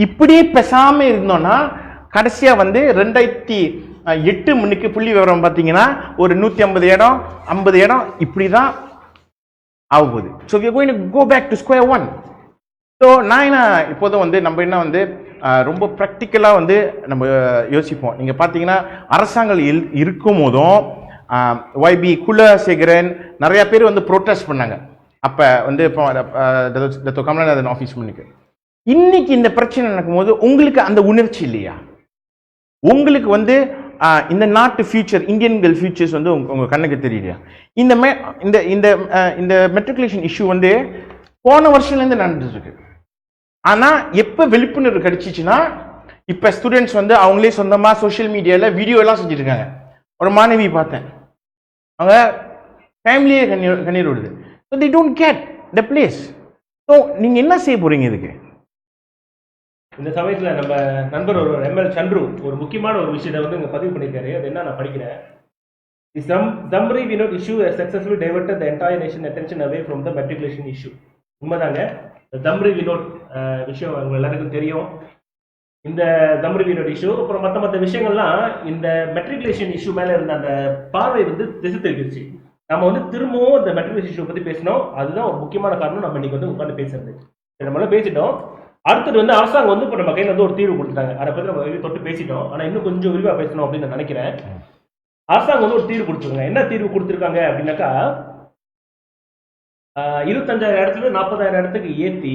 இப்படியே பேசாம இருந்தோம்னா கடைசியா வந்து 2008 முன்னுக்கு புள்ளி விவரம் பார்த்தீங்கன்னா ஒரு 150 இடம் 50 இடம் இப்படிதான் ஆக போகுது. So we are going to go back to square one. So நான் என்ன இப்போதும் வந்து நம்ம என்ன வந்து ரொம்ப ப்ராக்டிக்கலாக வந்து நம்ம யோசிப்போம். நீங்கள் பார்த்தீங்கன்னா அரசாங்கம் இருக்கும் போதும் YB குலசேகரன் நிறைய பேர் வந்து ப்ரோட்டஸ்ட் பண்ணாங்க. அப்போ வந்து இப்போ கமலநாதன் ஆஃபீஸ் முன்னுக்கு. இன்னைக்கு இந்த பிரச்சனை நடக்கும்போது உங்களுக்கு அந்த உணர்ச்சி இல்லையா? உங்களுக்கு வந்து இந்த நாட்டு ஃபியூச்சர், இந்தியன்கள் ஃபியூச்சர்ஸ் வந்து உங்க கண்ணுக்கு தெரியலையா? இந்த இந்த மெட்ரிகுலேஷன் இஷ்யூ வந்து போன வருஷம்லேருந்து நடந்துட்டு இருக்கு. ஆனா எப்ப விழிப்புணர்வு கிடைச்சிச்சுன்னா, இப்ப ஸ்டூடெண்ட்ஸ் வந்து அவங்களே சொந்தமா சோஷியல் மீடியால வீடியோ எல்லாம் செஞ்சுட்டு இருக்காங்க. ஒரு மாணவி பார்த்தேன், அவங்க ஃபேமிலியே கண்ணீர் விடுது. So they don't get the place. So நீங்க என்ன செய்ய போறீங்க இதுக்கு? இந்த சமயத்துல நம்ம நண்பர் ஒரு ML சந்துரு ஒரு முக்கியமான ஒரு விஷயத்தை வந்து இங்க பதிவு பண்ணிருக்காரு. அது என்ன நான் படிக்கிறேன். The Zamri Vinod issue has successfully diverted the entire nation attention away from the matriculation issue. உண்மைதாங்க. தம்ரி வினோட் விஷயம் அவங்க எல்லாருக்கும் தெரியும். இந்த தம்ரி வினோட் இஷ்யூ அப்புறம் மற்ற விஷயங்கள்லாம் இந்த மெட்ரிகுலேஷன் இஷ்யூ மேலே இருந்த அந்த பார்வை வந்து திசை திருப்பிடுச்சு. நம்ம வந்து திரும்பவும் இந்த மெட்ரிகுலேஷன் இஷ்யூ பற்றி பேசினோம். அதுதான் ஒரு முக்கியமான காரணம் நம்ம இன்னைக்கு வந்து உட்காந்து பேசுறது. நம்மளாம் பேசிட்டோம். அடுத்தது வந்து அரசாங்கம் வந்து இப்போ நம்ம கையில் வந்து ஒரு தீர்வு கொடுத்துட்டாங்க. அதை பற்றி நம்ம தொட்டு பேசிட்டோம், ஆனால் இன்னும் கொஞ்சம் விரிவாக பேசணும் அப்படின்னு நான் நினைக்கிறேன். அரசாங்கம் வந்து ஒரு தீர்வு கொடுத்துருக்காங்க. என்ன தீர்வு கொடுத்துருக்காங்க அப்படின்னாக்கா, 25,000 இடத்துல 40,000 இடத்துக்கு ஏற்றி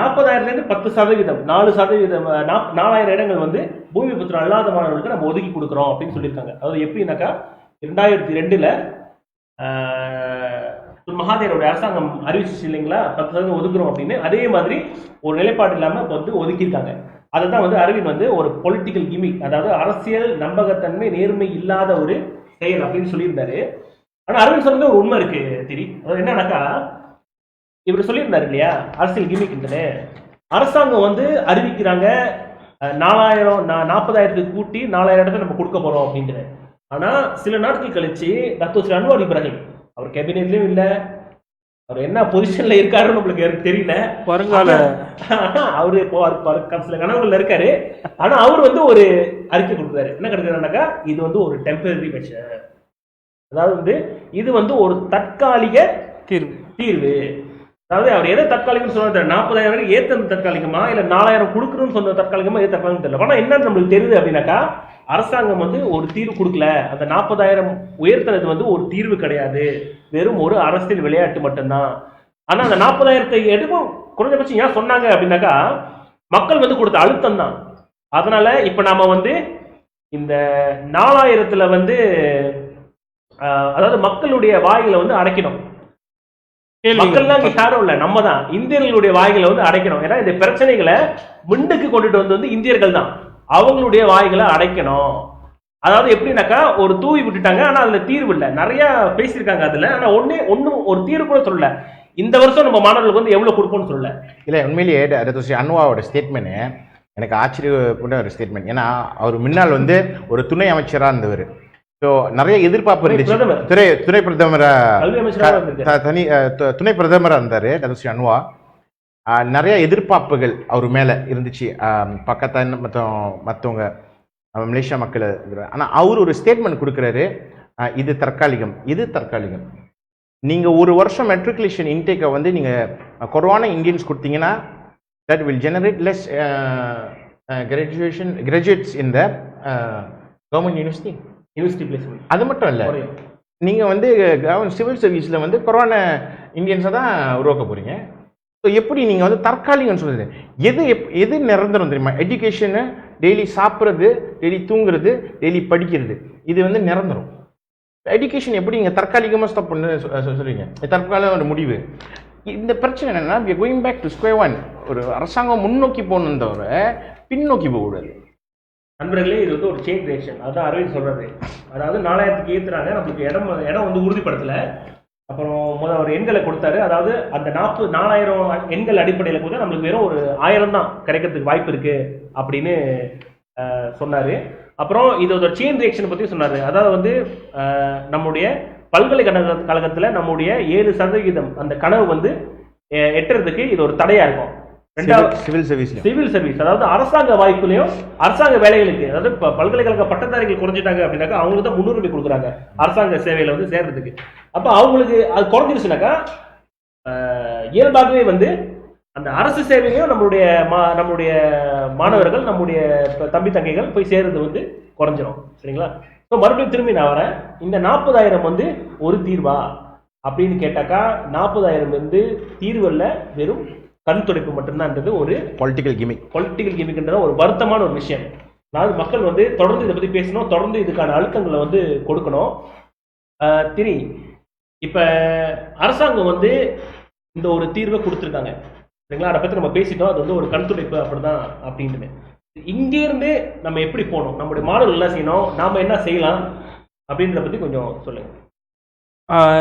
40,000லேருந்து 10%, 4%, 4,000 இடங்கள் வந்து பூமி புத்திரம் அல்லாத மாணவர்களுக்கு நம்ம ஒதுக்கி கொடுக்குறோம் அப்படின்னு சொல்லியிருக்காங்க. அதாவது எப்படின்னாக்கா 2002ல் மகாதேரோட அரசாங்கம் அறிவிச்சு இல்லைங்களா 10% ஒதுக்குறோம் அப்படின்னு. அதே மாதிரி ஒரு நிலைப்பாடு இல்லாமல் இப்போ வந்து ஒதுக்கியிருக்காங்க. அதை தான் வந்து அரவிந்த் வந்து ஒரு பொலிட்டிக்கல் கிமிக், அதாவது அரசியல் நம்பகத்தன்மை நேர்மை இல்லாத ஒரு செயல் அப்படின்னு சொல்லியிருந்தாரு. ஆனால் அரவிந்த் சொன்னது ஒரு உண்மை இருக்கு திரி. அதாவது என்னன்னாக்கா, இவர் சொல்லியிருந்தாரு இல்லையா அரசியல் கிமிக்ன்றது. அரசாங்கம் வந்து அறிவிக்கிறாங்க 40,000 கூட்டி 4,000 இடத்துல நம்ம கொடுக்க போறோம் அப்படின்ட்டு. ஆனா சில நாட்கள் கழிச்சு டாக்டர் அன்வார் இப்ராஹிம் அவர் கேபினெட்லயும் இல்ல, அவர் என்ன பொசிஷன்ல இருக்காருன்னு நம்மளுக்கு தெரியல. வருங்கால அவரு சில கனவுகள்ல இருக்காரு. ஆனா அவர் வந்து ஒரு அறிக்கை கொடுக்குறாரு. என்ன கிடைக்கிறாருனாக்கா, இது வந்து ஒரு டெம்பரரி மெஷர், அதாவது வந்து இது வந்து ஒரு தற்காலிக தீர்வு. அதாவது அவர் எதை தற்காலிகம்னு சொன்னது, 40,000 ஏத்தது தற்காலிகமா இல்ல 4,000 கொடுக்கணும்னு சொன்ன தற்காலிகமா எது தற்காலிகம் தெரியல. ஆனா என்னன்னு நம்மளுக்கு தெரியுது அப்படின்னாக்கா, அரசாங்கம் வந்து ஒரு தீர்வு கொடுக்கல. அந்த 40,000 உயர்த்தினது வந்து ஒரு தீர்வு கிடையாது, வெறும் ஒரு அரசியல் விளையாட்டு மட்டும்தான். ஆனா அந்த 40,000 எடுக்கும் குறைஞ்சபட்சம் ஏன் சொன்னாங்க அப்படின்னாக்கா, மக்கள் வந்து கொடுத்த அழுத்தம் தான். அதனால இப்ப நாம வந்து இந்த 4,000த்துல வந்து அதாவது மக்களுடைய வாய்களை வந்து அடைக்கணும். மக்கள்லாம் யாரும் இல்ல, நம்ம தான் இந்தியர்களுடைய வாய்களை வந்து அடைக்கணும். ஏன்னா இந்த பிரச்சனைகளை முன்னுக்கு கொண்டுட்டு வந்து இந்தியர்கள் தான், அவங்களுடைய வாய்களை அடைக்கணும். அதாவது எப்படின்னாக்கா, ஒரு தூவி விட்டுட்டாங்க, ஆனா அதுல தீர்வு இல்லை. நிறைய பேசியிருக்காங்க அதுல, ஆனா ஒன்னும் ஒரு தீர்வு கூட சொல்லல. இந்த வருஷம் நம்ம மாணவர்களுக்கு வந்து எவ்வளவு கொடுப்போம்னு சொல்லல. இல்ல உண்மையிலேயே அன்வாவோட ஸ்டேட்மெண்ட் எனக்கு ஆச்சரியப்பட்ட ஒரு ஸ்டேட்மெண்ட். ஏன்னா அவர் முன்னால் வந்து ஒரு துணை அமைச்சராக இருந்தவர். ஸோ நிறைய எதிர்பார்ப்பு இருந்துச்சு. துணை பிரதமராக இருந்தார் டாக்டர் அன்வா. நிறைய எதிர்பார்ப்புகள் அவர் மேலே இருந்துச்சு, பக்கத்தான் மற்றவங்க மலேசியா மக்கள். ஆனால் அவர் ஒரு ஸ்டேட்மெண்ட் கொடுக்குறாரு, இது தற்காலிகம். நீங்கள் ஒரு வருஷம் மெட்ரிகுலேஷன் இன்டேக்கை வந்து நீங்கள் குறைவான இந்தியன்ஸ் கொடுத்தீங்கன்னா, that will generate less graduates in the government university placement. அது மட்டும் இல்லை, நீங்கள் வந்து சிவில் சர்வீஸில் வந்து கொரோனா இந்தியன்ஸை தான் உருவாக்க போகிறீங்க. ஸோ எப்படி நீங்கள் வந்து தற்காலிகம்னு சொல்லுது, எது நிரந்தரம் தெரியுமா? எஜுகேஷனு, டெய்லி சாப்பிட்றது, டெய்லி தூங்குறது, டெய்லி படிக்கிறது, இது வந்து நிரந்தரம். எஜுகேஷன் எப்படி நீங்கள் தற்காலிகமாக ஸ்டாப் பண்ணு சொல்லுவீங்க? தற்காலிக ஒரு முடிவு. இந்த பிரச்சனை என்னென்னா, we are going back to square one. ஒரு அரசாங்கம் முன்னோக்கி போகணுன்னு தவிர பின்னோக்கி போகக்கூடாது. நண்பர்களே, இது வந்து ஒரு சேஞ்ச் ரியாக்ஷன். அதுதான் அரவிந்த் சொல்றது. அதாவது 4,000க்கு ஏற்றுறாங்க, நம்மளுக்கு இடம் வந்து உறுதிப்படுத்தலை. அப்புறம் ஒரு எண்களை கொடுத்தாரு. அதாவது அந்த 4,000 எண்கள் அடிப்படையில் கூட நம்மளுக்கு வெறும் ஒரு 1000 தான் கிடைக்கிறதுக்கு வாய்ப்பு இருக்கு அப்படின்னு சொன்னாரு. அப்புறம் இதோட செயின் ரியாக்ஷன் பற்றி சொன்னாரு. அதாவது வந்து நம்முடைய பல்கலைக்கழகத்தில் நம்முடைய 7% அந்த கனவு வந்து எட்டுறதுக்கு இது ஒரு தடையா இருக்கும். சிவில் சர்வீஸ், அதாவது அரசாங்க வாய்ப்புலையும் அரசாங்க வேலைகளுக்கு, அதாவது பல்கலைக்கழக பட்டதாரிகள் குறைஞ்சிட்டாங்க அப்படின்னாக்கா அவங்களுக்கு தான் முன்னுரிமை கொடுக்குறாங்க அரசாங்க சேவையில வந்து சேர்றதுக்கு. அப்ப அவங்களுக்கு அது குறைஞ்சிருச்சுனாக்கா இயல்பாகவே வந்து அந்த அரசு சேவையும் நம்மளுடைய மாணவர்கள், நம்முடைய தம்பி தங்கைகள் போய் சேர்றது வந்து குறைஞ்சிரும். சரிங்களா? ஸோ மறுபடியும் திரும்பி நான் வரேன். இந்த 40,000 வந்து ஒரு தீர்வா அப்படின்னு கேட்டாக்கா, 40,000 வந்து தீர்வல்ல, வெறும் கண் துடைப்பு மட்டும்தான்ன்றது ஒரு பொலிட்டிக்கல் கிமிக்ன்ற ஒரு வருத்தமான ஒரு விஷயம். அதாவது மக்கள் வந்து தொடர்ந்து இதை பத்தி பேசணும், தொடர்ந்து இதுக்கான அழுத்தங்களை வந்து கொடுக்கணும். இப்ப அரசாங்கம் வந்து இந்த ஒரு தீர்வை கொடுத்துருக்காங்க. சரிங்களா? அதை பத்தி நம்ம பேசிட்டோம். அது வந்து ஒரு கண் துடைப்பு அப்படிதான் அப்படின்ட்டு. இங்கிருந்து நம்ம எப்படி போகணும், நம்முடைய மாணவர்கள் என்ன செய்யணும், நாம என்ன செய்யலாம் அப்படின்றத பத்தி கொஞ்சம் சொல்லுங்க.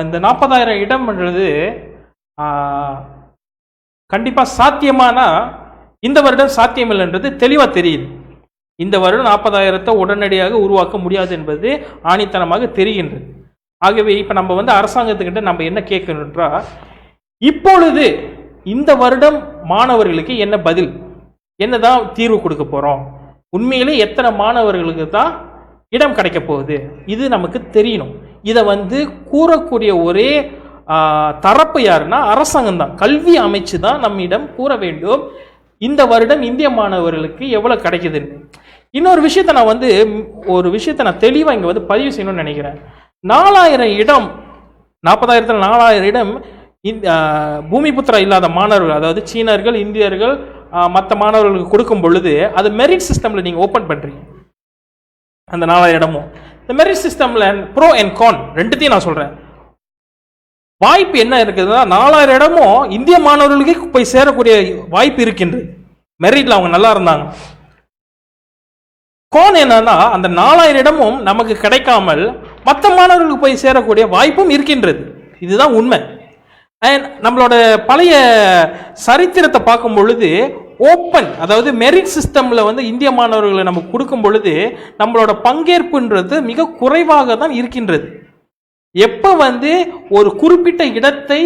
இந்த 40,000 இடம்ன்றது கண்டிப்பாக சாத்தியமானா இந்த வருடம் சாத்தியமில்லைன்றது தெளிவாக தெரியுது. இந்த வருடம் 40,000 உடனடியாக உருவாக்க முடியாது என்பது ஆணித்தனமாக தெரிகின்றது. ஆகவே இப்போ நம்ம வந்து அரசாங்கத்துக்கிட்ட நம்ம என்ன கேட்கணுன்றா, இப்பொழுது இந்த வருடம் மாணவர்களுக்கு என்ன பதில், என்னதான் தீர்வு கொடுக்க போகிறோம், உண்மையிலே எத்தனை மாணவர்களுக்கு தான் இடம் கிடைக்க போகுது, இது நமக்கு தெரியணும். இதை வந்து கூறக்கூடிய ஒரே தரப்பு யாருன்னா அரசாங்கம் தான், கல்வி அமைச்சு தான் நம்மிடம் கூற வேண்டும். இந்த வருடம் இந்திய மாணவர்களுக்கு எவ்வளவு கிடைக்குதுன்னு. இன்னொரு விஷயத்தை நான் வந்து நான் தெளிவாக இங்கே வந்து பதிவு செய்யணும்னு நினைக்கிறேன். 4000 இடம், 40,000ல் 4000 இடம் பூமிபுத்திரா இல்லாத மாணவர்கள், அதாவது சீனர்கள், இந்தியர்கள், மற்ற மாணவர்களுக்கு கொடுக்கும் பொழுது அது மெரிட் சிஸ்டமில் நீங்கள் ஓப்பன் பண்ணுறீங்க. அந்த 4000 இடமும் இந்த மெரிட் சிஸ்டமில் ப்ரோ அண்ட் கான் ரெண்டுத்தையும் நான் சொல்கிறேன். வாய்ப்பு என்ன இருக்குதுன்னா 4000 இடமும் இந்திய மாணவர்களுக்கு போய் சேரக்கூடிய வாய்ப்பு இருக்கின்றது, மெரிட்ல அவங்க நல்லா இருந்தாங்க. கோன் என்னன்னா அந்த 4000 இடமும் நமக்கு கிடைக்காமல் மற்ற மாணவர்களுக்கு போய் சேரக்கூடிய வாய்ப்பும் இருக்கின்றது. இதுதான் உண்மை. நம்மளோட பழைய சரித்திரத்தை பார்க்கும் பொழுது ஓப்பன், அதாவது மெரிட் சிஸ்டம்ல வந்து இந்திய மாணவர்களை நம்ம கொடுக்கும் பொழுது நம்மளோட பங்கேற்புன்றது மிக குறைவாக தான் இருக்கின்றது. எப்ப வந்து ஒரு குறிப்பிட்ட இடத்தை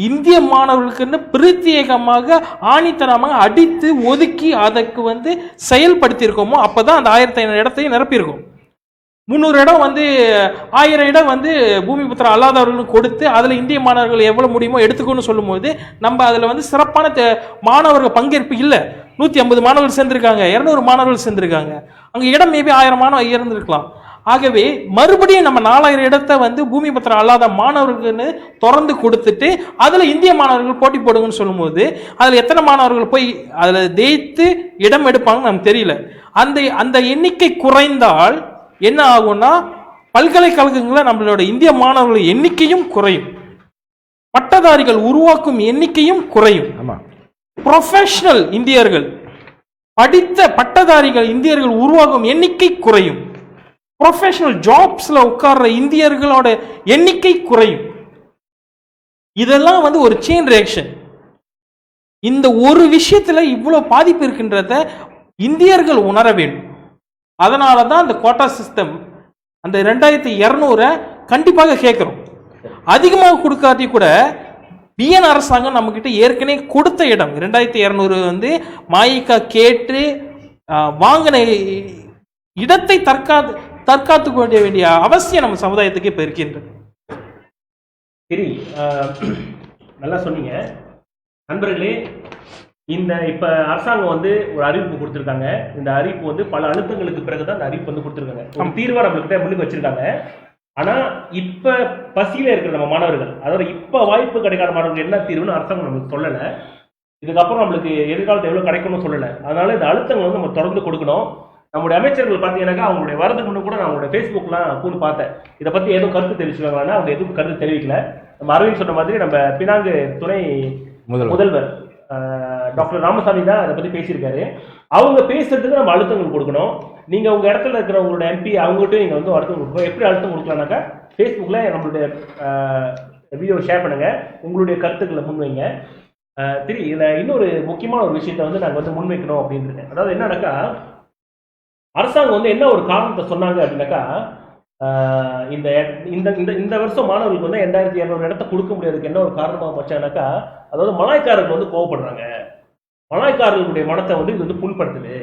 இந்திய மாணவர்களுக்குன்னு பிரத்யேகமாக ஆணித்தனமாக அடித்து ஒதுக்கி அதற்கு வந்து செயல்படுத்தி இருக்கோமோ அப்பதான் அந்த 1500 இடத்தையும் நிரப்பியிருக்கோம். 300 இடம் வந்து 1000 இடம் வந்து பூமிபுத்திரா அல்லாதவர்களுக்கு கொடுத்து அதில் இந்திய மாணவர்கள் எவ்வளவு முடியுமோ எடுத்துக்கணும்னு சொல்லும்போது நம்ம அதில் வந்து சிறப்பான மாணவர்கள் பங்கேற்பு இல்லை. 150 மாணவர்கள் சேர்ந்திருக்காங்க, 200 மாணவர்கள் சேர்ந்திருக்காங்க. அங்கே இடம் மேபி 1000 மாணவர்கள் இருந்திருக்கலாம். ஆகவே மறுபடியும் நம்ம 4000 இடத்தை வந்து பூமிபுத்திரா அல்லாத மாணவர்களுக்குன்னு திறந்து கொடுத்துட்டு அதில் இந்திய மாணவர்கள் போட்டி போடுங்கன்னு சொல்லும்போது அதில் எத்தனை மாணவர்கள் போய் அதில் தேய்த்து இடம் எடுப்பாங்கன்னு நமக்கு தெரியல. அந்த எண்ணிக்கை குறைந்தால் என்ன ஆகும்னா பல்கலைக்கழகங்களில் நம்மளோட இந்திய மாணவர்கள் எண்ணிக்கையும் குறையும், பட்டதாரிகள் உருவாக்கும் எண்ணிக்கையும் குறையும். ப்ரொஃபஷனல் இந்தியர்கள், படித்த பட்டதாரிகள் இந்தியர்கள் உருவாகும் எண்ணிக்கை குறையும். ப்ரொஃபஷனல் ஜாப்ஸ்ல உட்கார்ற இந்தியர்களோட எண்ணிக்கை குறையும். இதெல்லாம் வந்து ஒரு செயின் ரியாக்ஷன். இந்த ஒரு விஷயத்துல இவ்வளவு பாதிப்பு இருக்கின்றத இந்தியர்கள் உணர வேண்டும். அதனால தான் அந்த கோட்டா சிஸ்டம் அந்த 2200 கண்டிப்பாக கேட்கிறோம். அதிகமாக கொடுக்காட்டி கூட பிஎன் அரசாங்கம் நம்ம கிட்ட ஏற்கனவே கொடுத்த இடம் 2200 வந்து மாயிக்கா கேட்டு வாங்கின இடத்தை தற்காத்து கொள்ள வேண்டிய அவசியம் நம்ம சமுதாயத்துக்கு இப்ப இருக்கின்றது. சரி, நல்லா சொன்னீங்க நண்பர்களே. இந்த இப்ப அரசாங்கம் வந்து ஒரு அறிவிப்பு கொடுத்திருக்காங்க. இந்த அறிவிப்பு வந்து பல அழுத்தங்களுக்கு பிறகுதான் அந்த அறிவிப்பு வந்து கொடுத்திருக்காங்க. ஒரு தீர்வா நம்மகிட்ட முன்னுக்கு வச்சிருக்காங்க. ஆனா இப்ப பசியில இருக்கிற நம்ம மாணவர்கள், அதாவது இப்ப வாய்ப்பு கிடைக்காத மாணவர்கள் என்ன தீர்வுன்னு அரசாங்கம் நம்மளுக்கு சொல்லல. இதுக்கப்புறம் நம்மளுக்கு எதிர்காலத்தை எவ்வளவு கிடைக்கும்னு சொல்லல. அதனால இந்த அழுத்தங்கள் வந்து நம்ம தொடர்ந்து கொடுக்கணும். நம்முடைய அமைச்சர்கள் பார்த்தீங்கன்னாக்கா அவங்களுடைய வரதுக்கு முன்னே கூட நான் அவங்களுடைய ஃபேஸ்புக்லாம் கூண்டு பார்த்தேன். இதை பற்றி எதுவும் கருத்து தெரிவிச்சுருக்காங்கன்னா அவங்க எதுவும் கருத்து தெரிவிக்கல. நம்ம அரவிந்த் சொன்ன மாதிரி நம்ம பினாங்கு துணை முதல்வர் டாக்டர் ராமசாமி தான் அதை பற்றி பேசியிருக்காரு. அவங்க பேசுறதுக்கு நம்ம அழுத்தங்கள் கொடுக்கணும். நீங்கள் உங்கள் இடத்துல இருக்கிற உங்களோட எம்பி அவங்ககிட்ட நீங்கள் வந்து அழுத்தம் கொடுக்கணும். எப்படி அழுத்தம் கொடுக்கலாம்னாக்கா ஃபேஸ்புக்கில் நம்மளுடைய வீடியோ ஷேர் பண்ணுங்கள், உங்களுடைய கருத்துக்களை முன்வைங்க. சரி, இதில் இன்னொரு முக்கியமான ஒரு விஷயத்தை வந்து நாங்கள் வந்து முன்வைக்கணும் அப்படின்னு இருக்கேன். அதாவது என்னன்னாக்கா அரசாங்கம் வந்து என்ன ஒரு காரணத்தை சொன்னாங்க அப்படின்னாக்கா இந்த இந்த வருஷம் மாணவர்களுக்கு வந்து 2200 இடத்த கொடுக்க முடியாதுக்கு என்ன ஒரு காரணமாக வச்சாங்கனாக்கா, அதாவது மலாய்க்காரர்கள் வந்து கோவப்படுறாங்க, மலாய்க்காரர்களுடைய மனத்தை வந்து இது வந்து புண்படுத்துது.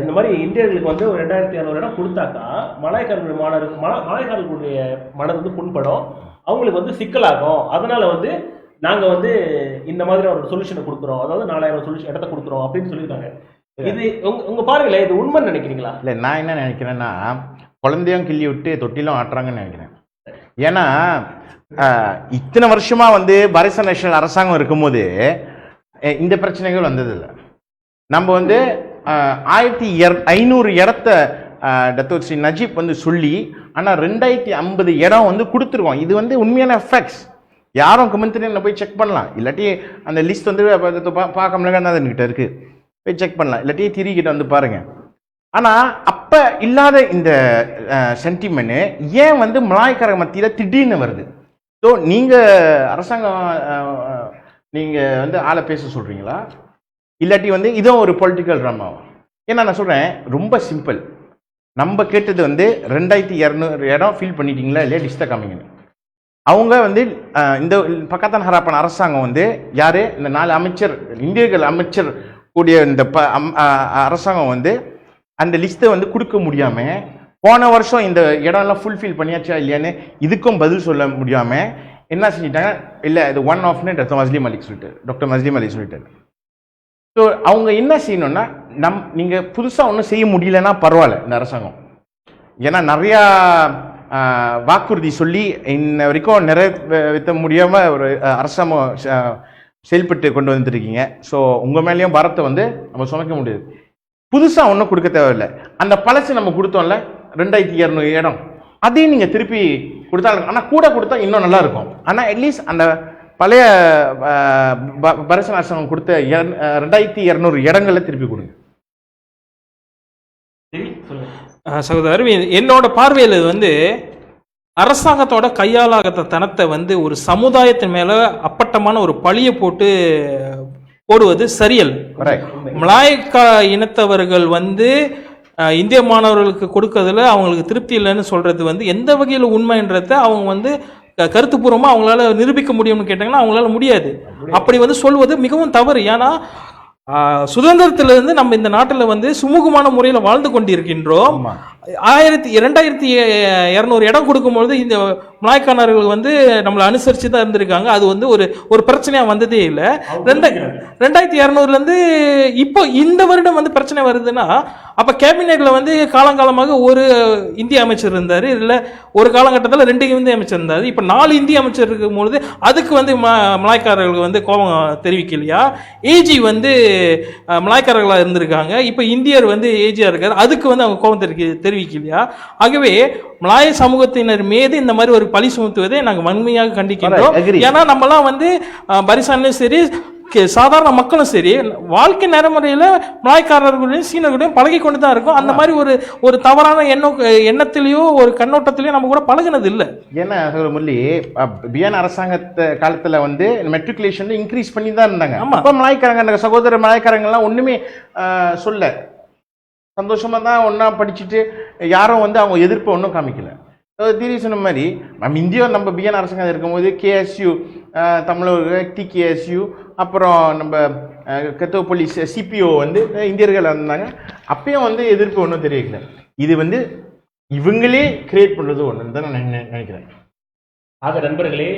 இந்த மாதிரி இந்தியர்களுக்கு வந்து ஒரு 2200 இடம் கொடுத்தாக்கா மலாய்க்காரர்களுடைய மலாய்க்காரர்களுடைய மனம் வந்து புண்படும், அவங்களுக்கு வந்து சிக்கலாகும். அதனால வந்து நாங்கள் வந்து இந்த மாதிரி ஒரு சொல்யூஷனை கொடுக்குறோம், அதாவது 4000 இடத்த கொடுக்குறோம் அப்படின்னு சொல்லியிருக்காங்க. இது உங்க பாருங்களேன், இது உண்மை நினைக்கிறீங்களா? இல்லை, நான் என்ன நினைக்கிறேன்னா குழந்தையும் கிள்ளி விட்டு தொட்டிலும் ஆட்டுறாங்கன்னு நினைக்கிறேன். ஏன்னா இத்தனை வருஷமா வந்து பாரதிய நேஷனல் அரசாங்கம் இருக்கும்போது இந்த பிரச்சனைகள் வந்ததில்லை. நம்ம வந்து 1500 இடத்த டாக்டர் ஸ்ரீ நஜீப் வந்து சொல்லி, ஆனால் 2050 இடம் வந்து கொடுத்துருவோம். இது வந்து உண்மையான ஃபேக்ட்ஸ். யாரும் கமெண்ட்ரியில் போய் செக் பண்ணலாம், இல்லாட்டி அந்த லிஸ்ட் வந்து பார்க்கமுலங்க அதுக்கிட்ட இருக்கு, போய் செக் பண்ணலாம், இல்லாட்டி திரிகிட்ட வந்து பாருங்க. ஆனால் அப்போ இல்லாத இந்த சென்டிமெண்ட் ஏன் வந்து மலாய்க்கார மத்தியில் திடீர்னு வருது? ஸோ நீங்கள் அரசாங்கம் நீங்கள் வந்து ஆளை பேச சொல்கிறீங்களா, இல்லாட்டி வந்து இதுவும் ஒரு பொலிட்டிக்கல் ட்ராமாவா? ஏன்னா நான் சொல்கிறேன், ரொம்ப சிம்பிள். நம்ம கேட்டது வந்து 2200 இடம் ஃபீல் பண்ணிட்டீங்களா இல்லையா, லிஸ்ட்டை காமிங்கன்னு. அவங்க வந்து இந்த பக்கத்தான் ஹராப்பன் அரசாங்கம் வந்து யார், இந்த 4 அமைச்சர் இந்தியர்கள் அமைச்சர் கூடிய இந்த அரசாங்கம் வந்து அந்த லிஸ்ட்டை வந்து கொடுக்க முடியாமல், போன வருஷம் இந்த இடம்லாம் ஃபுல்ஃபில் பண்ணியாச்சா இல்லையான்னு இதுக்கும் பதில் சொல்ல முடியாமல் என்ன செஞ்சிட்டாங்க, இல்லை இது ஒன் ஆஃப்னு டாக்டர் மஸ்லீம் அலி சொல்லிட்டாரு. ஸோ அவங்க என்ன செய்யணும்னா நீங்கள் புதுசாக ஒன்றும் செய்ய முடியலன்னா பரவாயில்ல இந்த அரசாங்கம். ஏன்னா நிறையா வாக்குறுதி சொல்லி இன்ன வரைக்கும் நிறைவேற்ற முடியாமல் ஒரு அரசாங்கம் செயல்பட்டு கொண்டு வந்துருக்கீங்க. ஸோ உங்கள் மேலேயும் பாரத்தை வந்து நம்ம சுமக்க முடியாது. புதுசாக ஒன்றும் கொடுக்க தேவையில்லை. அந்த பழசு நம்ம கொடுத்தோம்ல 2200 இடம், அதையும் நீங்கள் திருப்பி கொடுத்தா, ஆனால் கூட கொடுத்தா இன்னும் நல்லா இருக்கும். ஆனால் அட்லீஸ்ட் அந்த பழைய பரசன் அரசாங்கம் கொடுத்த 2200 இடங்களை திருப்பி கொடுங்க. சகோதரர் அரவிந்த், என்னோட பார்வையில் வந்து அரசாங்கத்தோட கையாளாத தனத்தை வந்து ஒரு சமுதாயத்தின் மேல அப்பட்டமான ஒரு பழியை போடுவது சரியல்ல. மலாய்க்கா இனத்தவர்கள் வந்து இந்திய மாணவர்களுக்கு கொடுக்கறதுல அவங்களுக்கு திருப்தி இல்லைன்னு சொல்றது வந்து எந்த வகையில் உண்மைன்றத அவங்க வந்து கருத்துப்பூர்வமா அவங்களால நிரூபிக்க முடியும்னு கேட்டாங்கன்னா அவங்களால முடியாது. அப்படி வந்து சொல்வது மிகவும் தவறு. ஏன்னா சுதந்திரத்திலிருந்து நம்ம இந்த நாட்டில் வந்து சுமூகமான முறையில் வாழ்ந்து கொண்டிருக்கின்றோம். 2200 இடம் கொடுக்கும்பொழுது இந்த மலாய்க்கானர்கள் வந்து நம்மளை அனுசரித்து தான் இருந்திருக்காங்க. அது வந்து ஒரு பிரச்சனையாக வந்ததே இல்லை. 2200 இப்போ இந்த வருடம் வந்து பிரச்சனை வருதுன்னா அப்போ கேபினெட்ல வந்து காலங்காலமாக ஒரு இந்திய அமைச்சர் இருந்தார். இதில் ஒரு காலகட்டத்தில் 2 இந்திய அமைச்சர் இருந்தார். இப்போ 4 இந்திய அமைச்சர் இருக்கும்பொழுது அதுக்கு வந்து மலாய்க்காரர்களுக்கு வந்து கோபம் தெரிவிக்கலையா? ஏஜி வந்து மலாய்க்காரர்களாக இருந்திருக்காங்க, இப்போ இந்தியர் வந்து ஏஜியா இருக்காரு, அதுக்கு வந்து அவங்க கோபம் தெரிவிக்கலையா? ஆகவே மலாய சமூகத்தினர் மீது இந்த மாதிரி ஒரு பழி சுமத்துவதை நாங்கள் வன்மையாக கண்டிக்கின்றோம். ஏன்னா நம்மலாம் வந்து பரிசானும் சரி சாதாரண மக்களும் சரி வாழ்க்கை நடைமுறையில் மலாய்க்காரர்களையும் சீனர்களையும் பழகி கொண்டு தான் இருக்கும். அந்த மாதிரி ஒரு தவறான எண்ணத்திலேயோ ஒரு கண்ணோட்டத்திலேயோ நம்ம கூட பழகினது இல்லை. ஏன்னா முரளி, பியான் அரசாங்கத்தை காலத்துல வந்து மெட்ரிகுலேஷன் இன்க்ரீஸ் பண்ணி தான் இருந்தாங்க. அப்ப மலாய்க்காரங்க சகோதர மலாய்க்காரங்கெல்லாம் ஒண்ணுமே சொல்ல சந்தோஷமா தான் ஒன்னா படிச்சுட்டு யாரும் வந்து அவங்க எதிர்ப்பை ஒன்றும் காமிக்கல. திடீர் சொன்ன மாதிரி இந்தியா நம்ம பிஎன் அரசாங்கம் இருக்கும்போது கேஎஸ்யூ தமிழர்கள், டிகேஎஸ்யூ, அப்புறம் நம்ம கத்தோ போலீஸ் சிபிஓ வந்து இந்தியர்கள் இருந்தாங்க. அப்பயும் வந்து எதிர்ப்பு ஒன்றும் தெரிவிக்கல. இது வந்து இவங்களே கிரியேட் பண்ணுறது ஒன்று தான் நான் நினைக்கிறேன். ஆக நண்பர்களே,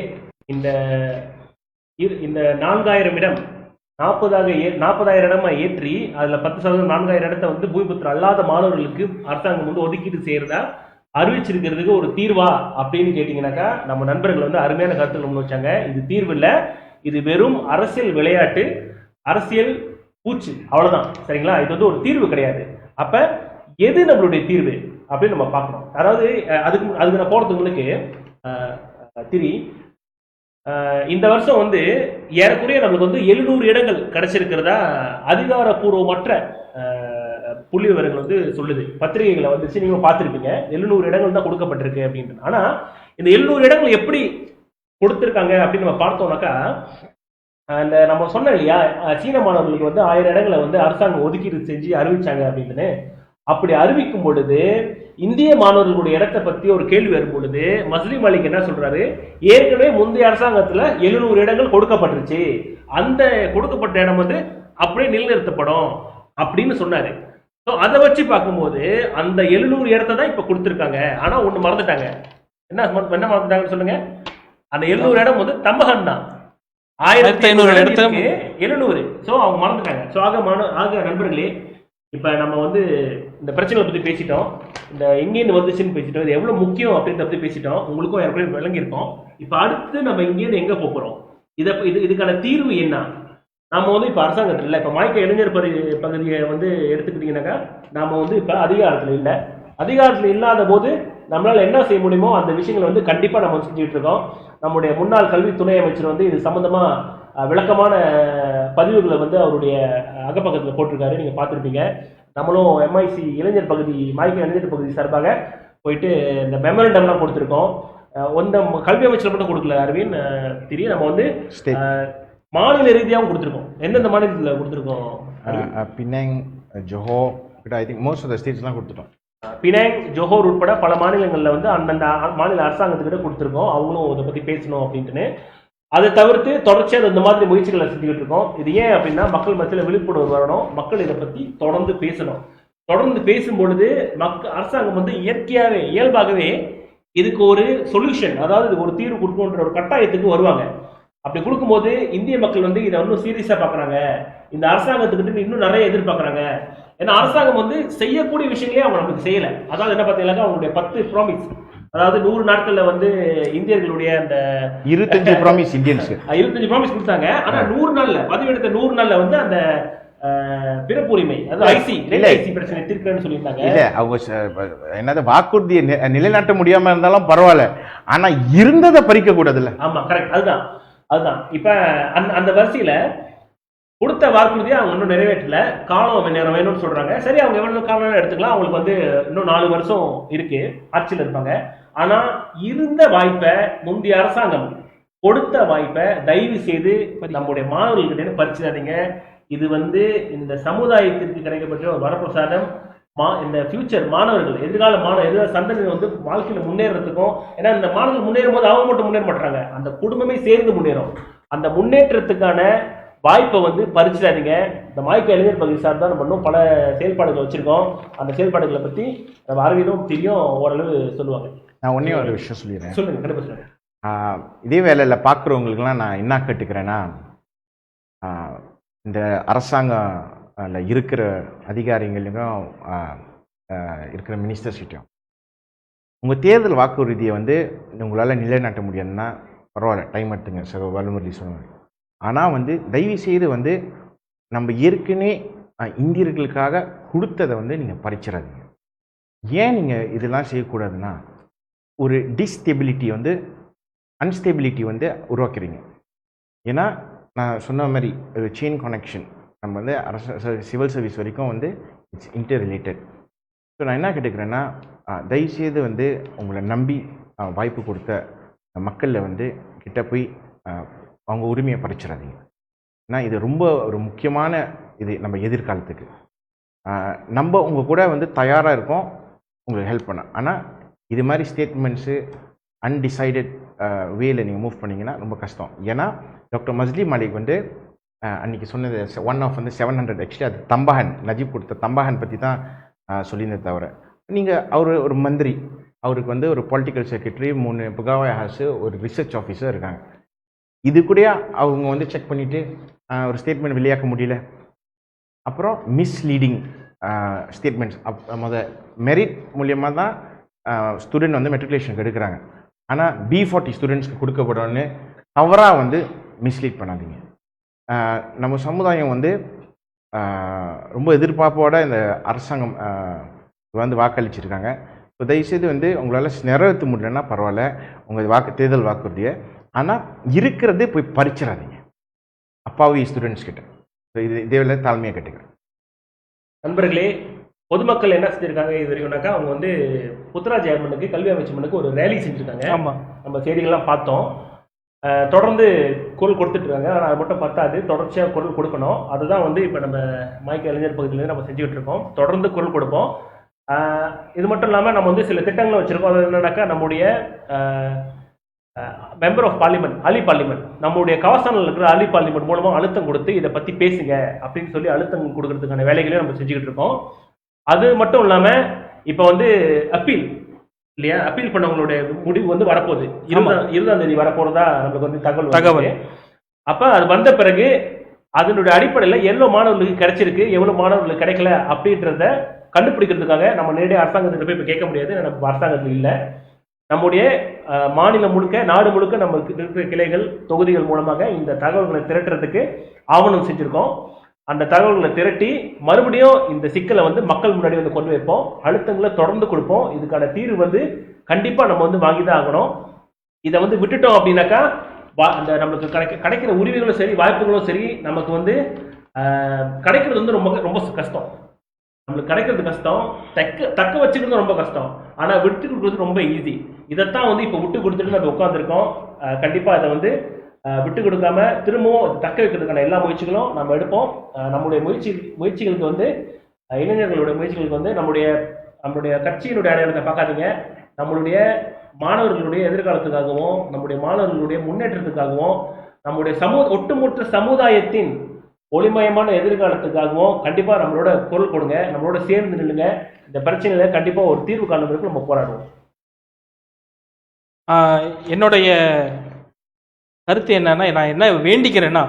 இந்த 4000 இடம் 40,000 இடமா ஏற்றி அதில் 10% 4000 இடத்தை வந்து பூமிபுத்திர அல்லாத மாணவர்களுக்கு அரசாங்கம் வந்து ஒதுக்கீடு செய்யறதா அறிவிச்சிருக்கிறதுக்கு ஒரு தீர்வா அப்படின்னு கேட்டீங்கன்னாக்கா நம்ம நண்பர்கள் வந்து அருமையான கருத்துக்கள் முன் வச்சாங்க. இது தீர்வு இல்லை, இது வெறும் அரசியல் விளையாட்டு, அரசியல் பூச்சு, அவ்வளவுதான். சரிங்களா? இது வந்து ஒரு தீர்வு கிடையாது. அப்ப எது நம்மளுடைய தீர்வு அப்படின்னு நம்ம பார்க்கணும். அதாவது அதுக்கு நான் போறதுக்கு முன்னுக்கு இந்த வருஷம் வந்து ஏறக்குறைய நம்மளுக்கு வந்து 700 இடங்கள் கிடைச்சிருக்கிறதா அதிகாரப்பூர்வமற்ற புள்ளி விவரங்கள் வந்து சொல்லுது. பத்திரிகைகளை வந்துச்சு, நீங்க பார்த்துருப்பீங்க. 700 இடங்கள் தான் கொடுக்கப்பட்டிருக்கு அப்படின்ட்டு. ஆனா இந்த 700 இடங்கள் எப்படி கொடுத்துருக்காங்க அப்படின்னு நம்ம பார்த்தோம்னாக்கா, அந்த நம்ம சொன்னோம் இல்லையா, சீன மாணவர்களுக்கு வந்து 1000 இடங்களை வந்து அரசாங்கம் ஒதுக்கீடு செஞ்சு அறிவிச்சாங்க அப்படின்னு. அப்படி அறிவிக்கும் பொழுது இந்திய மாணவர்களுடைய இடத்தை பத்தி ஒரு கேள்வி வரும் பொழுது மஸ்லிம் அலிக்கு என்ன சொல்றாரு, ஏற்கனவே முந்தைய அரசாங்கத்துல 700 இடங்கள் கொடுக்கப்பட்டுருச்சு, அந்த கொடுக்கப்பட்ட இடம் வந்து அப்படியே நிலைநிறுத்தப்படும் அப்படின்னு சொன்னாரு. ஸோ அதை வச்சு பார்க்கும்போது அந்த 700 இடத்தை தான் இப்ப கொடுத்துருக்காங்க. ஆனா ஒண்ணு மறந்துட்டாங்க. என்ன மறந்துட்டாங்கன்னு சொல்லுங்க. அந்த 700 இடம் வந்து தம்பகன் தான். 1500 இடத்துக்கு 700. ஸோ அவங்க மறந்துட்டாங்க. ஸோ ஆக நண்பர்களே, இப்ப நம்ம வந்து இந்த பிரச்சனைகளை பத்தி பேசிட்டோம், இந்த எங்கேருந்து வந்துச்சுன்னு பேசிட்டோம், இது எவ்வளவு முக்கியம் அப்படின்றத பத்தி பேசிட்டோம், உங்களுக்கும் ஏற்கனவே விளங்கியிருக்கோம். இப்ப அடுத்து நம்ம இங்கேருந்து எங்க போறோம், இதுக்கான தீர்வு என்ன? நாம வந்து இப்ப அரசாங்கத்தில் இல்லை, இப்ப மாய்க்க இளைஞர் பகுதியை வந்து எடுத்துக்கிட்டீங்கன்னாக்கா நாம வந்து இப்ப அதிகாரத்துல இல்லாத போது நம்மளால என்ன செய்ய முடியுமோ அந்த விஷயங்களை வந்து கண்டிப்பா நம்ம செஞ்சுட்டு இருக்கோம். நம்முடைய முன்னாள் கல்வி துணை அமைச்சர் வந்து இது சம்பந்தமா விளக்கமான பதிவுகளை வந்து அவருடைய அகப்பக்கத்தில் போட்டிருக்காரு, நீங்க பார்த்துருப்பீங்க. நம்மளும் எம்ஐசி இளைஞர் பகுதி, மாய்க்க இளைஞர் பகுதி சார்பாக போயிட்டு இந்த மெமரண்டம்லாம் கொடுத்துருக்கோம். இந்த கல்வி அமைச்சர் மட்டும் கொடுக்கல அரவிந்த், தெரியும். நம்ம வந்து மாநில ரீதியாகவும் கொடுத்துருக்கோம். எந்தெந்த மாநிலத்தில் கொடுத்துருக்கோம்? Penang, Johor, I think most of the ஸ்டேட்ஸ்லாம் கொடுத்துட்டோம். பினாங், ஜோஹர் உட்பட பல மாநிலங்களில் வந்து அந்தந்த மாநில அரசாங்கத்துக்கிட்ட கொடுத்துருக்கோம். அவங்களும் இதை பற்றி பேசணும் அப்படின்ட்டுன்னு. அதை தவிர்த்து தொடர்ச்சியாக இந்த மாதிரி முயற்சிகளை செஞ்சுக்கிட்டு இருக்கோம். இது ஏன் அப்படின்னா மக்கள் மத்தியில் விழிப்புணர்வு வரணும், மக்கள் இதை பற்றி தொடர்ந்து பேசணும். தொடர்ந்து பேசும் பொழுது அரசாங்கம் வந்து இயல்பாகவே இதுக்கு ஒரு சொல்யூஷன், அதாவது இதுக்கு ஒரு தீர்வு கொடுக்கணுன்ற ஒரு கட்டாயத்துக்கு வருவாங்க. அப்படி கொடுக்கும்போது இந்திய மக்கள் வந்து இதை இன்னும் சீரியஸா பாக்குறாங்க. இந்த அரசாங்கத்துக்கிட்ட இன்னும் நிறைய எதிர்பார்க்கறாங்க. ஏன்னா அரசாங்கம் வந்து செய்யக்கூடிய விஷயங்களே அவங்க நமக்கு செய்யல. அதாவது என்ன பார்த்தீங்கன்னா அவங்களுடைய 10 ப்ராமிஸ், அதாவது 100 நாட்கள்ல வந்து இந்தியர்களுடைய அந்த 25 ப்ராமிஸ் இந்தியன்ஸ்க்கு 25 ப்ராமிஸ் கொடுத்தாங்க. ஆனா 100 நாள்ல பதிவெடுத்த 100 நாள்ல வந்து அந்த பிறப்பு உரிமை, அதாவது ஐசி பிரச்சனை தீர்க்கிறேன்னு சொல்லியிருந்தாங்க. இல்ல அவங்க என்னது வாக்குறுதியை நிலைநாட்ட முடியாம இருந்தாலும் பரவாயில்ல, ஆனா இருந்ததை பறிக்க கூடாதுல்ல. ஆமா, கரெக்ட். அதுதான் இப்ப அந்த வரிசையில கொடுத்த வாக்குறுதியை அவங்க இன்னும் நிறைவேற்றல. காலம் நேரம் வேணும்னு சொல்றாங்க. சரி, அவங்க எவ்வளவு காலம் எடுத்துக்கலாம், அவங்களுக்கு வந்து இன்னும் 4 வருஷம் இருக்கு, ஆட்சியில் இருப்பாங்க. ஆனா இருந்த வாய்ப்பை, முந்தைய அரசாங்கம் கொடுத்த வாய்ப்பை தயவு செய்து நம்முடைய மாணவர்கள்கிட்ட பறிச்சிடாதீங்க. இது வந்து இந்த சமுதாயத்திற்கு கிடைக்கப்பட்ட ஒரு வரப்பிரசாதம். இந்த ஃபியூச்சர் மாணவர்கள், எதிர்கால சந்ததி வந்து வாழ்க்கையில முன்னேறதுக்கும், ஏன்னா இந்த மாணவர்கள் முன்னேறும் போது அவங்க மட்டும் முன்னேற மாட்டாங்க, அந்த குடும்பமே சேர்ந்து முன்னேறும். அந்த முன்னேற்றத்துக்கான வாய்ப்பை வந்து பறிச்சிடாதீங்க. இந்த மாய்க்க இளைஞர் பகுதி சார் தான் நம்ம இன்னும் பல செயல்பாடுகள் வச்சிருக்கோம். அந்த செயல்பாடுகளை பத்தி நம்ம அறிவியலும் தெரியும் ஓரளவு சொல்லுவாங்க. நான் ஒன்னே ஒரு விஷயம் சொல்லிடுறேன். சொல்லுங்க, கண்டிப்பா சொல்லுங்க. இதே வேலையில் பார்க்குறவங்களுக்குலாம் நான் என்ன கேட்டுக்கிறேன்னா, இந்த அரசாங்கம் இருக்கிற அதிகாரிகளுக்கும் இருக்கிற மினிஸ்டர்ஸ்கிட்டையும் உங்கள் தேர்தல் வாக்குறுதியை வந்து உங்களால் நிலைநாட்ட முடியாதுன்னா பரவாயில்ல, டைம் எடுத்துங்க சார், வலுமுறை சொன்னாங்க. ஆனால் வந்து தயவு செய்து வந்து நம்ம ஏற்கனவே இந்தியர்களுக்காக கொடுத்ததை வந்து நீங்கள் பறிச்சிடாதீங்க. ஏன் நீங்கள் இதெல்லாம் செய்யக்கூடாதுன்னா, ஒரு டிஸ்டெபிலிட்டி வந்து அன்ஸ்டெபிலிட்டி வந்து உருவாக்குறீங்க. ஏன்னா நான் சொன்ன மாதிரி ஒரு செயின் கனெக்ஷன் நம்ம வந்து சிவில் சர்வீஸ் வரைக்கும் வந்து இட்ஸ் இன்டர் ரிலேட்டட். ஸோ நான் என்ன கேட்டுக்கிறேன்னா, தயவுசெய்து வந்து உங்களை நம்பி வாய்ப்பு கொடுத்த மக்களில் வந்து கிட்ட போய் அவங்க உரிமையை பறிச்சிடாதீங்க. ஏன்னா இது ரொம்ப ஒரு முக்கியமான இது நம்ம எதிர்காலத்துக்கு. நம்ம உங்கள் கூட வந்து தயாராக இருக்கோம் உங்களுக்கு ஹெல்ப் பண்ண. ஆனால் இது மாதிரி ஸ்டேட்மெண்ட்ஸு அன்டிசைடட் வேல நீங்கள் மூவ் பண்ணிங்கன்னா ரொம்ப கஷ்டம். ஏன்னா டாக்டர் மஸ்லி மாலிக் வந்து அன்றைக்கி சொன்னது ஒன் ஆஃப் வந்து 700 எக்ஸ்ட்ரா அது தம்பாகன், நஜீப் கொடுத்த தம்பாகன் பற்றி தான் சொல்லியிருந்தே தவிர, நீங்கள் அவர் ஒரு மந்திரி, அவருக்கு வந்து ஒரு பொலிட்டிக்கல் செக்ரட்டரி, 3 புகாவாய் ஹாஸு, ஒரு ரிசர்ச் ஆஃபீஸர் இருக்காங்க. இது கூட அவங்க வந்து செக் பண்ணிவிட்டு ஒரு ஸ்டேட்மெண்ட் வெளியாக்க முடியல. அப்புறம் மிஸ்லீடிங் ஸ்டேட்மெண்ட்ஸ் மெரிட் மூலியமாக தான் ஸ்டூடெண்ட் வந்து மெட்ரிகுலேஷனுக்கு எடுக்கிறாங்க. ஆனால் B40 ஸ்டூடெண்ட்ஸ்க்கு கொடுக்கப்படணும்னு தவறாக வந்து மிஸ்லீட் பண்ணாதீங்க. நம்ம சமுதாயம் வந்து ரொம்ப எதிர்பார்ப்போட இந்த அரசாங்கம் வந்து வாக்களிச்சிருக்காங்க. ஸோ தயவுசெய்து வந்து உங்களால் நிறைவேற்ற முடியலன்னா பரவாயில்ல உங்கள் தேர்தல் வாக்குறுதியை, ஆனால் இருக்கிறது போய் பறிச்சிடாதீங்க அப்பாவி ஸ்டூடெண்ட்ஸ் கிட்ட. ஸோ இதே வேலை தாழ்மையாக கேட்டுக்கிறேன். நண்பர்களே, பொதுமக்கள் என்ன செஞ்சிருக்காங்க இது வரைக்கும்னாக்கா, அவங்க வந்து புத்தராஜ் ஏர்மனுக்கு, கல்வி அமைச்சருக்கு ஒரு ரேலி செஞ்சுருக்காங்க. ஆமாம், நம்ம செய்திகள்லாம் பார்த்தோம். தொடர்ந்து குரல் கொடுத்துட்டு இருக்காங்க. ஆனால் அது மட்டும் பத்தாது, தொடர்ச்சியாக குரல் கொடுக்கணும். அதுதான் வந்து இப்போ நம்ம மாய்க்க இளைஞர் பகுதியிலேருந்து நம்ம செஞ்சுக்கிட்டு இருக்கோம். தொடர்ந்து குரல் கொடுப்போம். இது மட்டும் இல்லாமல் நம்ம வந்து சில திட்டங்களும் வச்சுருக்கோம். அது என்னன்னாக்கா, நம்முடைய மெம்பர் ஆஃப் பார்லிமெண்ட், அலி பார்லிமெண்ட், நம்முடைய கவசானில் இருக்கிற அலி பார்லிமெண்ட் மூலமாக அழுத்தம் கொடுத்து இதை பற்றி பேசுங்க அப்படின்னு சொல்லி அழுத்தம் கொடுக்கறதுக்கான வேலைகளையும் நம்ம செஞ்சுக்கிட்டு இருக்கோம். அது மட்டும் இல்லாமல் இப்போ வந்து அப்பீல் இல்லையா, அப்பீல் பண்ணவங்களுடைய முடிவு வந்து வரப்போகுது. 20ஆம் தேதி வரப்போறதா நமக்கு வந்து தகவல். அப்ப அது வந்த பிறகு அதனுடைய அடிப்படையில் எவ்வளவு மாணவர்களுக்கு கிடைச்சிருக்கு, எவ்வளவு மாணவர்களுக்கு கிடைக்கல அப்படின்றத கண்டுபிடிக்கிறதுக்காக நம்ம நேரடியாக அரசாங்கத்திட்ட போய் இப்போ கேட்க முடியாது. நம்ம அரசாங்கத்தில் இல்லை. நம்முடைய மாநிலம் முழுக்க, நாடு முழுக்க நமக்கு இருக்கிற கிளைகள், தொகுதிகள் மூலமாக இந்த தகவல்களை திரட்டுறதுக்கு ஆவணம் செஞ்சிருக்கோம். அந்த தகவல்களை திரட்டி மறுபடியும் இந்த சிக்கலை வந்து மக்கள் முன்னாடி வந்து கொண்டு வைப்போம். அழுத்தங்களை தொடர்ந்து கொடுப்போம். இதுக்கான தீர்வு வந்து கண்டிப்பா நம்ம வந்து வாங்கிதான் ஆகணும். இதை வந்து விட்டுட்டோம் அப்படின்னாக்கா அந்த நம்மளுக்கு கிடைக்கிற உரிமைகளும் சரி, வாய்ப்புகளும் சரி, நமக்கு வந்து கிடைக்கிறது வந்து ரொம்ப ரொம்ப கஷ்டம். நம்மளுக்கு கிடைக்கிறது கஷ்டம், தக்க வச்சுக்கிறது ரொம்ப கஷ்டம். ஆனா விட்டு கொடுக்குறது ரொம்ப ஈஸி. இதைத்தான் வந்து இப்போ விட்டு கொடுத்துட்டு நம்ம உட்காந்துருக்கோம். கண்டிப்பா அதை வந்து விட்டு கொடுக்காம திரும்பவும் தக்க வைக்கிறதுக்கான எல்லா முயற்சிகளும் நம்ம எடுப்போம். நம்முடைய முயற்சிகளுக்கு வந்து இளைஞர்களுடைய முயற்சிகளுக்கு வந்து நம்முடைய கட்சியினுடைய அடையாளத்தை பார்க்காதீங்க. நம்மளுடைய மாணவர்களுடைய எதிர்காலத்துக்காகவும், நம்முடைய மாணவர்களுடைய முன்னேற்றத்துக்காகவும், நம்முடைய ஒட்டுமொத்த சமுதாயத்தின் ஒளிமயமான எதிர்காலத்துக்காகவும் கண்டிப்பா நம்மளோட குரல் கொடுங்க, நம்மளோட சேர்ந்து நில்லுங்க. இந்த பிரச்சனையில கண்டிப்பா ஒரு தீர்வு காணுறதுக்கு நம்ம போராடுவோம். என்னுடைய கருத்து என்னன்னா, நான் என்ன வேண்டிக்கிறேன்னா,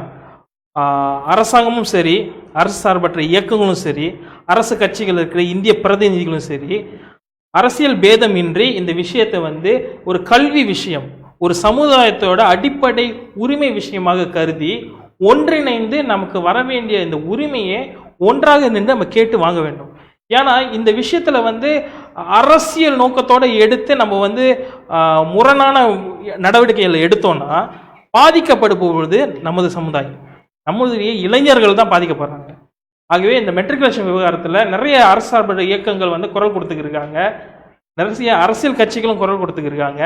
அரசாங்கமும் சரி, அரசு சார்பற்ற இயக்கங்களும் சரி, அரசு கட்சிகள் இருக்கிற இந்திய பிரதிநிதிகளும் சரி, அரசியல் பேதமின்றி இந்த விஷயத்தை வந்து ஒரு கல்வி விஷயம், ஒரு சமுதாயத்தோட அடிப்படை உரிமை விஷயமாக கருதி ஒன்றிணைந்து நமக்கு வர வேண்டிய இந்த உரிமையை ஒன்றாக நின்று நம்ம கேட்டு வாங்க வேண்டும். ஏன்னா இந்த விஷயத்துல வந்து அரசியல் நோக்கத்தோட எடுத்து நம்ம வந்து முரணான நடவடிக்கைகளை எடுத்தோம்னா பாதிக்கப்படுவது நமது சமுதாயம், நமது இளைஞர்கள் தான் பாதிக்கப்படுறாங்க. ஆகவே இந்த மெட்ரிகுலேஷன் விவகாரத்தில் நிறைய அரசு சார்பற்ற இயக்கங்கள் வந்து குரல் கொடுத்துக்கிருக்காங்க, நிறைய அரசியல் கட்சிகளும் குரல் கொடுத்துக்கிருக்காங்க.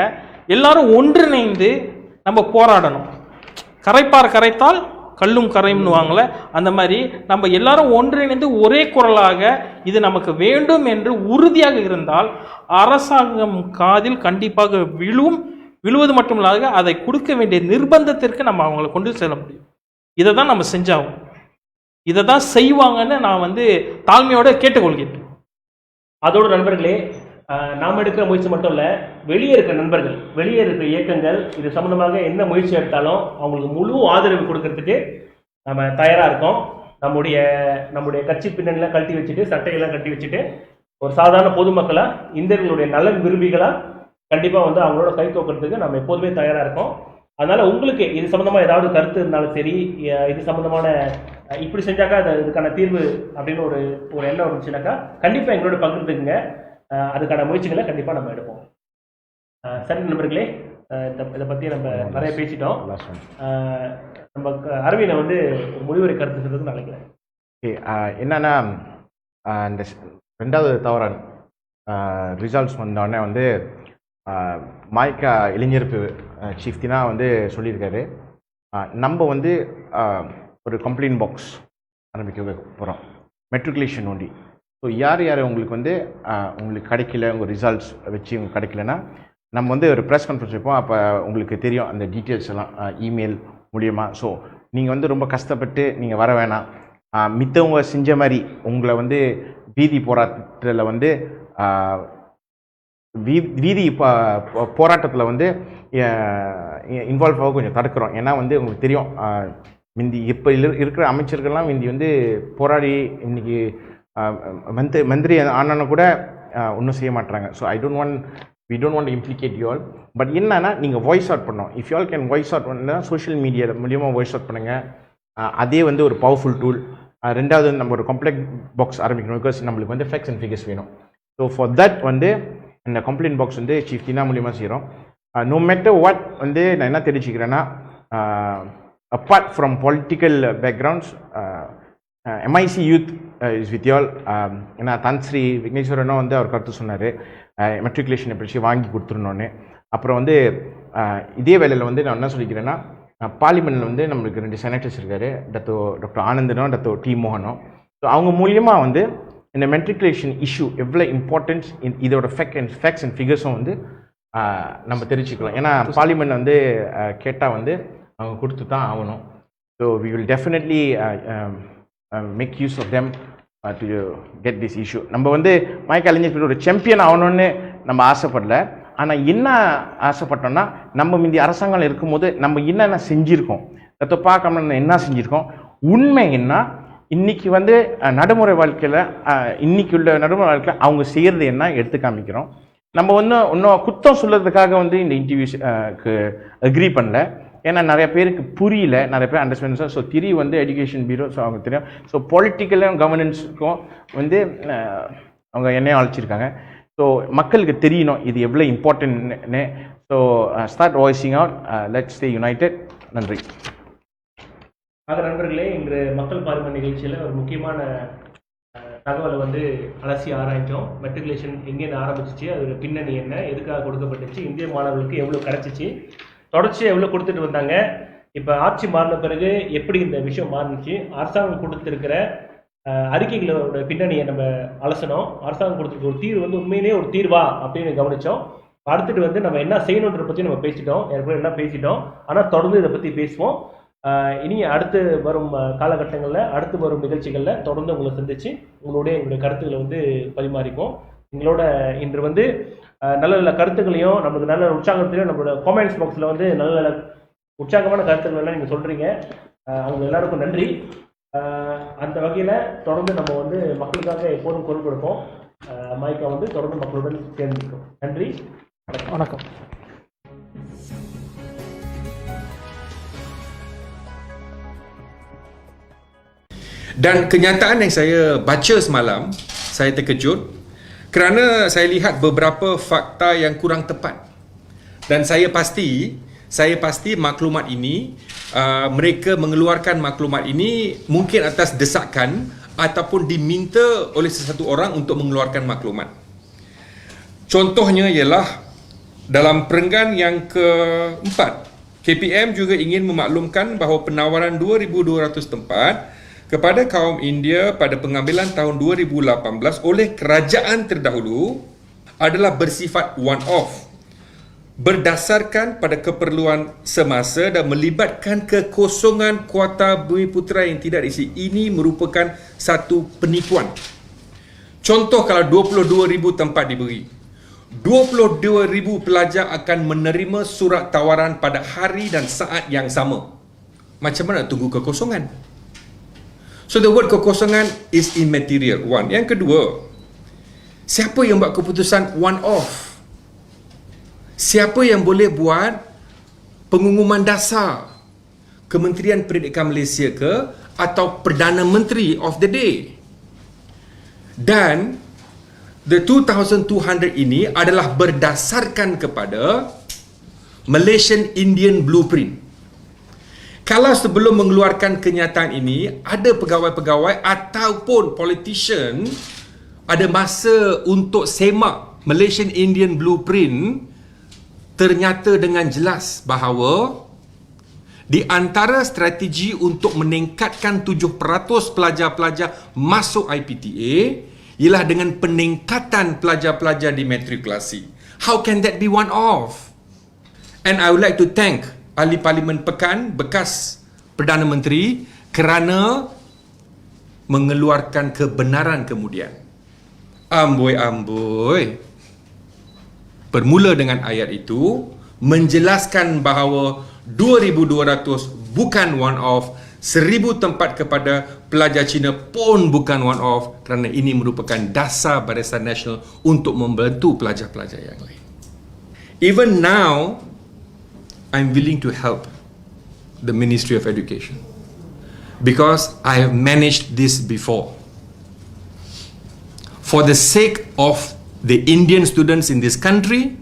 எல்லாரும் ஒன்றிணைந்து நம்ம போராடணும். கரைப்பார் கரைத்தால் கல்லும் கரையும்னுவாங்களே, அந்த மாதிரி நம்ம எல்லாரும் ஒன்றிணைந்து ஒரே குரலாக இது நமக்கு வேண்டும் என்று உறுதியாக இருந்தால் அரசாங்கம் காதில் கண்டிப்பாக விழுவது மட்டுமில்லாத அதை கொடுக்க வேண்டிய நிர்பந்தத்திற்கு நம்ம அவங்களை கொண்டு செல்ல முடியும். இதை தான் நம்ம செஞ்சாகும், இதை தான் செய்வாங்கன்னு நான் வந்து தாழ்மையோட கேட்டுக்கொள்கிறேன். அதோடு நண்பர்களே, நாம் எடுக்கிற முயற்சி மட்டும் இல்லை, வெளியே இருக்கிற நண்பர்கள், வெளியே இருக்கிற இயக்கங்கள் இது சம்மந்தமாக என்ன முயற்சி எடுத்தாலும் அவங்களுக்கு முழு ஆதரவு கொடுக்கறதுக்கு நம்ம தயாராக இருக்கோம். நம்முடைய கட்சி பின்னணிலாம் கழட்டி வச்சுட்டு, சட்டையெல்லாம் கட்டி வச்சுட்டு, ஒரு சாதாரண பொதுமக்களாக, இந்தியர்களுடைய நலன் விரும்பிகளாக கண்டிப்பாக வந்து அவங்களோட கை தோக்கிறதுக்கு நம்ம எப்போதுமே தயாராக இருக்கோம். அதனால் உங்களுக்கு இது சம்மந்தமாக ஏதாவது கருத்து இருந்தாலும் சரி, இது சம்மந்தமான இப்படி செஞ்சாக்கா இதுக்கான தீர்வு அப்படின்னு ஒரு எண்ணம் இருந்துச்சுனாக்கா கண்டிப்பாக எங்களோட பகிர்ந்துக்குங்க. அதுக்கான முயற்சிகளை கண்டிப்பாக நம்ம எடுப்போம். சரி நண்பர்களே, இதை பற்றி நம்ம நிறைய பேசிட்டோம். நம்ம அரவினை வந்து முடிவுரை கருத்து சொல்றதுக்கு நினைக்கிறேன். ஓகே, என்னன்னா இந்த 2வது தவறான ரிசல்ட்ஸ் வந்தோடனே வந்து மாய்கா இளைஞர் சீஃப் தினா வந்து சொல்லியிருக்காரு, நம்ம வந்து ஒரு கம்ப்ளைண்ட் பாக்ஸ் ஆரம்பிக்க போகிறோம், மெட்ரிகுலேஷன் ஒன்லி. ஸோ யார் உங்களுக்கு வந்து உங்களுக்கு கிடைக்கல, உங்கள் ரிசல்ட்ஸ் வச்சு உங்களுக்கு கிடைக்கலன்னா நம்ம வந்து ஒரு ப்ரெஸ் கான்ஃபரன்ஸ் வைப்போம். அப்போ உங்களுக்கு தெரியும் அந்த டீட்டெயில்ஸ் எல்லாம் இமெயில் மூலியமாக. ஸோ நீங்கள் வந்து ரொம்ப கஷ்டப்பட்டு நீங்கள் வர வேணாம். மித்தவங்க செஞ்ச மாதிரி உங்களை வந்து வீதி போராட்டத்தில் வந்து வீதி போராட்டத்தில் வந்து இன்வால்வ் ஆக கொஞ்சம் தடுக்கிறோம். ஏன்னா வந்து உங்களுக்கு தெரியும், முந்தி இப்போ இருக்கிற அமைச்சர்கள்லாம் முந்தி வந்து போராடி இன்னைக்கு மந்திரி ஆனான கூட ஒன்றும் செய்ய மாட்டாங்க. So we don't want to implicate you all. But என்னன்னா நீங்கள் வாய்ஸ் அவுட் பண்ணோம். If you all can voice out பண்ணால் சோஷியல் மீடியா மூலியமாக வாய்ஸ் அவுட் பண்ணுங்கள். அதே வந்து ஒரு பவர்ஃபுல் டூல். 2வது வந்து நம்ம ஒரு கம்ப்ளைண்ட் பாக்ஸ் ஆரம்பிக்கணும், பிகாஸ் நம்மளுக்கு வந்து ஃபேக்ட்ஸ் அண்ட் ஃபிகர்ஸ் வேணும். ஸோ ஃபார் தட் வந்து இந்த கம்ப்ளைண்ட் பாக்ஸ் வந்து சீஃப் தினா மூலியமாக செய்கிறோம். நோ மேட்டர் வாட் வந்து நான் என்ன தெரிஞ்சுக்கிறேன்னா, apart from political backgrounds, MIC youth is with y'all. ஏன்னா தன்ஸ்ரீ விக்னேஸ்வரனும் வந்து அவர் கருத்து சொன்னார், மெட்ரிகுலேஷனை பிடிச்சி வாங்கி கொடுத்துருந்தோன்னு. அப்புறம் வந்து இதே வேலையில் வந்து நான் என்ன சொல்லிக்கிறேன்னா, பார்லிமெண்ட்டில் வந்து நம்மளுக்கு 2 செனட்டர்ஸ் இருக்கார், டாக்டர் ஆனந்தனும் டாக்டர் டி மோகனும். ஸோ அவங்க மூலியமாக வந்து இந்த மெட்ரிகுலேஷன் இஷ்யூ எவ்வளோ இம்பார்ட்டன்ஸ், இதோட ஃபேக்ட்ஸ் அண்ட் ஃபிகர்ஸும் வந்து நம்ம தெரிஞ்சுக்கலாம். ஏன்னா பார்லிமெண்ட் வந்து கேட்டால் வந்து அவங்க கொடுத்து தான் ஆகணும். So we will definitely make use of them to get this issue. நம்ம வந்து மாய்கா இளைஞர் ஒரு சாம்பியன் ஆகணும்னு நம்ம ஆசைப்படல. ஆனால் என்ன ஆசைப்பட்டோம்னா, நம்ம முந்தி அரசாங்கம் இருக்கும்போது நம்ம என்னென்ன செஞ்சுருக்கோம், அதை பார்க்காம என்ன செஞ்சுருக்கோம், உண்மை என்ன, இன்றைக்கி வந்து நடைமுறை வாழ்க்கையில் இன்றைக்கி உள்ள நடைமுறை வாழ்க்கையில் அவங்க செய்கிறது என்ன எடுத்து காமிக்கிறோம். நம்ம இன்னும் குத்தம் சொல்கிறதுக்காக வந்து இந்த இன்டர்வியூஸ்க்கு அக்ரி பண்ணல. ஏன்னா நிறைய பேருக்கு புரியல, நிறைய பேர் அண்டர்ஸ்டாண்ட். ஸோ வந்து எஜுகேஷன் பீரோ, ஸோ அவங்க தெரியும். ஸோ பொலிட்டிக்கலும் கவர்னன்ஸுக்கும் வந்து அவங்க என்னையும் அழைச்சிருக்காங்க. ஸோ மக்களுக்கு தெரியணும் இது எவ்வளோ இம்பார்ட்டன்ட்னு. So start voicing out, let's stay united. நன்றி. ஆக நண்பர்களே, இன்று மக்கள் பார்வை நிகழ்ச்சியில் ஒரு முக்கியமான தகவலை வந்து அலசி ஆராய்ச்சோம். மெட்ரிகுலேஷன் எங்கேருந்து ஆரம்பிச்சிச்சு, அதோட பின்னணி என்ன, எதுக்காக கொடுக்கப்பட்டுச்சு, இந்திய மாணவர்களுக்கு எவ்வளோ கிடச்சிச்சு, தொடர்ச்சியாக எவ்வளோ கொடுத்துட்டு வந்தாங்க, இப்போ ஆட்சி மாறின பிறகு எப்படி இந்த விஷயம் மாறினுச்சு, அரசாங்கம் கொடுத்துருக்கிற அறிக்கைகளோட பின்னணியை நம்ம அலசணும். அரசாங்கம் கொடுத்துருக்க ஒரு தீர்வு வந்து உண்மையிலேயே ஒரு தீர்வா அப்படின்னு கவனித்தோம். அடுத்துட்டு வந்து நம்ம என்ன செய்யணுன்றதை பற்றி நம்ம பேசிட்டோம், ஏற்கனவே என்ன பேசிட்டோம். ஆனால் தொடர்ந்து இதை பற்றி பேசுவோம். இனி அடுத்து வரும் காலகட்டங்களில், அடுத்து வரும் நிகழ்ச்சிகளில் தொடர்ந்து உங்களை சந்தித்து எங்களுடைய கருத்துக்களை வந்து பரிமாறிப்போம். எங்களோட இன்று வந்து நல்ல நல்ல கருத்துக்களையும் நம்மளுக்கு நல்ல உற்சாகத்தையும் நம்மளோட காமெண்ட்ஸ் பாக்ஸில் வந்து நல்ல நல்ல உற்சாகமான கருத்துக்கள் எல்லாம் நீங்கள் சொல்கிறீங்க. அவங்க எல்லாருக்கும் நன்றி. அந்த வகையில் தொடர்ந்து நம்ம வந்து மக்களுக்காக எப்போதும் குரல் கொடுப்போம். மைக்கா வந்து தொடர்ந்து மக்களுடன் சேர்ந்துருக்கோம். நன்றி, வணக்கம். Dan kenyataan yang saya baca semalam, saya terkejut kerana saya lihat beberapa fakta yang kurang tepat. Dan saya pasti maklumat ini, mereka mengeluarkan maklumat ini mungkin atas desakan ataupun diminta oleh sesuatu orang untuk mengeluarkan maklumat. Contohnya ialah dalam perenggan yang keempat, KPM juga ingin memaklumkan bahawa penawaran 2,200 tempat kepada kaum India pada pengambilan tahun 2018 oleh kerajaan terdahulu adalah bersifat one-off, berdasarkan pada keperluan semasa dan melibatkan kekosongan kuota Bumiputera yang tidak diisi. Ini merupakan satu penipuan. Contoh, kalau 22,000 tempat diberi, 22,000 pelajar akan menerima surat tawaran pada hari dan saat yang sama. Macam mana tunggu kekosongan? So the word kekosongan is immaterial. One. Yang kedua, siapa yang buat keputusan one-off? Siapa yang boleh buat pengumuman dasar? Kementerian Pendidikan Malaysia ke atau Perdana Menteri of the day? Dan the 2,200 ini adalah berdasarkan kepada Malaysian Indian Blueprint. Kalau sebelum mengeluarkan kenyataan ini, ada pegawai-pegawai ataupun politician ada masa untuk semak Malaysian Indian Blueprint, ternyata dengan jelas bahawa di antara strategi untuk meningkatkan 7% pelajar-pelajar masuk IPTA ialah dengan peningkatan pelajar-pelajar di matrikulasi. How can that be one off? And I would like to thank Ahli Parlimen Pekan, bekas Perdana Menteri, kerana mengeluarkan kebenaran kemudian. Amboi. Bermula dengan ayat itu, menjelaskan bahawa 2,200 bukan one-off, 1,000 tempat kepada pelajar Cina pun bukan one-off, kerana ini merupakan dasar Barisan Nasional untuk membantu pelajar-pelajar yang lain. Even now, I'm willing to help the Ministry of Education because I have managed this before. For the sake of the Indian students in this country,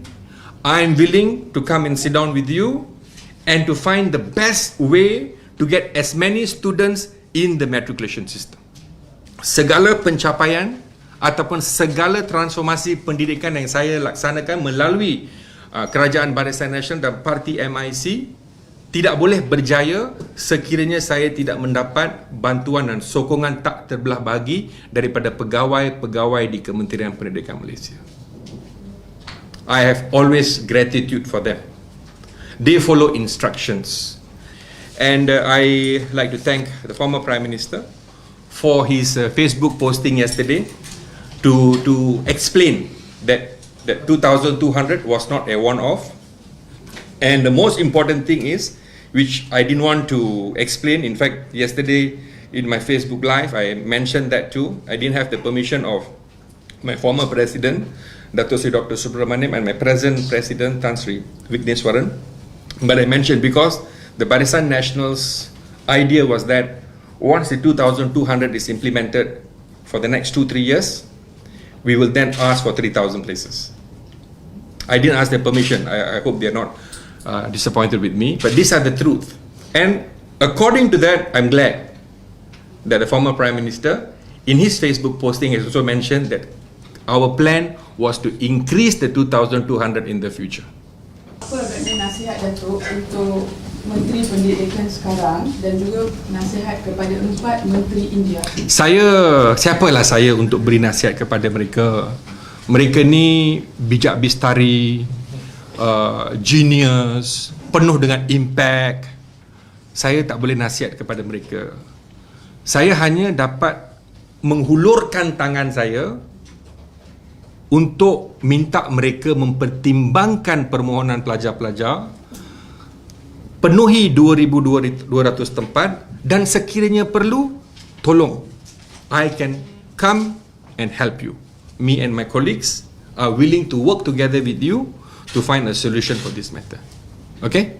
I am willing to come and sit down with you and to find the best way to get as many students in the matriculation system. Segala pencapaian ataupun segala transformasi pendidikan yang saya laksanakan melalui Kerajaan Barisan Nasional dan Parti MIC tidak boleh berjaya sekiranya saya tidak mendapat bantuan dan sokongan tak terbelah bagi daripada pegawai-pegawai di Kementerian Pendidikan Malaysia. I have always gratitude for them. They follow instructions. And I like to thank the former Prime Minister for his Facebook posting yesterday to explain that 2,200 was not a one-off. And the most important thing is, which I didn't want to explain, in fact, yesterday in my Facebook Live, I mentioned that too. I didn't have the permission of my former President, Dato' Sri Dr. Subramaniam, and my present President, Tan Sri Vigneswaran. But I mentioned because the Barisan Nasional's idea was that once the 2,200 is implemented for the next 2-3 years, we will then ask for 3,000 places. I didn't ask their permission. I hope they're not disappointed with me, but these are the truth. And according to that, I'm glad that the former Prime Minister in his Facebook posting has also mentioned that our plan was to increase the 2,200 in the future. Apa agaknya nasihat Datuk untuk Menteri Pendidikan sekarang dan juga nasihat kepada 4 Menteri India? Siapalah saya untuk beri nasihat kepada mereka? Mereka ni bijak bistari, genius, penuh dengan impact. Saya tak boleh nasihat kepada mereka. Saya hanya dapat menghulurkan tangan saya untuk minta mereka mempertimbangkan permohonan pelajar-pelajar penuhi 2,200 tempat, dan sekiranya perlu, tolong, I can come and help you. Me and my colleagues are willing to work together with you to find a solution for this matter. Okay?